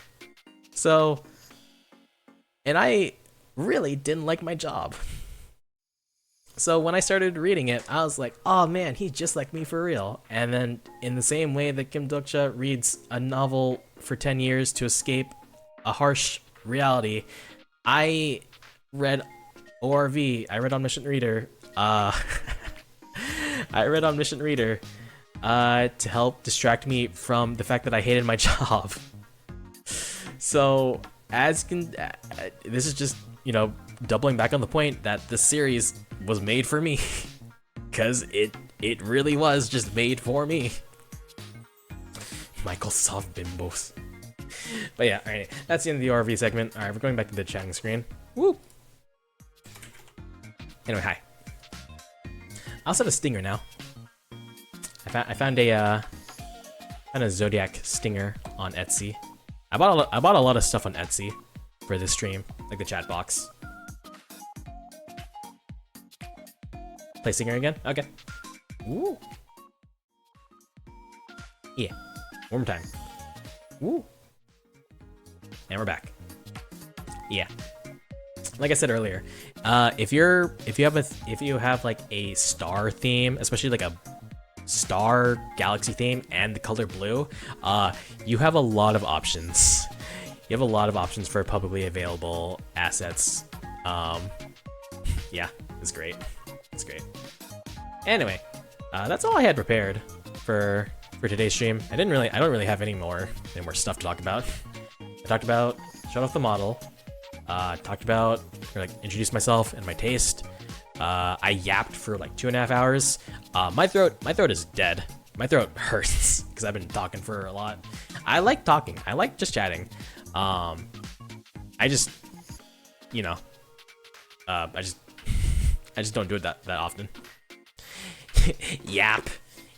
So, and I really didn't like my job. So when I started reading it, I was like, oh man, he's just like me for real. And then in the same way that Kim Dokja reads a novel for 10 years to escape a harsh reality, I read ORV, I read Omniscient Reader, I read Omniscient Reader to help distract me from the fact that I hated my job. So this is just, doubling back on the point that the series was made for me, because it really was just made for me. Microsoft bimbos. But yeah, alright, that's the end of the RV segment. Alright, we're going back to the chatting screen. Woo! Anyway, hi. I also have a stinger now. I found a Zodiac stinger on Etsy. I bought a lot of stuff on Etsy for this stream, like the chat box. Play stinger again? Okay. Woo! Yeah. One more time. Woo! And we're back. Yeah. Like I said earlier, if you have like a star theme, especially like a star galaxy theme and the color blue, you have a lot of options. You have a lot of options for publicly available assets. Yeah, it's great. It's great. Anyway, that's all I had prepared for today's stream. I don't really have any more stuff to talk about. I talked about shut off the model. Talked about introduced myself and my taste. I yapped for like 2.5 hours. My throat is dead. My throat hurts because I've been talking for a lot. I like talking. I like just chatting. I just don't do it that often. Yap.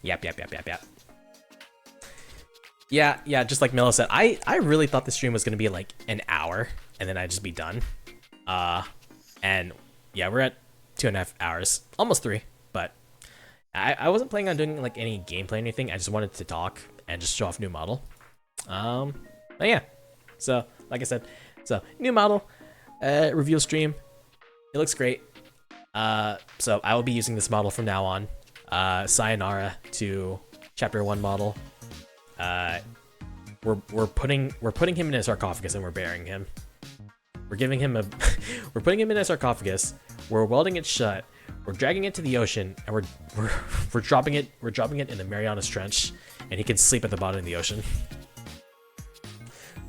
Yeah, just like Mila said, I really thought the stream was gonna be like an hour and then I'd just be done. And yeah, we're at 2.5 hours, almost 3, but I wasn't planning on doing like any gameplay or anything. I just wanted to talk and just show off new model. But yeah, so like I said, so new model reveal stream. It looks great. So I will be using this model from now on. Sayonara to Chapter 1 model. We're putting him in a sarcophagus and we're burying him. We're giving him a we're putting him in a sarcophagus. We're welding it shut. We're dragging it to the ocean and we're dropping it in the Marianas Trench, and he can sleep at the bottom of the ocean.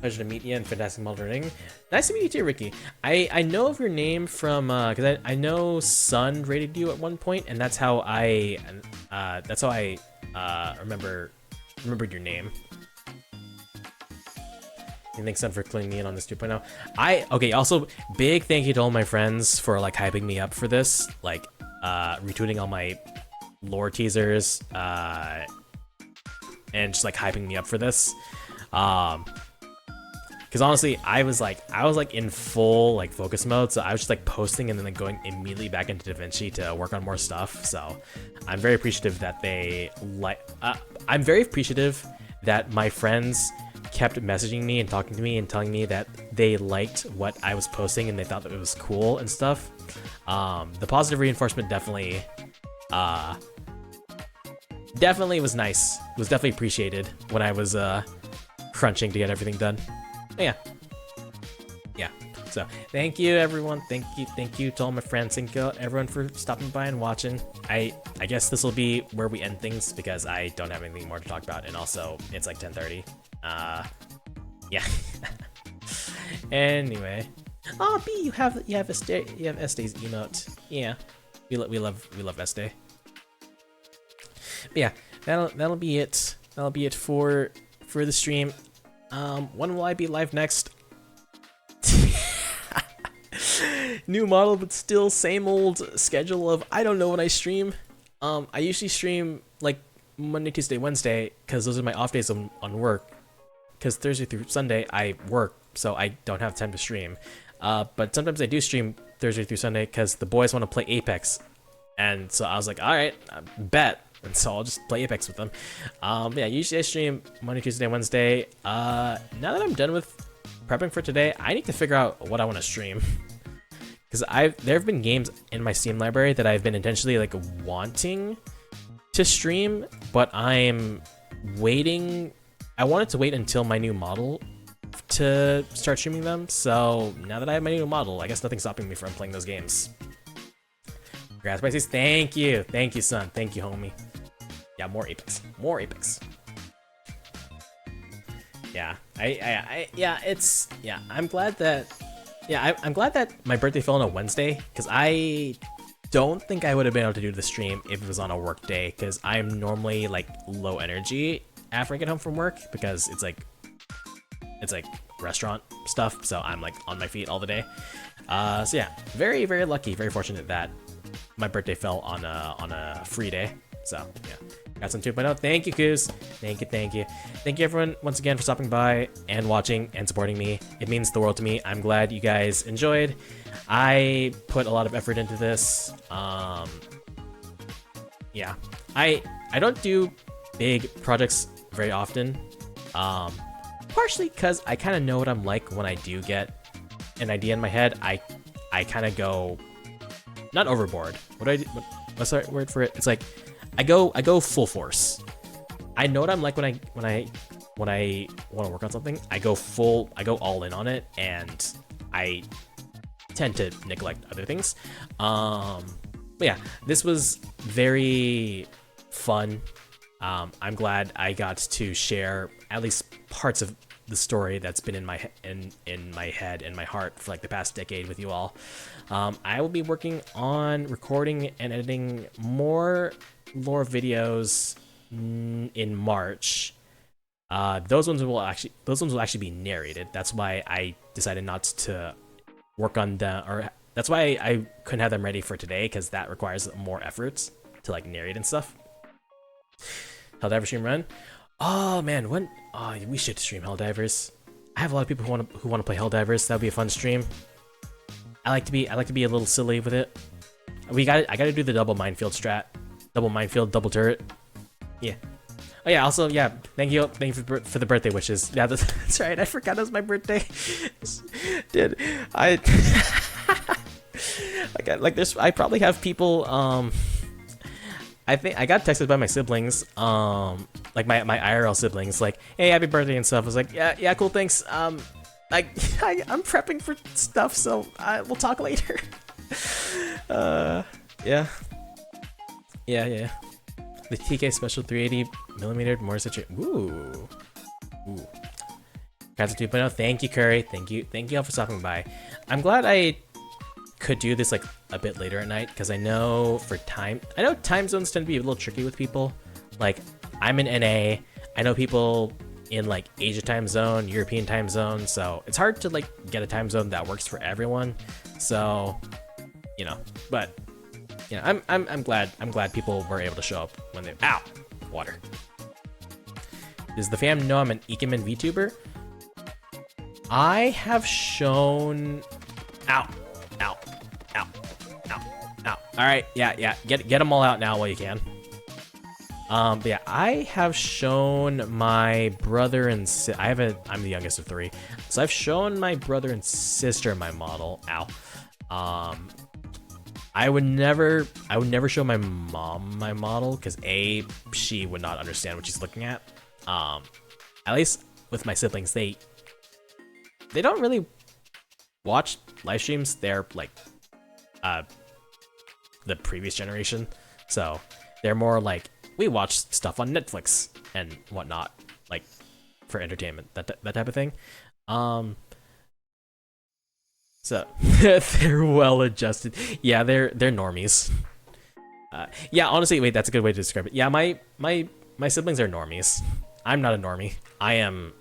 Pleasure to meet you and fantastic modeling. Nice to meet you too, Ricky. I know of your name from because I know Sun rated you at one point, and that's how I remembered your name. And thanks, Sun, for cluing me in on this 2.0. Okay, also big thank you to all my friends for like hyping me up for this, like retweeting all my lore teasers, and just like hyping me up for this. Because honestly, I was like in full like focus mode, so I was just like posting and then like going immediately back into DaVinci to work on more stuff. So I'm very appreciative that they I'm very appreciative that my friends kept messaging me and talking to me and telling me that they liked what I was posting and they thought that it was cool and stuff. The positive reinforcement definitely was nice. It was definitely appreciated when I was crunching to get everything done. Yeah. So thank you, everyone. Thank you to all my friends and everyone for stopping by and watching. I guess this will be where we end things because I don't have anything more to talk about, and also it's like 10:30. Yeah. Anyway. Oh, B, you have Este's emote. Yeah. We love Este. But yeah, that'll be it. That'll be it for the stream. When will I be live next? New model, but still same old schedule of I don't know when I stream. I usually stream like Monday, Tuesday, Wednesday, because those are my off days on work. Because Thursday through Sunday I work, so I don't have time to stream. But sometimes I do stream Thursday through Sunday because the boys want to play Apex, and so I was like, all right, bet. And so I'll just play Apex with them. Yeah, usually I stream Monday, Tuesday, Wednesday. Now that I'm done with prepping for today, I need to figure out what I want to stream. Because there have been games in my Steam library that I've been intentionally like wanting to stream, but I'm waiting. I wanted to wait until my new model to start streaming them. So now that I have my new model, I guess nothing's stopping me from playing those games. Congrats, Pisces. Thank you, son. Thank you, homie. Yeah, more Apex. Yeah, I'm glad that. Yeah, I'm glad that my birthday fell on a Wednesday, because I don't think I would have been able to do the stream if it was on a work day, because I'm normally like low energy after I get home from work, because it's like restaurant stuff, so I'm like on my feet all the day. So yeah, very, very lucky, very fortunate that my birthday fell on a free day. So yeah. Got some 2.0. Thank you, Coos. Thank you. Thank you everyone once again for stopping by and watching and supporting me. It means the world to me. I'm glad you guys enjoyed. I put a lot of effort into this. Yeah. I don't do big projects very often. Partially because I kind of know what I'm like when I do get an idea in my head. I kind of go not overboard. What's the right word for it? It's like I go full force. I know what I'm like when I want to work on something. I go all in on it, and I tend to neglect other things. But yeah, this was very fun. I'm glad I got to share at least parts of the story that's been in my head and my heart for like the past decade with you all. I will be working on recording and editing more lore videos in March. Those ones will actually be narrated. That's why I decided not to work on that's why I couldn't have them ready for today, because that requires more efforts to like narrate and stuff. Helldivers stream run. Oh man, we should stream Helldivers. I have a lot of people who want to play Helldivers. That would be a fun stream. I like to be a little silly with it. I gotta do the double minefield strat. Double minefield, double turret. Yeah. Oh yeah, also yeah, thank you for the birthday wishes. Yeah, that's right. I forgot it was my birthday. Dude, I like there's I probably have people I think I got texted by my siblings, like my IRL siblings, like, hey, happy birthday and stuff. I was like, yeah, cool, thanks. Like I'm prepping for stuff, so we'll talk later. Yeah. The TK Special 380mm more such a ooh. Cats 2.0. Thank you, Curry. Thank you all for stopping by. I'm glad I could do this like a bit later at night because I know time zones tend to be a little tricky with people. Like I'm in NA. I know people in like Asia time zone, European time zone, so it's hard to like get a time zone that works for everyone. So, you know, but you know, I'm glad people were able to show up when they water. Does the fam know I'm an Ikemen VTuber? I have shown ow. All right, yeah, get them all out now while you can. But yeah, I have shown my brother and I'm the youngest of 3, so I've shown my brother and sister my model. I would never show my mom my model because she would not understand what she's looking at. At least with my siblings, they don't really watch live streams. They're like the previous generation, so they're more like we watch stuff on Netflix and whatnot, like for entertainment, that type of thing. So they're well adjusted. Yeah, they're normies. Yeah, honestly, wait, that's a good way to describe it. Yeah, my siblings are normies. I'm not a normie. I am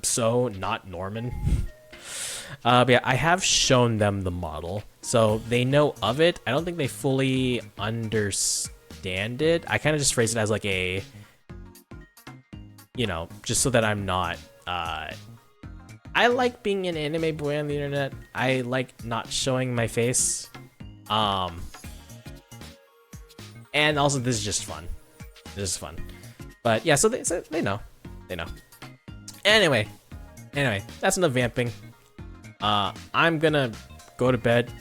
so not Norman. But yeah, I have shown them the model, so they know of it. I don't think they fully understand it. I kind of just phrase it as like a, you know, just so that I'm not. I like being an anime boy on the internet. I like not showing my face. And also this is just fun. This is fun. But yeah, so they know. They know. Anyway, that's enough vamping. I'm gonna go to bed.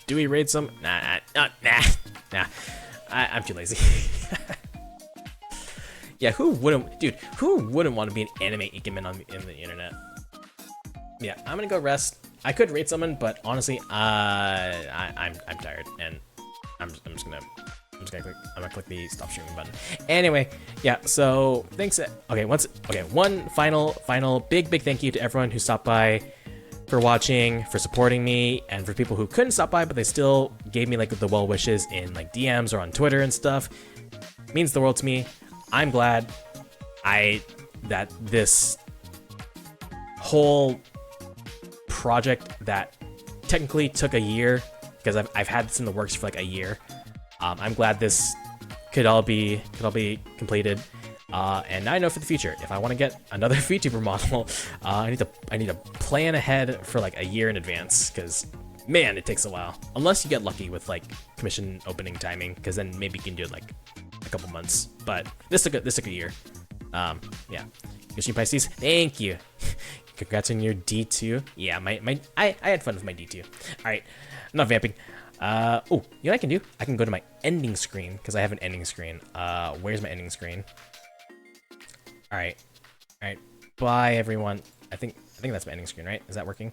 Do we raid some? Nah. I'm too lazy. Yeah, who wouldn't want to be an anime Ikemen in the internet? Yeah, I'm gonna go rest. I could raid someone, but honestly, I'm tired, and I'm gonna click the stop streaming button. Anyway, yeah. So thanks. One final big thank you to everyone who stopped by, for watching, for supporting me, and for people who couldn't stop by but they still gave me like the well wishes in like DMs or on Twitter and stuff. It means the world to me. I'm glad that this whole project that technically took a year, because I've had this in the works for like a year. I'm glad this could all be completed. And now I know for the future, if I want to get another VTuber model, I need to plan ahead for like a year in advance, because man, it takes a while. Unless you get lucky with like commission opening timing, because then maybe you can do it like a couple months. But this took a year. Yeah. Good Pisces, thank you. Congrats on your D2. Yeah, I had fun with my D2. All right, I'm not vamping. Oh, you know what I can do? I can go to my ending screen, because I have an ending screen. Where's my ending screen? All right. Bye, everyone. I think that's my ending screen, right? Is that working?